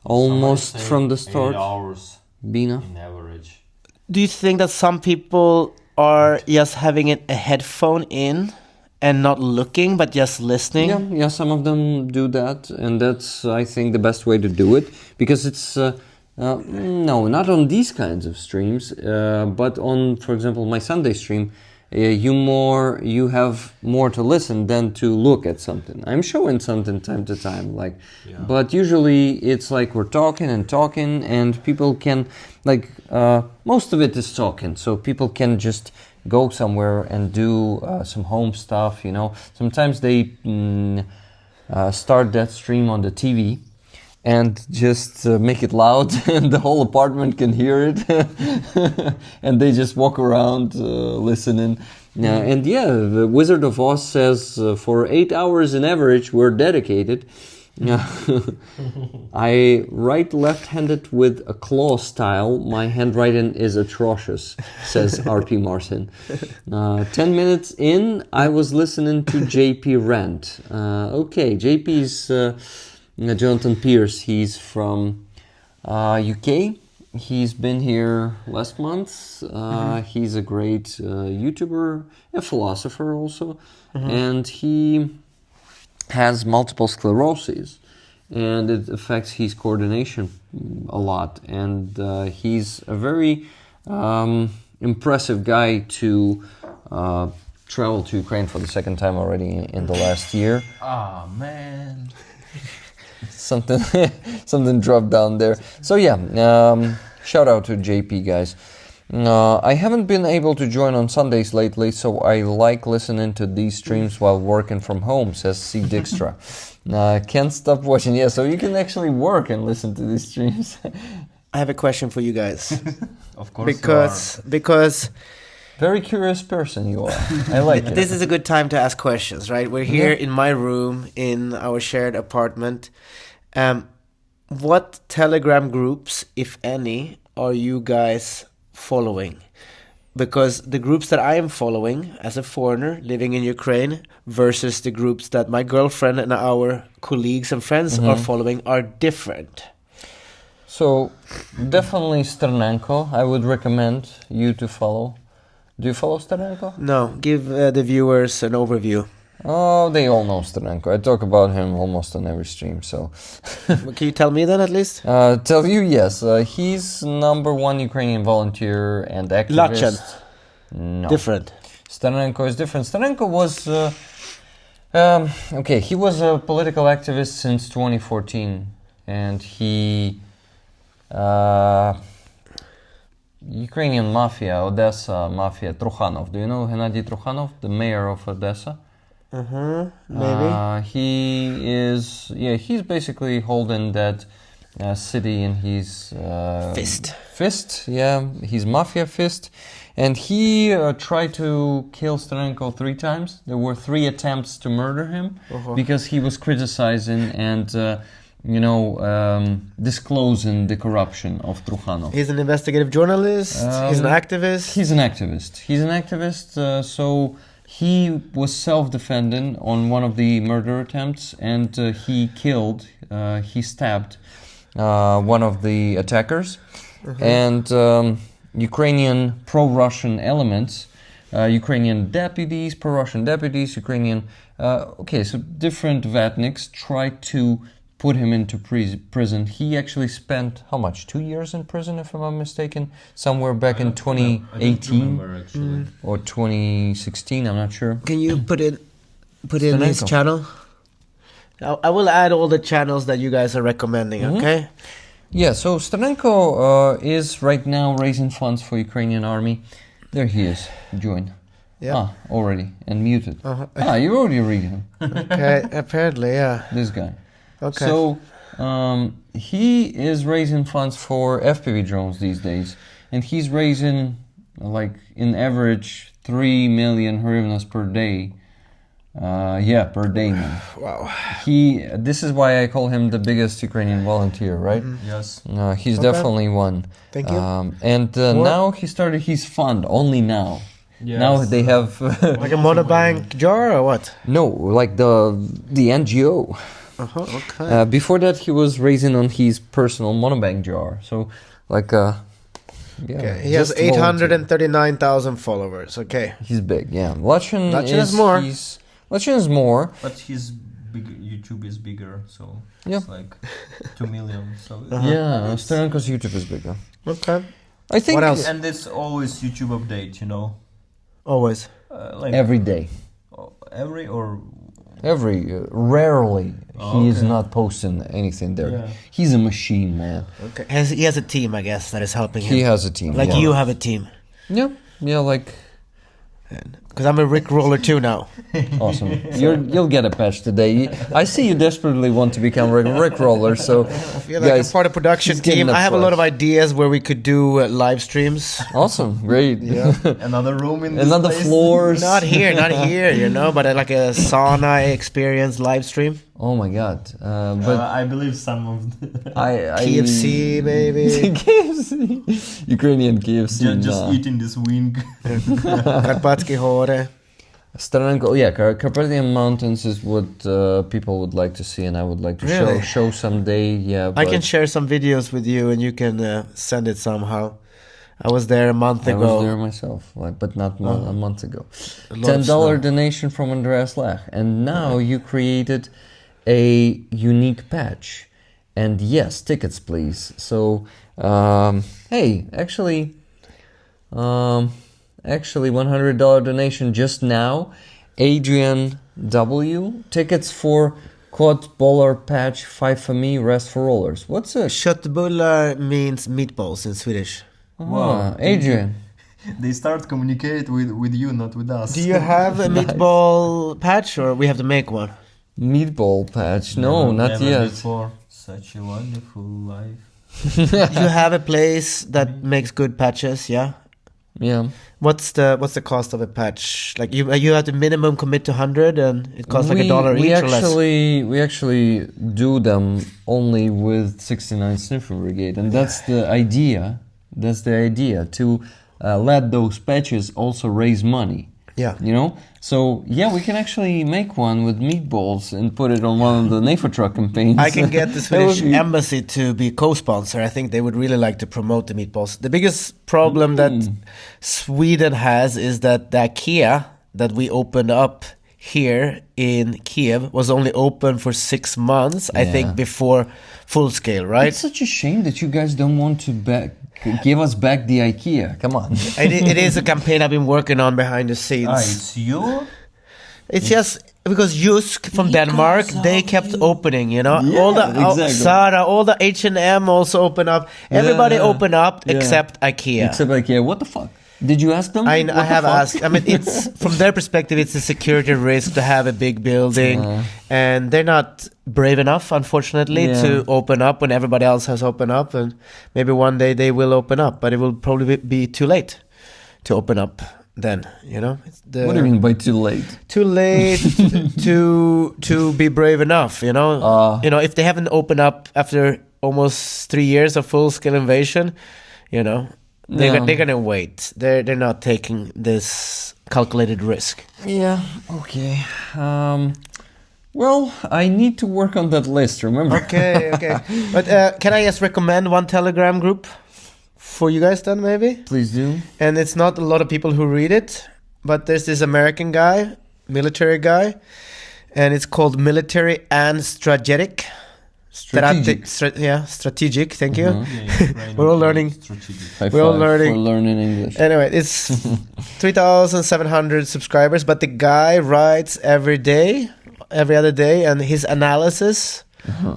Almost from the start. 8 hours Bina. in average. Do you think that some people are just having a headphone in and not looking, but just listening? Yeah, some of them do that, and that's, I think, the best way to do it, because it's no, not on these kinds of streams, but on, for example, my Sunday stream. You have more to listen than to look at something. I'm showing something time to time, but usually it's like we're talking, and people can, most of it is talking, so people can just go somewhere and do some home stuff, you know. Sometimes they start that stream on the TV and just make it loud and the whole apartment can hear it and they just walk around listening. And yeah, the Wizard of Oz says for 8 hours in average we're dedicated. I write left-handed with a claw style. My handwriting is atrocious, says RP Martin. 10 minutes in, I was listening to JP rant. Okay, JP's Jonathan Pierce. He's from UK. He's been here last month. He's a great YouTuber, a philosopher also, and he has multiple sclerosis, and it affects his coordination a lot. And he's a very impressive guy to travel to Ukraine for the second time already in the last year. Ah, man. Something dropped down there. So yeah, shout out to JP, guys. I haven't been able to join on Sundays lately, so I like listening to these streams while working from home, says C. Dijkstra. Can't stop watching. Yeah, so you can actually work and listen to these streams. I have a question for you guys. Of course because Very curious person you are. I like it. this is a good time to ask questions, right? We're here in my room in our shared apartment. What Telegram groups, if any, are you guys following? Because the groups that I am following as a foreigner living in Ukraine versus the groups that my girlfriend and our colleagues and friends are following are different. So, definitely Sternenko. I would recommend you to follow. Do you follow Sternenko? No, give the viewers an overview. Oh, they all know Sternenko. I talk about him almost on every stream, so... Can you tell me then at least? Tell you, yes. He's #1 Ukrainian volunteer and activist. Lachin. No. Different. Sternenko is different. Sternenko was... he was a political activist since 2014. And he... Ukrainian mafia, Odessa mafia, Trukhanov. Do you know Gennady Trukhanov, the mayor of Odessa? Maybe. He's basically holding that city in his fist, his mafia fist. And he tried to kill Sternenko 3 times. There were 3 attempts to murder him because he was criticizing and disclosing the corruption of Trukhanov. He's an investigative journalist. He's an activist. He's an activist. So he was self-defending on one of the murder attempts, and he stabbed one of the attackers. And Ukrainian pro-Russian elements Ukrainian deputies, pro-Russian deputies, Ukrainian. So different Vatniks tried to put him into prison. He actually spent how much? 2 years in prison, if I'm not mistaken, somewhere back in 2018 or 2016. I'm not sure. Can you put in his Stanenko. channel? I will add all the channels that you guys are recommending. Okay. Yeah, so Stanenko is right now raising funds for Ukrainian army. There he is. Join. Yeah. Already. And muted. Uh-huh. You're already reading. Okay. Apparently, yeah. This guy. Okay. So he is raising funds for FPV drones these days. And he's raising, like, in average, 3 million hryvnias per day. Per day, man. Wow. This is why I call him the biggest Ukrainian volunteer, right? Yes. He's Okay. definitely one. Thank you. Now he started his fund only now. Yes. Now they have Like a monobank jar or what? no, like the NGO. Okay. Before that, he was raising on his personal monobank jar. So, like, Okay. He has just volunteer. 839,000 followers. Okay. He's big, yeah. Lachin is more. Lachin is more. But his YouTube is bigger, so Yeah. it's like 2 million. So Yeah, Steranko's YouTube is bigger. Okay. I think What else? and it's always YouTube update, you know, Always. like every day. every or Rarely he is okay. not posting anything there. Yeah. He's a machine, man. Okay. He has a team, I guess, that is helping him. He has a team. Like yeah. you have a team. Yeah, like Because I'm a Rick roller too now. awesome. You'll get a patch today. I see you desperately want to become Rick Roller, so I feel like I'm part of production he's getting team. I have a upset. lot of ideas where we could do live streams. Awesome, great. another room in this Another place. floors. Not here, you know, but like a sauna experience live stream. Oh my god. But I believe some of the I KFC maybe. KFC. Ukrainian KFC. just nah. eating this wing. Karpatsky Hore. Starenko, Carpathian Mountains is what people would like to see, and I would like to Really? show someday. Yeah, I but can share some videos with you and you can send it somehow. I was there a month I ago. was there myself, but not a month ago. A lot of $10 snow. donation from Andreas Lach, and now you created a unique patch, and yes, tickets, please. So, hey, actually, $100 donation just now. Adrian W. Tickets for Quad Bowler Patch 5 for me, rest for rollers. What's a Köttbullar means meatballs in Swedish. Adrian? They start communicate with you, not with us. Do you have a meatball patch or we have to make one? Meatball patch? No, not Never yet. Before. Such a wonderful life. You have a place that makes good patches, yeah? Yeah. What's the cost of a patch? Like you have to minimum commit to 100 and it costs like $1 each or less. We actually do them only with 69 Sniffer Brigade, and that's the idea. That's the idea, to let those patches also raise money. Yeah. You know? So, yeah, we can actually make one with meatballs and put it on one of the NAFA truck campaigns. I can get the That would Swedish be- embassy to be co-sponsor. I think they would really like to promote the meatballs. The biggest problem that Sweden has is that the IKEA that we opened up here in Kiev was only open for 6 months, I Yeah. think, before full scale, right? It's such a shame that you guys don't want to give us back the IKEA. Come on. It is a campaign I've been working on behind the scenes. It's you? It's just because Jysk from Denmark, they kept opening, you know. Yeah, all the exactly. Zara, all the H&M also open up. Everybody Yeah. opened up Yeah. except IKEA. Except IKEA. What the fuck? Did you ask them? I What the have fuck? asked. I mean, it's from their perspective, it's a security risk to have a big building, and they're not brave enough, unfortunately, Yeah. to open up when everybody else has opened up. And maybe one day they will open up, but it will probably be too late to open up. Then you know, it's What do you mean by too late? too late to be brave enough. You know, if they haven't opened up after almost 3 years of full scale invasion, you know. They're gonna wait. They're not taking this calculated risk. Yeah, okay. Well, I need to work on that list, remember? Okay. But can I just recommend one Telegram group for you guys then, maybe? Please do. And it's not a lot of people who read it, but there's this American guy, military guy, and it's called Military and Strategic. Strategic. Strategic. Thank you. Mhm. We're all learning. High We're all five learning. for learning English. Anyway, it's 3,700 subscribers, but the guy writes every other day, and his analysis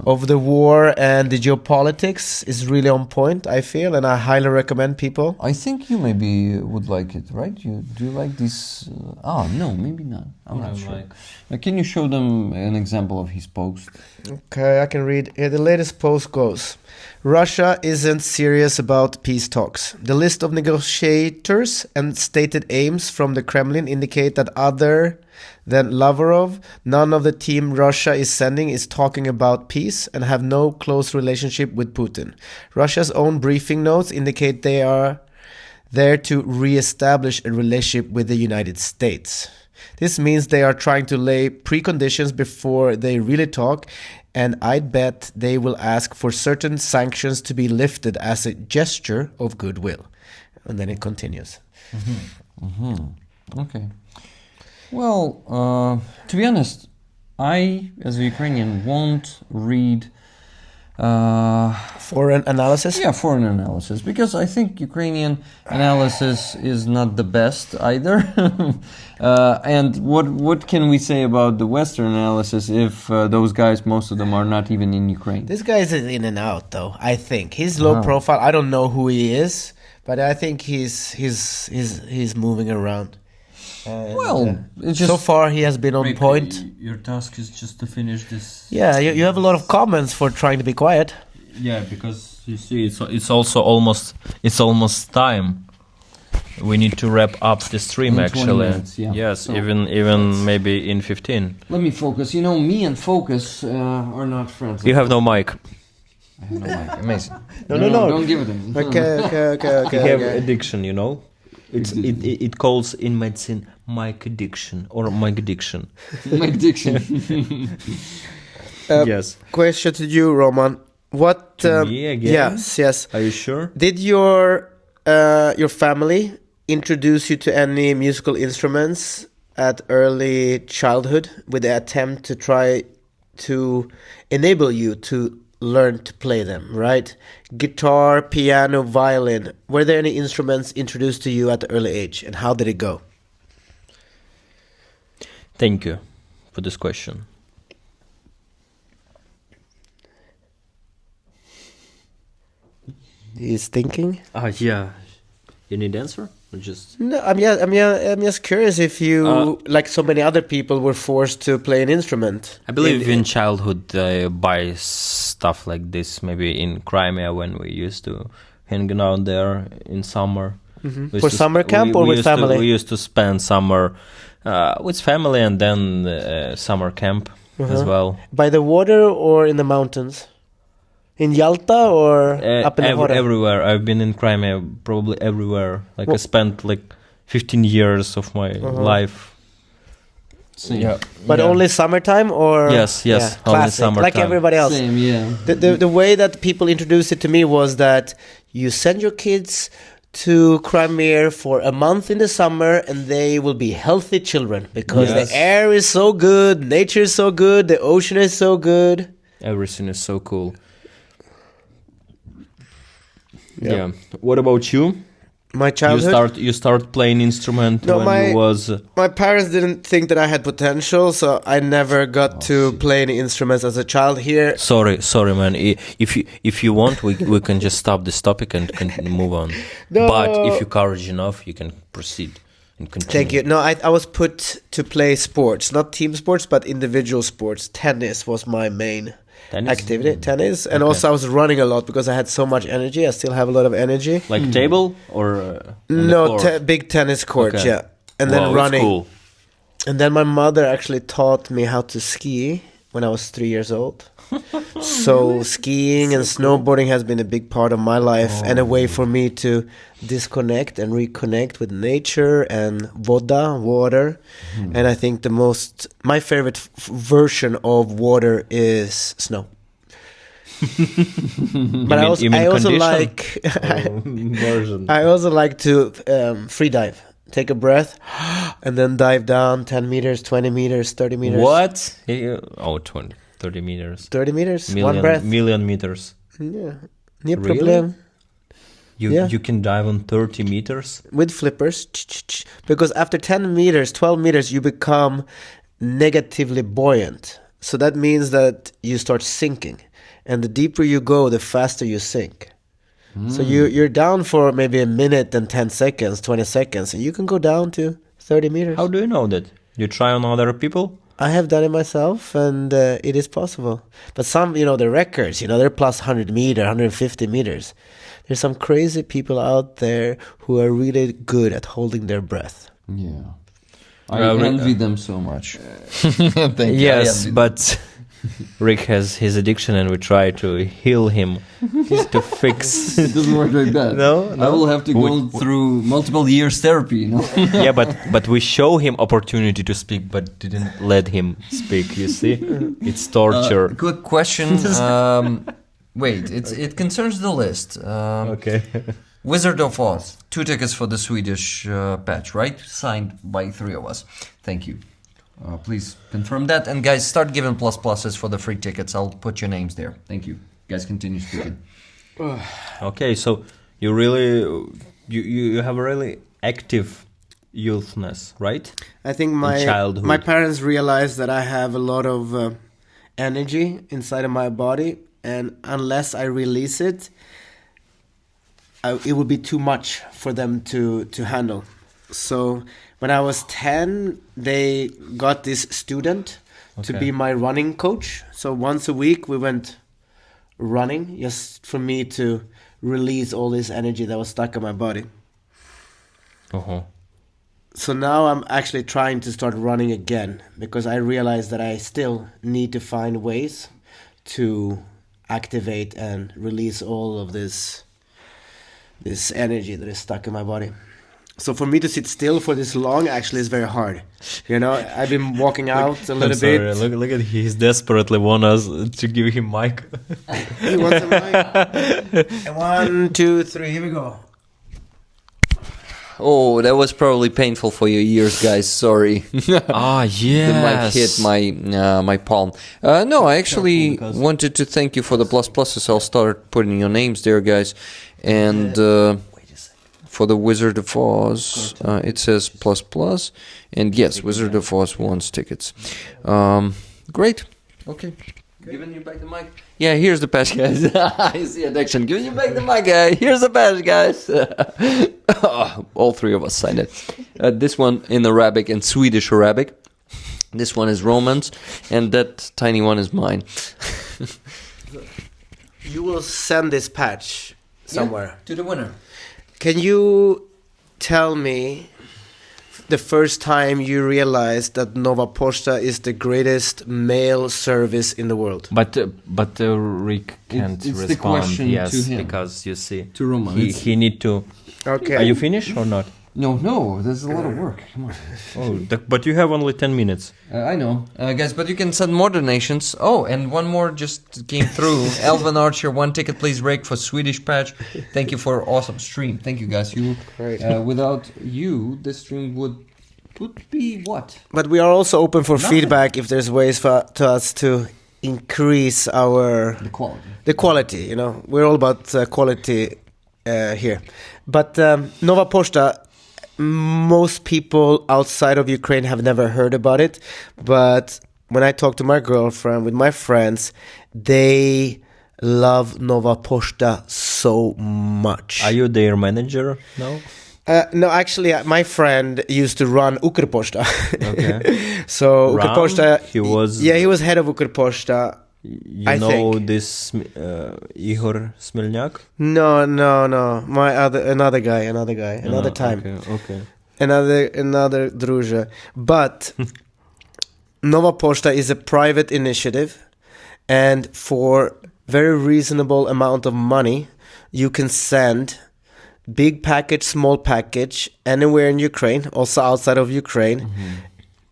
of the war and the geopolitics is really on point, I feel, and I highly recommend people. I think you maybe would like it, right? Do you like this? No, maybe not. I'm not sure. Can you show them an example of his post? Okay, I can read. Here, the latest post goes: Russia isn't serious about peace talks. The list of negotiators and stated aims from the Kremlin indicate that other than Lavrov, none of the team Russia is sending is talking about peace and have no close relationship with Putin. Russia's own briefing notes indicate they are there to re-establish a relationship with the United States. This means they are trying to lay preconditions before they really talk, and I'd bet they will ask for certain sanctions to be lifted as a gesture of goodwill. And then it continues. Okay. Well, to be honest, I, as a Ukrainian, won't read Foreign analysis? foreign analysis, because I think Ukrainian analysis is not the best either. And what can we say about the Western analysis if those guys, most of them, are not even in Ukraine? This guy is in and out, though, I think. He's low profile. I don't know who he is, but I think he's moving around. It's just so far he has been on point. Your task is just to finish this. Yeah, you have a lot of comments for trying to be quiet. Yeah, because you see, it's also almost time. We need to wrap up the stream, In 20 actually. minutes, yeah. Yes, So even maybe in 15. Let me focus. You know, me and focus are not friends. You have no mic. I have no mic. Amazing. No. Don't give it to me. Okay. You have addiction, you know. It calls in medicine mic addiction or mic addiction. Mic addiction. Yes. Question to you, Roman. What? To me again? Yes. Are you sure? Did your family introduce you to any musical instruments at early childhood with the attempt to try to enable you to learn to play them, right? Guitar, piano, violin. Were there any instruments introduced to you at the early age, and how did it go? Thank you for this question. He's thinking. Yeah. You need answer? Or just No, I'm just curious if you, like so many other people, were forced to play an instrument. I believe in childhood I buy stuff like this. Maybe in Crimea when we used to hang out there in summer. Mm-hmm. For summer camp or with family? We used to spend summer with family and then summer camp as well. By the water or in the mountains? In Yalta or up in the Hora? Everywhere. I've been in Crimea probably everywhere. Like I spent like 15 years of my life. Same. Yeah. But only summertime or? Yes, Yeah, only classic, summertime. like everybody else. Same, yeah. The way that people introduced it to me was that you send your kids to Crimea for a month in the summer and they will be healthy children because Yes. the air is so good, nature is so good, the ocean is so good. Everything is so cool. Yeah. What about you? My childhood. You start playing instrument when you was. My parents didn't think that I had potential, so I never got to play any instruments as a child. Here, Sorry, man. If you want, we can just stop this topic and move on. No. But if you're courage enough, you can proceed and continue. thank you. No, I was put to play sports, not team sports, but individual sports. Tennis was my main activity. Tennis, and also I was running a lot because I had so much energy. I still have a lot of energy. Like table or on the No, floor? big tennis court, Okay. yeah. And then Wow, running. That's cool. And then my mother actually taught me how to ski when I was 3 years old. So skiing and snowboarding has been a big part of my life and a way for me to disconnect and reconnect with nature and water. And I think my favorite version of water is snow. But You mean I also condition? like Version. I also like to free dive. take a breath, and then dive down 10 meters, 20 meters, 30 meters. What? 20, 30 meters. 30 meters, one breath. Million meters. Yeah. No Really? problem. You can dive on 30 meters? With flippers. Because after 10 meters, 12 meters, you become negatively buoyant. So that means that you start sinking. And the deeper you go, the faster you sink. So you're down for maybe a minute and 10 seconds, 20 seconds, and you can go down to 30 meters. How do you know that? You try on other people? I have done it myself, and it is possible. But some, the records, they're plus 100 meter, 150 meters. There's some crazy people out there who are really good at holding their breath. Yeah. I envy them so much. Thank you. Yes, but Rick has his addiction and we try to heal him to fix. It doesn't work like that. No? I will have to go through multiple years therapy, Yeah, but we show him opportunity to speak, but didn't let him speak. You see, it's torture. Quick question. Wait, it concerns the list. Okay. Wizard of Oz, 2 tickets for the Swedish patch, right? Signed by 3 of us. Thank you. Please confirm that. And guys, start giving pluses for the free tickets. I'll put your names there. Thank you. Guys, continue speaking. Okay, so you really you have a really active youthness, right? I think childhood. my parents realized that I have a lot of energy inside of my body, and unless I release it, it would be too much for them to handle. So when I was 10, they got this student to be my running coach. So once a week we went running, just for me to release all this energy that was stuck in my body. Uh-huh. So now I'm actually trying to start running again, because I realize that I still need to find ways to activate and release all of this energy that is stuck in my body. So for me to sit still for this long actually is very hard. I've been walking out a little bit. Look at he's desperately want us to give him mic. He wants a mic. 1, 2, 3, here we go. Oh, that was probably painful for your ears, guys. Sorry. Yeah. The mic hit my palm. No, I actually wanted to thank you for the pluses. I'll start putting your names there, guys. And for the Wizard of Oz, it says plus. And yes, Wizard of Oz wants tickets. Great. Okay. Giving you back the mic. Yeah, here's the patch, guys. I see addiction. Giving you back the mic, guys. Here's the patch, guys. All 3 of us signed it. This one in Arabic and Swedish Arabic. This one is Romance, and that tiny one is mine. You will send this patch somewhere. To the winner. Can you tell me the first time you realized that Nova Posta is the greatest mail service in the world? But Rick can't it's the respond. question Yes, to him. because you see, To Roman. he need to. Okay. Are you finished or not? No, there's a lot of work. Come on. Oh, but you have only 10 minutes. I know. Guys, but you can send more donations. Oh, and one more just came through. Elvin Archer, 1 ticket, please, Rick, for Swedish patch. Thank you for awesome stream. Thank you, guys. Great. Without you, this stream would be what? But we are also open for Nothing. feedback if there's ways for us to increase The quality. the quality. We're all about quality here. But Nova Posta, most people outside of Ukraine have never heard about it. But when I talk to my girlfriend, with my friends, they love Nova Posta so much. Are you their manager now? No, actually, my friend used to run Ukrposta. Okay. So Ran? Ukrposta, He was- he was head of Ukrposta. You I know think. this Igor Smelnyak? No, another guy, another time, Okay. another druja. But Nova Posta is a private initiative, and for very reasonable amount of money, you can send big package, small package, anywhere in Ukraine, also outside of Ukraine,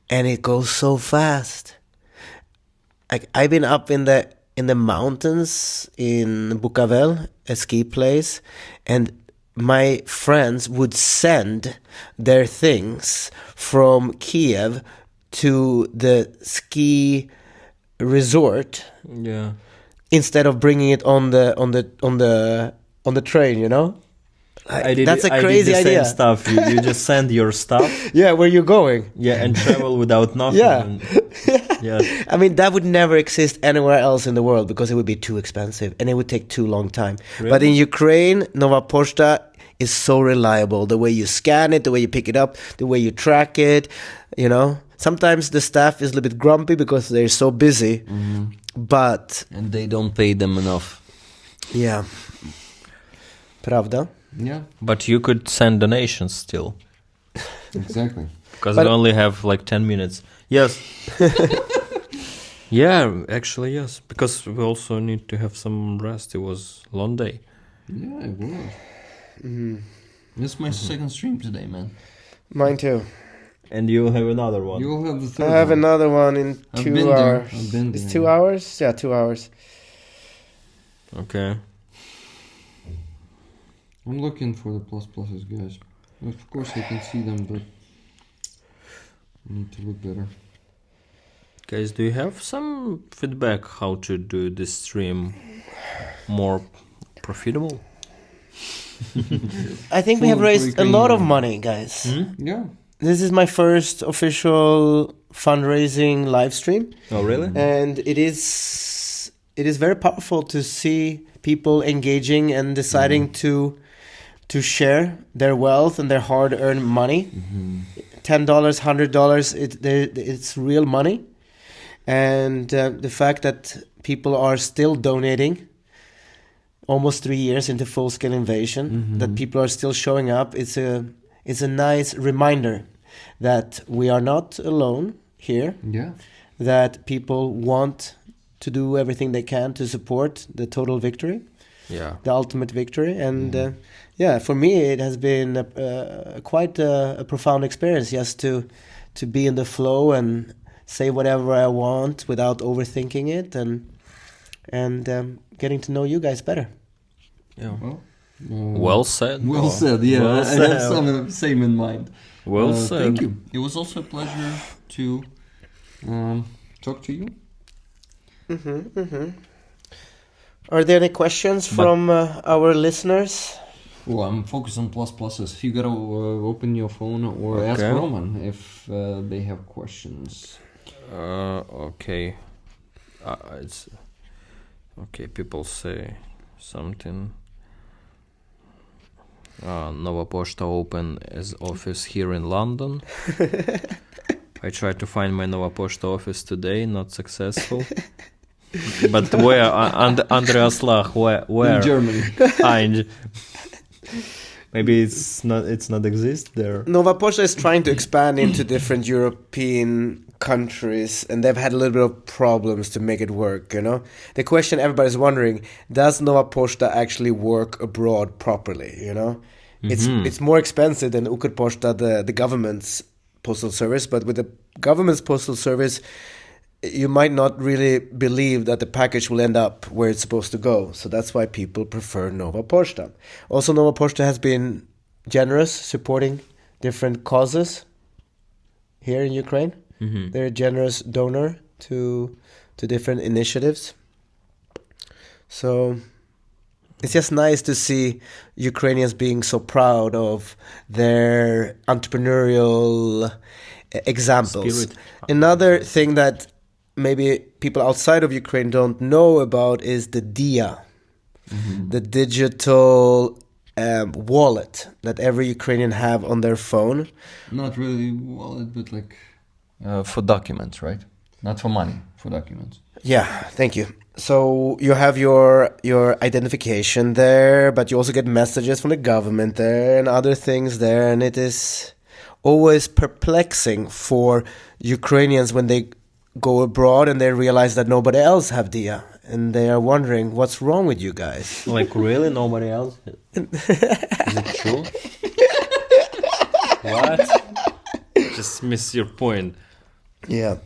and it goes so fast. I've been up in the mountains in Bukavel, a ski place, and my friends would send their things from Kiev to the ski resort Yeah. instead of bringing it on the train, you know? That's a crazy I did the idea. Same stuff. You just send your stuff, Yeah, where you going? yeah, and travel without nothing. Yeah. And, yeah. I mean, that would never exist anywhere else in the world because it would be too expensive and it would take too long time. But in Ukraine, Nova Pochta is so reliable. The way you scan it, the way you pick it up, the way you track it, you know. Sometimes the staff is a little bit grumpy because they're so busy. But And they don't pay them enough. yeah, правда. Yeah, But you could send donations still, exactly. because But- we only have like 10 minutes. Yes. Yeah, actually, yes. Because we also need to have some rest. It was a long day. Yeah, it was. This is my second stream today, man. Mine too. And you have another one. You'll have the I third have one. another one in I've 2 been there. hours. I've been It's there. 2 hours? Yeah, 2 hours. Okay. I'm looking for the pluses, guys. Of course, I can see them, but I need to look better. Guys, do you have some feedback how to do this stream more profitable? I think we have For raised a lot of Ukrainian. money, guys. Yeah. This is my first official fundraising live stream, Oh, really? and it is very powerful to see people engaging and deciding to share their wealth and their hard-earned money. $10, $100, it's real money, and the fact that people are still donating. Almost 3 years into full-scale invasion, that people are still showing up. It's a nice reminder that we are not alone here. Yeah. That people want to do everything they can to support the total victory, Yeah. the ultimate victory. And for me, it has been quite a profound experience just to be in the flow and say whatever I want without overthinking it, and getting to know you guys better. Yeah. Well, Well said. well said. Yeah, Well I said. have some same in mind. Well said. Thank you. It was also a pleasure to talk to you. Are there any questions from our listeners? Well, I'm focused on pluses. You gotta open your phone or ask Okay. Roman if they have questions. Okay. It's okay. People say something. Nova Pochta open as office here in London. I tried to find my Nova Pochta office today, not successful. But where? Andreas Lach, where? In Germany. Maybe it's not exist there. Nova Pochta is trying to expand into different European countries, and they've had a little bit of problems to make it work, you know? The question everybody's wondering, does Nova Pochta actually work abroad properly, you know? It's more expensive than Ukrpochta, the government's postal service, but with the government's postal service, you might not really believe that the package will end up where it's supposed to go. So that's why people prefer Nova Pochta. Also, Nova Pochta has been generous, supporting different causes here in Ukraine. They're a generous donor to different initiatives. So it's just nice to see Ukrainians being so proud of their entrepreneurial examples. Spirit. Another thing that maybe people outside of Ukraine don't know about is the DIA, the digital wallet that every Ukrainian have on their phone. Not really wallet, but like for documents, right? Not for money, for documents. Yeah, thank you. So you have your identification there, but you also get messages from the government there and other things there, and it is always perplexing for Ukrainians when they go abroad and they realize that nobody else have DIA, and they are wondering what's wrong with you guys. Like really, nobody else? Is it true? What? Just miss your point. Yeah.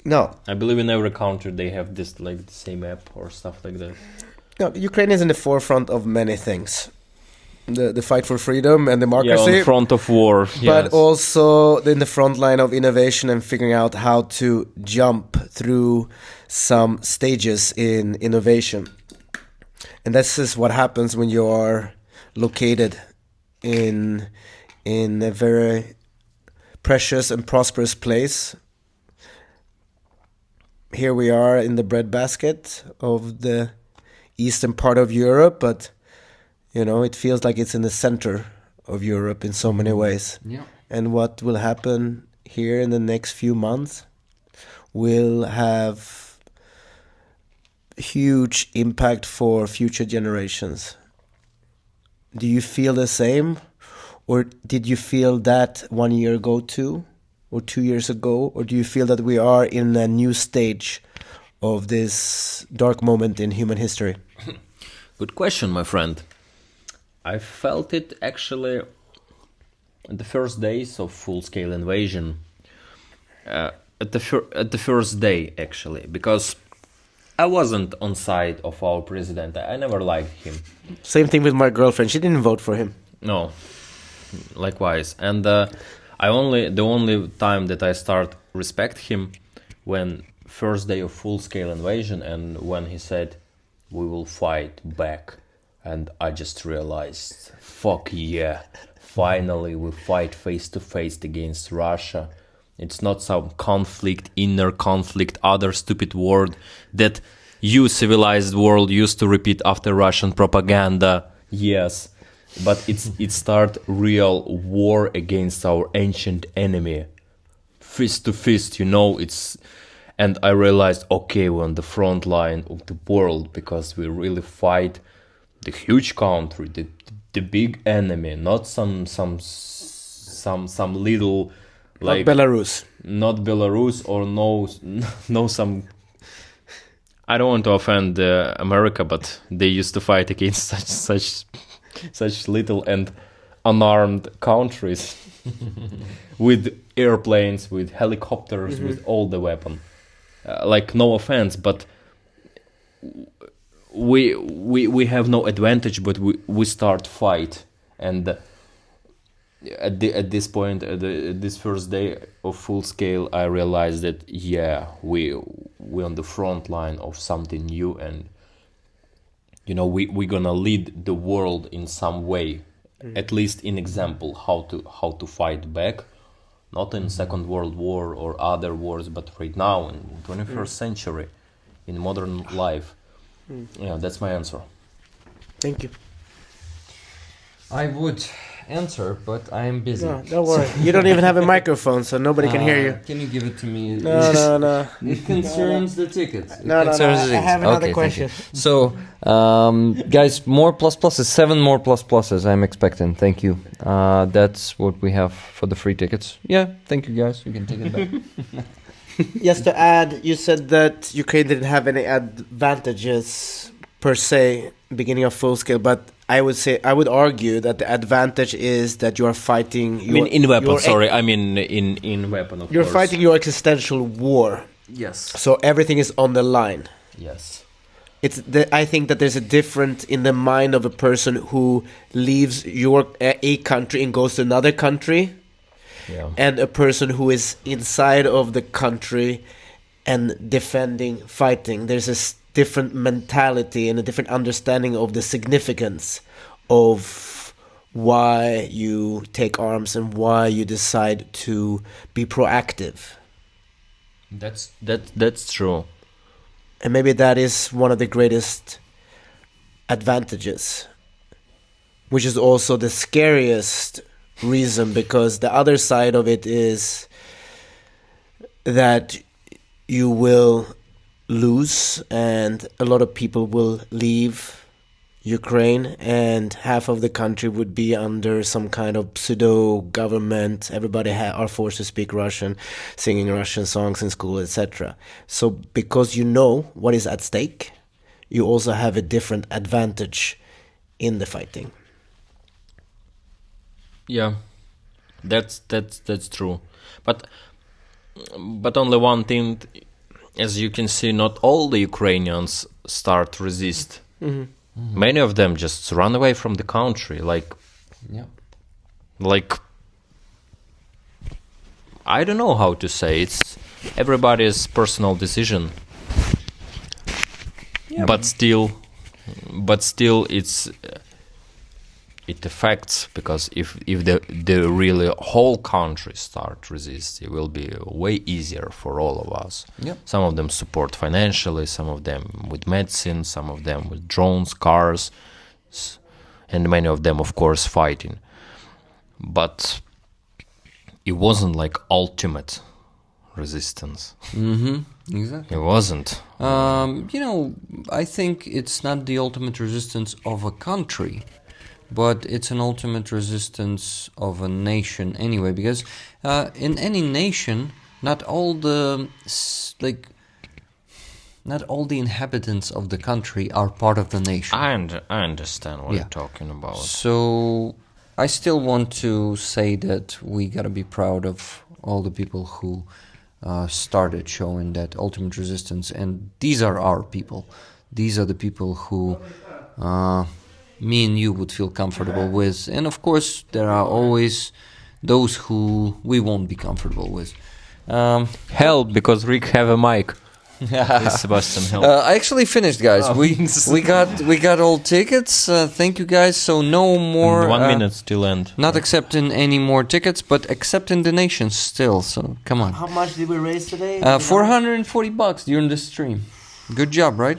No, I believe in every country they have this like the same app or stuff like that. Ukraine is in the forefront of many things. the fight for freedom and Yeah, democracy. on front of war. But yes. also in the front line of innovation and figuring out how to jump through some stages in innovation. And this is what happens when you are located in a very precious and prosperous place. Here we are in the breadbasket of the eastern part of Europe, but you know, it feels like it's in the center of Europe in so many ways. Yeah. And what will happen here in the next few months will have huge impact for future generations. Do you feel the same? Or did you feel that 1 year ago too? Or 2 years ago? Or do you feel that we are in a new stage of this dark moment in human history? Good question, my friend. I felt it actually in the first days of full-scale invasion. At the first day, actually, because I wasn't on side of our president. I never liked him. Same thing with my girlfriend. She didn't vote for him. No, likewise. And the only time that I start respect him when first day of full-scale invasion and when he said, "We will fight back." And I just realized, fuck yeah, finally we fight face to face against Russia. It's not some conflict, inner conflict, other stupid word that you, civilized world, used to repeat after Russian propaganda. Yes, but it start real war against our ancient enemy. Fist to fist, you know, and I realized, okay, we're on the front line of the world because we really fight the huge country, the big enemy, not some little, like Not Belarus. or no some. I don't want to offend America, but they used to fight against such little and unarmed countries with airplanes, with helicopters, with all the weapon. Like, no offense, but we have no advantage, but we start fight. And at this point, at this first day of full scale, I realized that yeah, we're on the front line of something new, and you know, we're gonna lead the world in some way, at least in example how to fight back, not in Second World War or other wars, but right now in 21st century, in modern life. Yeah, that's my answer. Thank you. I would answer, but I am busy. No, don't worry. You don't even have a microphone, so nobody can hear you. Can you give it to me? No. It concerns the tickets. It No. concerns the I tickets. have another Okay, thank question. you. So, guys, more plus pluses. 7 more plus pluses I'm expecting. Thank you. That's what we have for the free tickets. Yeah, thank you, guys. You can take it back. Just to add, you said that Ukraine didn't have any advantages per se beginning of full scale, but I would argue that the advantage is that you are fighting. In weapon. Sorry, I mean in weapon. Of You're course. fighting your existential war, Yes. so everything is on the line. Yes. I think that there's a difference in the mind of a person who leaves a country and goes to another country, Yeah. and a person who is inside of the country and defending, fighting. There's a different mentality and a different understanding of the significance of why you take arms and why you decide to be proactive. That's true. And maybe that is one of the greatest advantages, which is also the scariest reason, because the other side of it is that you will lose and a lot of people will leave Ukraine and half of the country would be under some kind of pseudo government. Everybody are forced to speak Russian, singing Russian songs in school, etc. So because you know what is at stake, you also have a different advantage in the fighting. Yeah, that's true. But only one thing, as you can see, not all the Ukrainians start resist. Mm-hmm. Many of them just run away from the country, Yeah. like I don't know how to say. It's everybody's personal decision. Yeah, But still, it affects, because if the really whole country start resist, it will be way easier for all of us. Yep. Some of them support financially, some of them with medicine, some of them with drones, cars, and many of them, of course, fighting. But it wasn't like ultimate resistance. Exactly. It wasn't. I think it's not the ultimate resistance of a country, but it's an ultimate resistance of a nation anyway. Because in any nation, not all the inhabitants of the country are part of the nation. I understand what Yeah. you're talking about. So I still want to say that we gotta be proud of all the people who started showing that ultimate resistance, and these are our people. These are the people who me and you would feel comfortable with, and of course there are always those who we won't be comfortable with. Help, because Rick have a mic. Please, Sebastian, help. I actually finished, guys. We got all tickets. Thank you, guys. So no more. 1 minute till end. Not accepting any more tickets, but accepting donations still. So come on. How much did we raise today? $440 during the stream. Good job, right?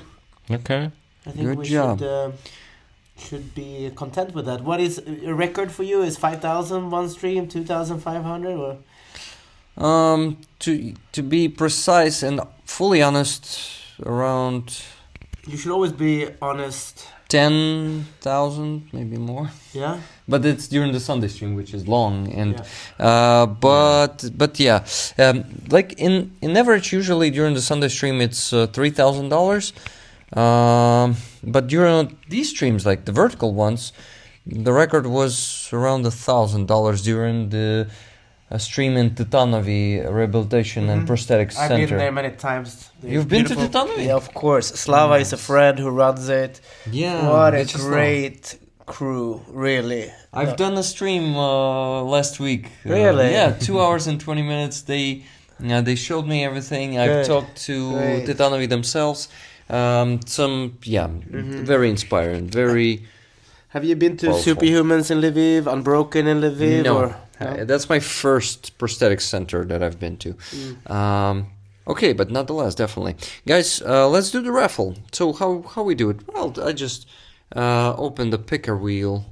Okay. I think Good we job. should be content with that. What is a record for you? Is 5,000 one stream, 2,500, or? To be precise and fully honest, around You should always be honest. 10,000, maybe more. Yeah. But it's during the Sunday stream, which is long, and Yeah. but yeah, like in average, usually during the Sunday stream, it's $3,000. But during these streams, like the vertical ones, the record was around $1,000 during the stream in Titanovi Rehabilitation and Prosthetics I've Center. been there many times. They're You've been to beautiful. Titanovi? Yeah, of course. Slava is a friend who runs it. Yeah, What a it's just great crew, really. I've done a stream last week. Really? Yeah, 2 hours and 20 minutes. They showed me everything. I've Good. talked to Great. Titanovi themselves. Very inspiring. Very. Have you been to Powerful. Superhumans in Lviv, Unbroken in Lviv? No. Or, That's my first prosthetics center that I've been to. Okay, but nonetheless, definitely. Guys, let's do the raffle. So how we do it? Well, I just open the picker wheel.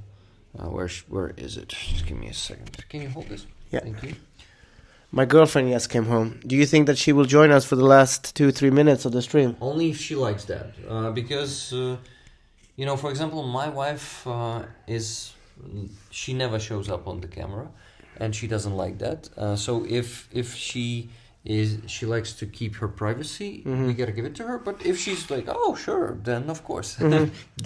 Where is it? Just give me a second. Can you hold this? Yeah. Thank you. My girlfriend just came home. Do you think that she will join us for the last 2-3 minutes of the stream? Only if she likes that. Because, for example, my wife she never shows up on the camera, and she doesn't like that. So if she likes to keep her privacy, we gotta give it to her. But if she's like, oh sure, then of course,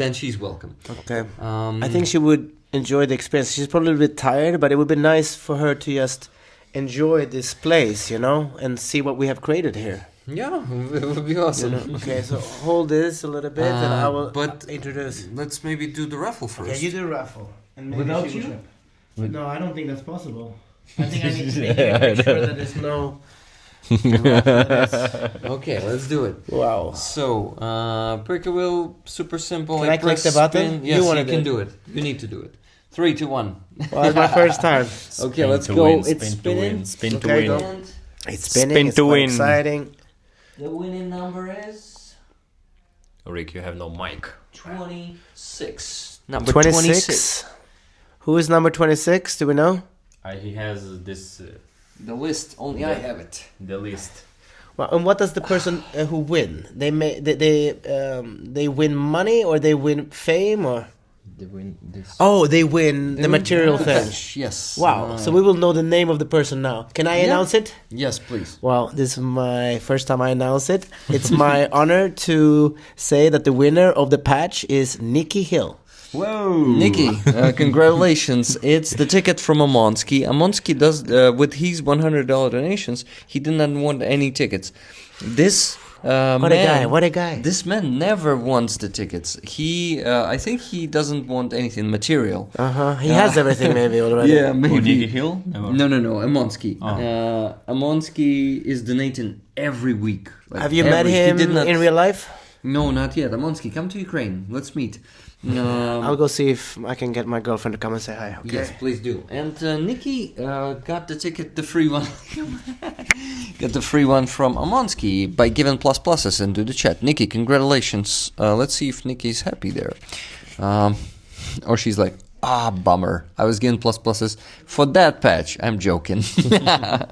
then she's welcome. Okay. I think she would enjoy the experience. She's probably a little bit tired, but it would be nice for her to just enjoy this place, and see what we have created here. Yeah, it would be awesome. Okay, so hold this a little bit, and I will introduce. Let's maybe do the raffle first. Yeah, you do raffle. And maybe Without she will you? share. No, I don't think that's possible. I think I need to make sure that there's no. Okay, let's do it. Wow. So, pick a wheel, super simple. Can I click the button? Spin. Yes, wanna you can do it. You need to do it. 3, 2, 1. Well, it's my first time. Okay, Spin let's to go. win, It's spin to spinning. win, spin to Okay, win. go. It's spinning. Spin It's to quite win. exciting. The winning number is Rick, you have no mic. 26. Number 26. Who is number 26? Do we know? He has this The list, only I have it. the list. Well, and what does the person who win? They win money, or they win fame, or They win this. oh, they win the material thing. Cash, yes. Wow! So we will know the name of the person now. Can I announce it? Yes, please. Well, this is my first time I announce it. It's my honor to say that the winner of the patch is Nikki Hill. Whoa! Nikki, congratulations. It's the ticket from Amonsky. Amonsky does, with his $100 donations, he did not want any tickets. This What a guy! What a guy! This man never wants the tickets. I think he doesn't want anything material. He has everything maybe already. Yeah, maybe. Nicky Hill? No, Amonsky. Amonsky is donating every week. Like Have you met him in real life? No, not yet. Amonsky, come to Ukraine. Let's meet. I'll go see if I can get my girlfriend to come and say hi. Okay. Yes, please do. And Nikki got the ticket, the free one. Got the free one from Amonsky by giving pluses into the chat. Nikki, congratulations. Let's see if Nikki's happy there. Or she's like, bummer. I was getting pluses for that patch. I'm joking. I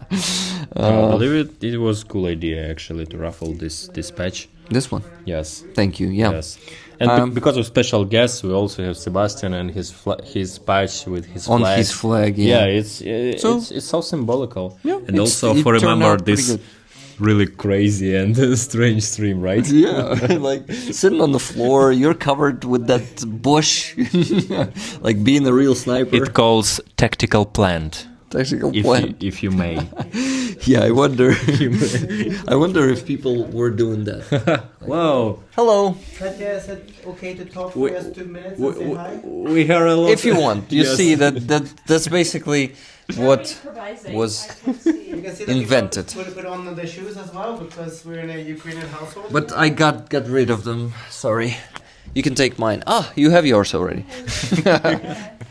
believe it was a cool idea actually to raffle this patch. This one. Yes. Thank you. Yeah. Yes. And because of special guests, we also have Sebastian and his patch with his flag. On his flag, yeah. It's so symbolical. Yeah, and also for remember this really crazy and strange stream, right? Yeah, like sitting on the floor, you're covered with that bush, like being a real sniper. It calls tactical plant. Tactical plant, if you may. Yeah, I wonder. I wonder if people were doing that. Wow. Hello. Katya said okay to talk for us 2 minutes and say hi. We heard a lot. If you want, you see that's basically what was invented. Put on the shoes as well because we're in a Ukrainian household. But I got rid of them. Sorry. You can take mine. You have yours already.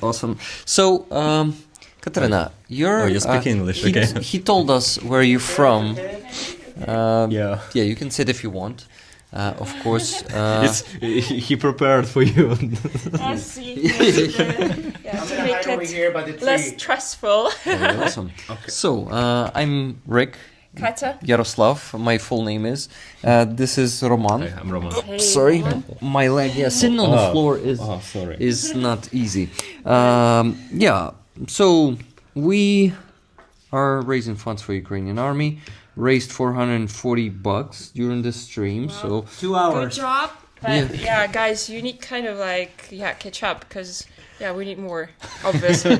Awesome. So, Katarina, you speak English, okay. He told us where you're from. Yeah, you can sit if you want. Of course. He prepared for you. I see. To make it less stressful. Awesome. Okay. So, I'm Rick. Katya. Yaroslav, my full name is. This is Roman. Hi, I'm Roman. Hey, Sorry, Roman. my leg. Yeah, sitting on the floor is not easy. So we are raising funds for Ukrainian army. Raised $440 during the stream. Wow. So 2 hours. Good job. But yeah, guys, you need kind of catch up because we need more, obviously.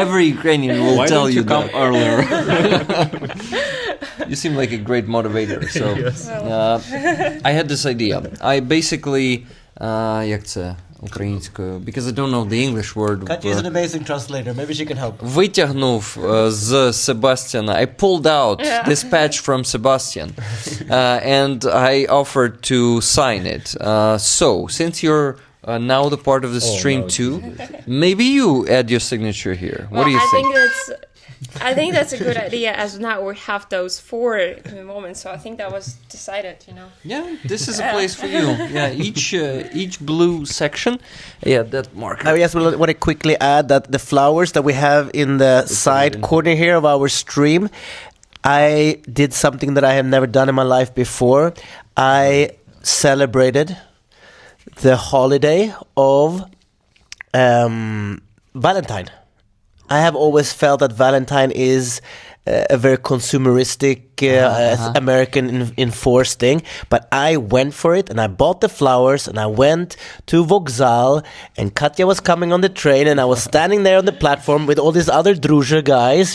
Every Ukrainian will Why tell don't you come that. earlier? You seem like a great motivator. So I had this idea. I basically як це українською, because I don't know the English word. Katya is an amazing translator. Maybe she can help. Витягнув з Sebastiana. I pulled out this patch from Sebastian, and I offered to sign it. So since you're now the part of the stream too, maybe you add your signature here. What do you think? I think that's a good idea, as now we have those 4 in the moment, so I think that was decided, Yeah, this is a place for you. Yeah, each blue section, that marker. I just want to quickly add that the flowers that we have in the side corner here of our stream, I did something that I have never done in my life before. I celebrated the holiday of Valentine. I have always felt that Valentine is a very consumeristic American enforced thing, but I went for it and I bought the flowers and I went to Vokzal and Katya was coming on the train and I was standing there on the platform with all these other Druzhar guys,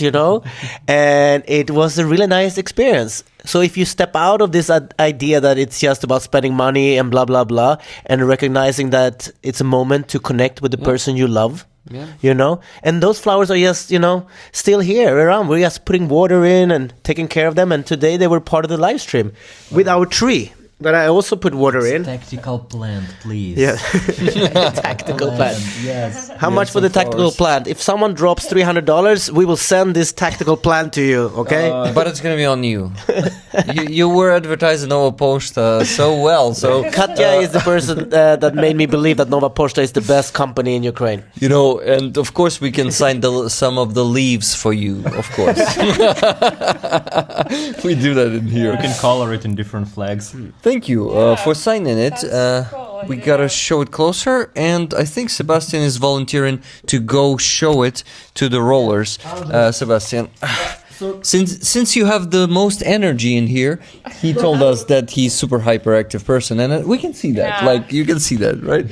and it was a really nice experience. So if you step out of this idea that it's just about spending money and blah, blah, blah, and recognizing that it's a moment to connect with the person you love, and those flowers are just, still here around. We're just putting water in and taking care of them. And today they were part of the live stream with our tree that I also put water in. Tactical plant, please. Yeah, tactical plant. Yes. How much for the tactical plant? If someone drops $300, we will send this tactical plant to you. Okay, but it's gonna be on you. You were advertising Nova Posta so well. So Katya is the person that made me believe that Nova Posta is the best company in Ukraine. And of course we can sign some of the leaves for you. Of course, we do that in here. You can color it in different flags. Thank you for signing it. Cool, we gotta show it closer, and I think Sebastian is volunteering to go show it to the rollers. Sebastian, since you have the most energy in here, he told us that he's super hyperactive person, and we can see that. Yeah. Like you can see that, right?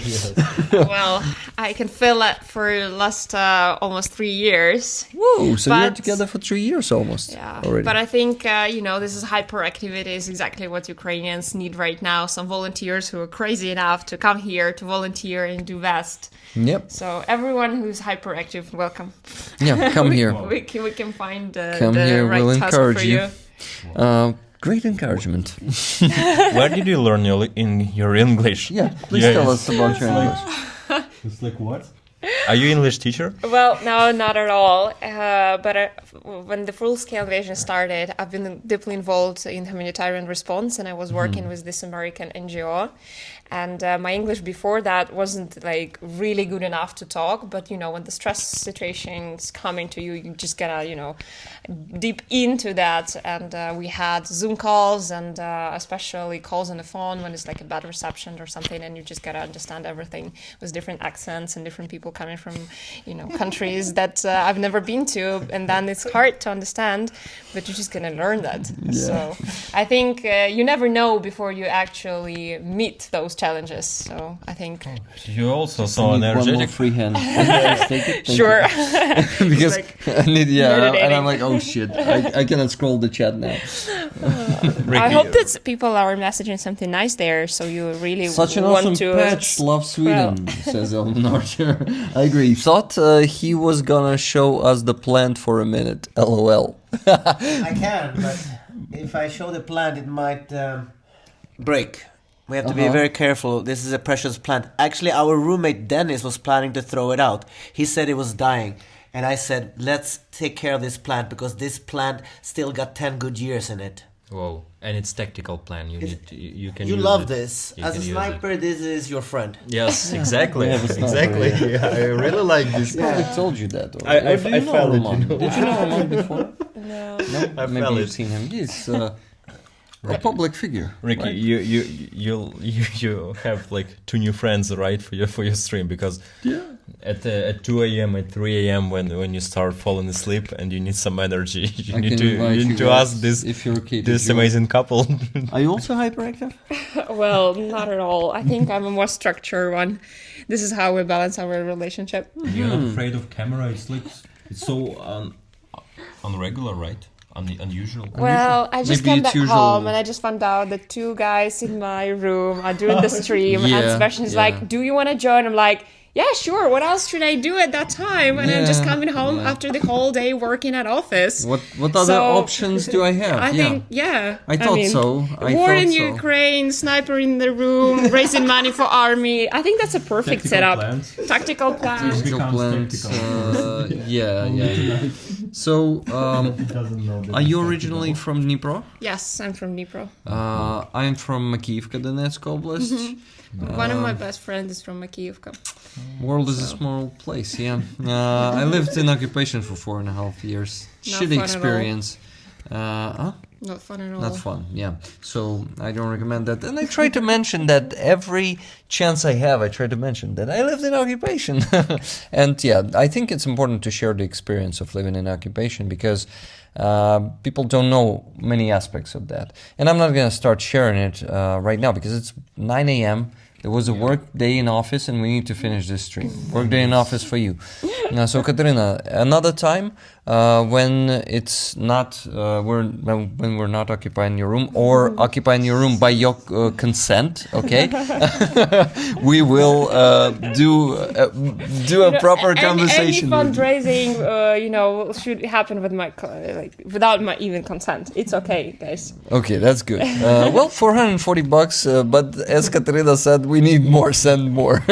Well, I can feel it for last almost 3 years. Whoa! So you're But- together for 3 years almost. Yeah, already. but I think this is hyperactivity is exactly what Ukrainians need right now. Some volunteers who are crazy enough to come here to volunteer and do best. Yep. So everyone who's hyperactive, welcome. Yeah. Come here. We can find Come the here. right We'll task encourage for you. Great encouragement. Where did you learn your English? Yeah. Please tell us about your English. It's like what? Are you English teacher? Well, no, not at all. But when the full-scale invasion started, I've been deeply involved in humanitarian response, and I was working with this American NGO. And my English before that wasn't like really good enough to talk. But when the stress situations come into you, you just gotta deep into that. And we had Zoom calls and especially calls on the phone when it's like a bad reception or something, and you just gotta understand everything with different accents and different people coming from countries that I've never been to, and then it's hard to understand, but you're just gonna learn that. So I think you never know before you actually meet those challenges. So I think You also so I need one more energetic. free hand. Please take it. Thank sure. you. Because like I need, and meditating. I'm like, oh shit, I cannot scroll the chat now. I hope that people are messaging something nice there, so you really Such an want awesome to. patch, love Sweden, says Elton Archer. I agree. Thought he was gonna show us the plant for a minute. LOL. I can, but if I show the plant, it might break. We have to be very careful. This is a precious plant. Actually, our roommate Dennis was planning to throw it out. He said it was dying. And I said, let's take care of this plant because this plant still got 10 good years in it. Whoa, and it's tactical plan. You can. You use love it. this. You As a can use sniper, this is your friend. Yes, exactly. have a sniper, Exactly. Yeah, I really like this. I told you that. I Do you know felt it, Roman? Did you know Roman before? No. No, I maybe felt you've it. seen him. He's a public figure. Ricky, right? you have like 2 new friends, right, for your stream, because at 2 a.m. at 3 a.m. when you start falling asleep and you need some energy, you I need can invite you to guys ask this if you're okay. this amazing couple. Are you also hyperactive? Well, not at all. I think I'm a more structured one. This is how we balance our relationship. You're not afraid of camera? It's so unregular, right? Unusual. Well, I just Maybe came it's back usual. home and I just found out that 2 guys in my room are doing the stream. Yeah, And Sebastian's yeah. like, do you want to join? I'm like, yeah, sure. What else should I do at that time? And I'm just Yeah, coming home yeah. after the whole day working at office. What other So, options do I have? I think, yeah. I thought mean, so. War in so. Ukraine, sniper in the room, raising money for army. I think that's a perfect setup. Tactical plan. Tactical plans. Yeah. So, are you originally from Dnipro? Yes, I'm from Dnipro. I'm from Makiyivka, Donetsk Oblast. One of my best friends is from Makiyivka. World is a small place, yeah. I lived in occupation for 4.5 years. Not Shitty fun at all. experience. Not fun at all. Not fun, yeah. So I don't recommend that. And I try to mention that every chance I have, I try to mention that I lived in occupation. And yeah, I think it's important to share the experience of living in occupation because people don't know many aspects of that. And I'm not going to start sharing it right now because it's 9 a.m. There was a work day in office and we need to finish this stream. Work day in office for you. So Katerina, another time when it's not when we're not occupying your room or occupying your room by your consent, okay? We will do a proper conversation. Any fundraising, should happen with my without my even consent. It's okay, guys. Okay, that's good. Well, $440, but as Katerina said, we need more. Send more.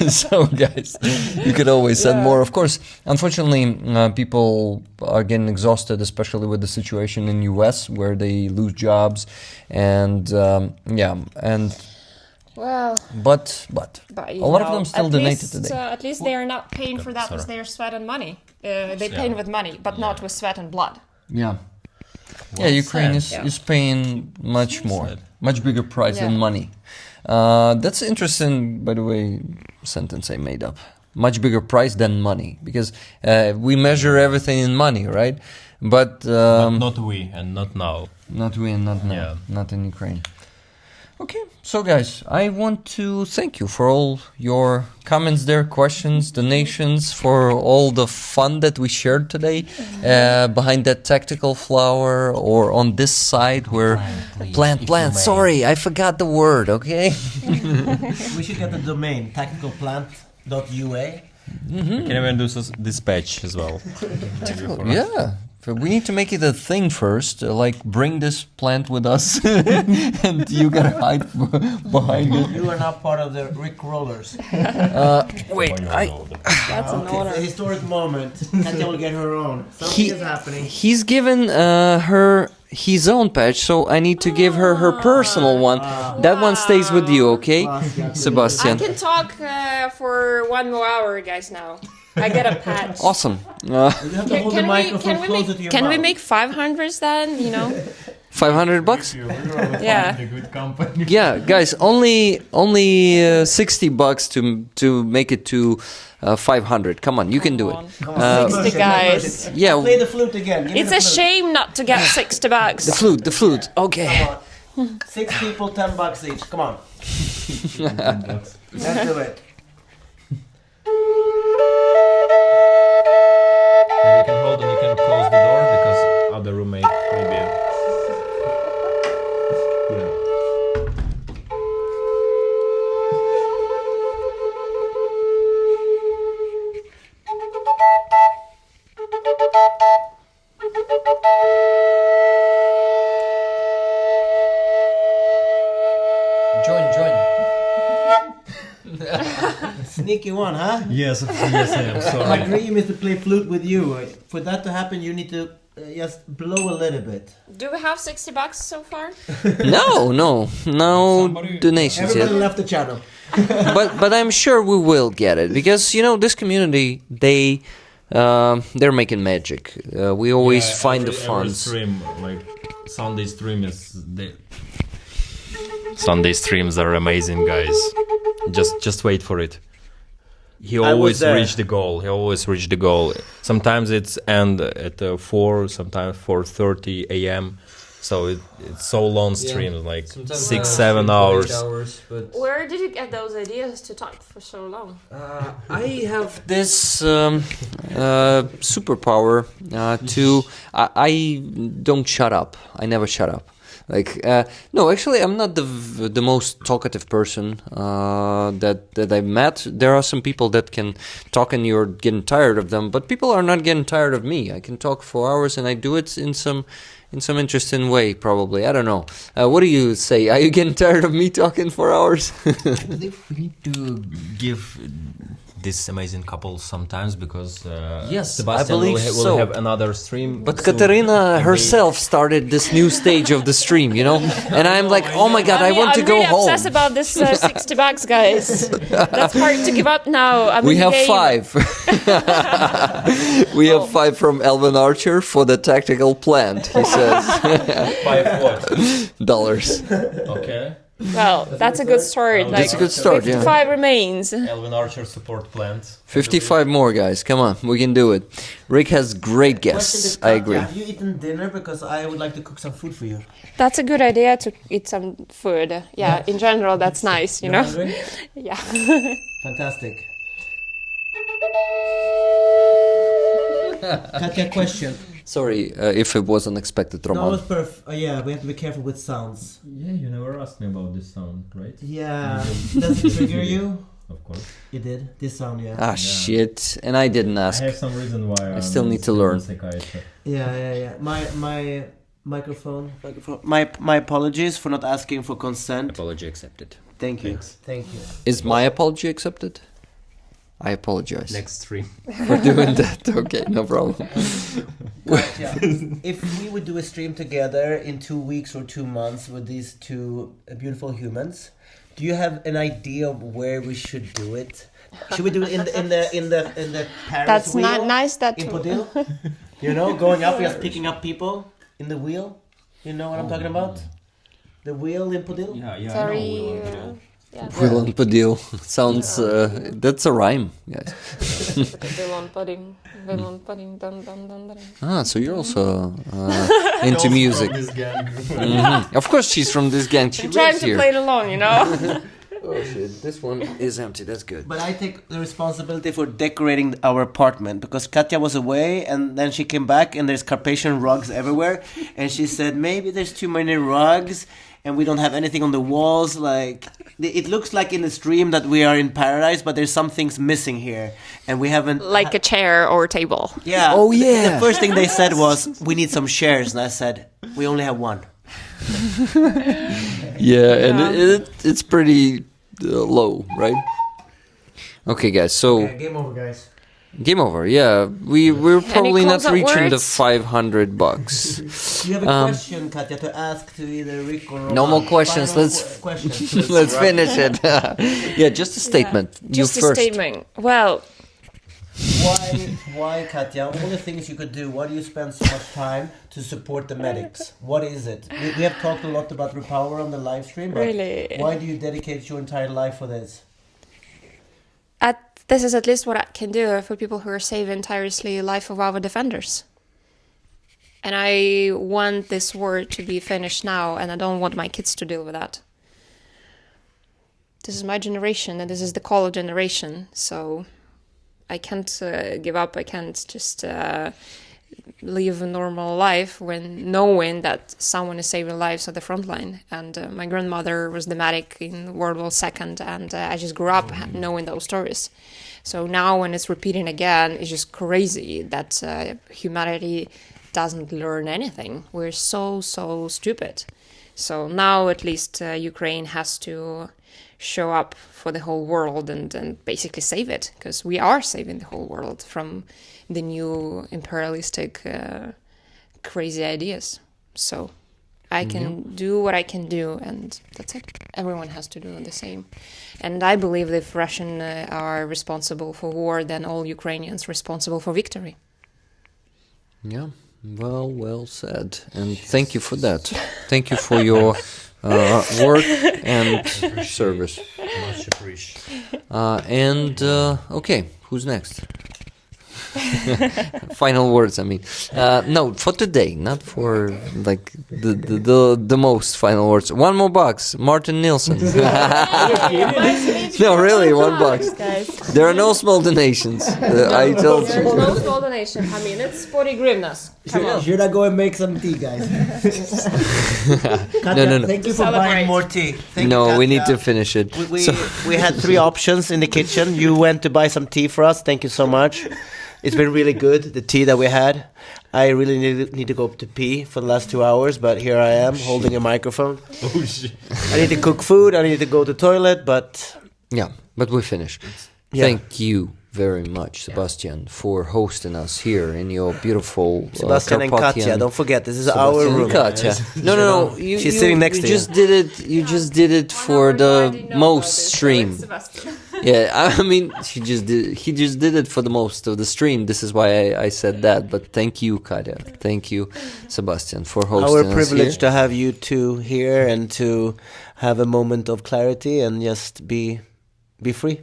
So, guys, you could always send more. Of course, unfortunately, people are getting exhausted, especially with the situation in US where they lose jobs, and Well, but you a lot of know, them still at donated least, today. At least they are not paying for that with their sweat and money. They paying with money, but not with sweat and blood. Yeah. Yeah, Ukraine said. is paying much more, much bigger price than money. That's interesting, by the way, sentence I made up. Much bigger price than money, because we measure everything in money, right? But not we, and not now. not we and not now, Yeah. not in Ukraine. Okay, so guys, I want to thank you for all your comments there, questions, donations, for all the fun that we shared today behind that tactical flower or on this side where plant. Sorry, I forgot the word, okay? We should get the domain tacticalplant.ua. We can even do dispatch as well. Yeah. But we need to make it a thing first, like bring this plant with us and you gotta hide behind it. You are now part of the Rick Rollers. Wait, That's an honor. A historic moment. Katya will get her own. Something is happening. He's given her his own patch, so I need to give her her personal one. That one stays with you, okay, I Sebastian? can talk for 1 more hour, guys, now. I get a patch. Awesome. You have to hold the microphone closer to your can we mouth. make 500s then, you know? $500? Yeah. A good company. Yeah, guys, only $60 to make it to 500. Come on, you can do it. Come on, 60 guys. Yeah, Play the flute again. Give me It's the a flute. shame not to get 60 bucks. the flute. Okay. Come on. 6 people, $10 each. Come on. Let's do it. Maybe you can hold and you can close the door because other roommate maybe. Join. Sneaky one, huh? Yes, I am My sorry. dream is to play flute with you. For that to happen, you need to just blow a little bit. Do we have 60 bucks so far? No donations Everybody yet. left the channel. but I'm sure we will get it because this community they're making magic. We always find the funds. Every stream, like Sunday stream Sunday streams are amazing, guys. Just wait for it. He always there. reach the goal. Sometimes it's end at 4, sometimes 4:30 a.m. So it's so long streams, like 6-7 hours. Where did you get those ideas to talk for so long? I have this superpower I don't shut up. I never shut up. No, actually, I'm not the most talkative person that I've met. There are some people that can talk and you're getting tired of them, but people are not getting tired of me. I can talk for hours and I do it in some interesting way, probably. I don't know. What do you say? Are you getting tired of me talking for hours? I believe we need to give this amazing couple sometimes because Yes, Sebastian I believe will so. have another stream. But soon. Katerina And herself started this new stage of the stream, and I'm like, oh my god, I want to go I'm home. really obsessed about this 60 bucks, guys. That's hard to give up now. I'm We in the have game. 5. We have 5 from Elvin Archer for the tactical plant, he says. 5 what? Dollars. Okay. Well, that's a good start. That's a good start, yeah. 55 remains. Elvin Archer support plant. 55 more, guys. Come on, we can do it. Rick has great guests. I agree. Have you eaten dinner? Because I would like to cook some food for you. That's a good idea to eat some food. Yeah, in general, that's nice, you know? hungry? Yeah. Fantastic. Katya, question. Sorry if it was unexpected, No, it Roman. was perfect. Yeah, we have to be careful with sounds. Yeah, you never asked me about this sound, right? Yeah. Does it trigger you? Of course. You did? This sound, yeah. Ah, shit. And I didn't ask. I have some reason why. I still need to learn. Yeah. My microphone. My apologies for not asking for consent. Apology accepted. Thank you. Thanks. Thank you. Is my apology accepted? I apologize Next stream. for doing that. Okay, no problem. Katya, if we would do a stream together in 2 weeks or 2 months with these two beautiful humans, do you have an idea of where we should do it? Should we do it in the Paris That's wheel? not nice that In Podil? Going up, just picking up people in the wheel. You know what I'm talking about? The wheel in Podil? Yeah. Sorry. Yeah. Willon Padil. Sounds, that's a rhyme, guys. Willon pudding, dun dun dun dun. Ah, so you're also into music. This gang. Of course she's from this gang. She I'm trying lives to here. play it along, you know. Oh shit, this one is empty, that's good. But I take the responsibility for decorating our apartment because Katya was away and then she came back and there's Carpathian rugs everywhere. And she said, maybe there's too many rugs and we don't have anything on the walls. Like, it looks like in the stream that we are in paradise, but there's some things missing here. And we haven't... Like a chair or a table. Yeah. Oh, yeah. The first thing they said was, we need some chairs. And I said, we only have one. Yeah, and it's pretty low, right? Okay, guys, so... Okay, game over, guys. Game over, yeah. We're probably not close-up reaching the words? $500. Do you have a question, Katya, to ask to either Rick or Roman? No more questions, Final let's- questions. Let's finish it. Yeah, just a statement. Just You a first. statement. Well, Why, Katya? All the things you could do. Why do you spend so much time to support the medics? What is it? We have talked a lot about Repower on the live stream, but Really? why do you dedicate your entire life for this? this is at least what I can do for people who are saving tirelessly life of our defenders. And I want this war to be finished now, and I don't want my kids to deal with that. This is my generation, and this is the call of generation, so I can't give up. I can't just live a normal life when knowing that someone is saving lives at the front line. And my grandmother was the medic in World War II, and I just grew up knowing those stories. So now when it's repeating again, it's just crazy that humanity doesn't learn anything. We're so stupid. So now at least Ukraine has to show up for the whole world and basically save it, because we are saving the whole world from the new imperialistic crazy ideas. So I can do what I can do, and that's it. Everyone has to do the same. And I believe that if Russians are responsible for war, then all Ukrainians responsible for victory. Yeah, well said. And thank you for that. Thank you for your work and service. Much appreciated. Okay, who's next? Final words, I mean. No, for today, not for like the most final words. One more box, Martin Nilsson. No, really, $1. There are no small donations. I told There's you. no small donation. I mean, it's 40 hryvnias. Come on. Should I go and make some tea, guys? Katya, No. Thank you for Celebrate. buying more tea. Thank No, you, we need Katya. to finish it. We had 3 options in the kitchen. You went to buy some tea for us. Thank you so much. It's been really good, the tea that we had. I really need to go to pee for the last 2 hours, but here I am holding a microphone. Oh shit. I need to cook food. I need to go to the toilet, but Yeah, but we finished. Yeah. Thank you very much, Sebastian, for hosting us here in your beautiful Sebastian and Katya, Carpathian- don't forget, this is our Sebastian and room. Katya. No. She's sitting next to you. Just did it. You just did it for the most stream. Yeah, I mean, he just did it for the most of the stream. This is why I said that. But thank you, Katya. Thank you, Sebastian, for hosting Our us privilege here. to have you two here and to have a moment of clarity and just be free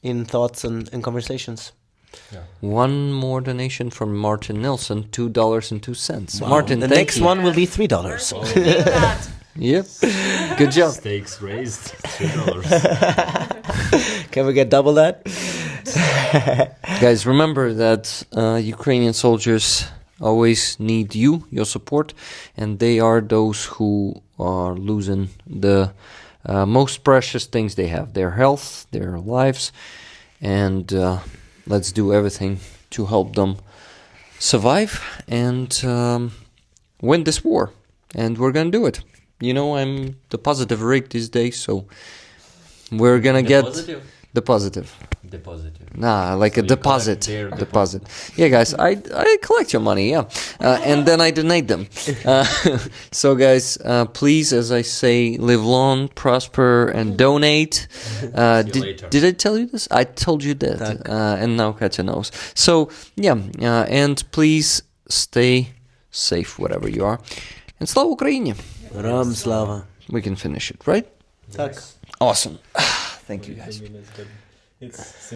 in thoughts and conversations. One more donation from Martin Nilsson, $2.02. Martin, The thank next you. one will be $3. Yep. Good job. Stakes raised. $3. Can we get double that? Guys, remember that Ukrainian soldiers always need you, your support, and they are those who are losing the most precious things they have, their health, their lives, and let's do everything to help them survive and win this war. And we're gonna do it. You know, I'm the positive Rick these days, so we're gonna get the positive. Nah, like So a you deposit. collect their Deposit. Yeah, guys, I collect your money, yeah. And then I donate them. So, guys, please, as I say, live long, prosper, and donate. later. Did I tell you this? I told you that. And now Katya knows. So, yeah, and please stay safe wherever you are. And Slava Ukraini. Ram Slava. We can finish it, right? Tak. Awesome. Thank you guys. It's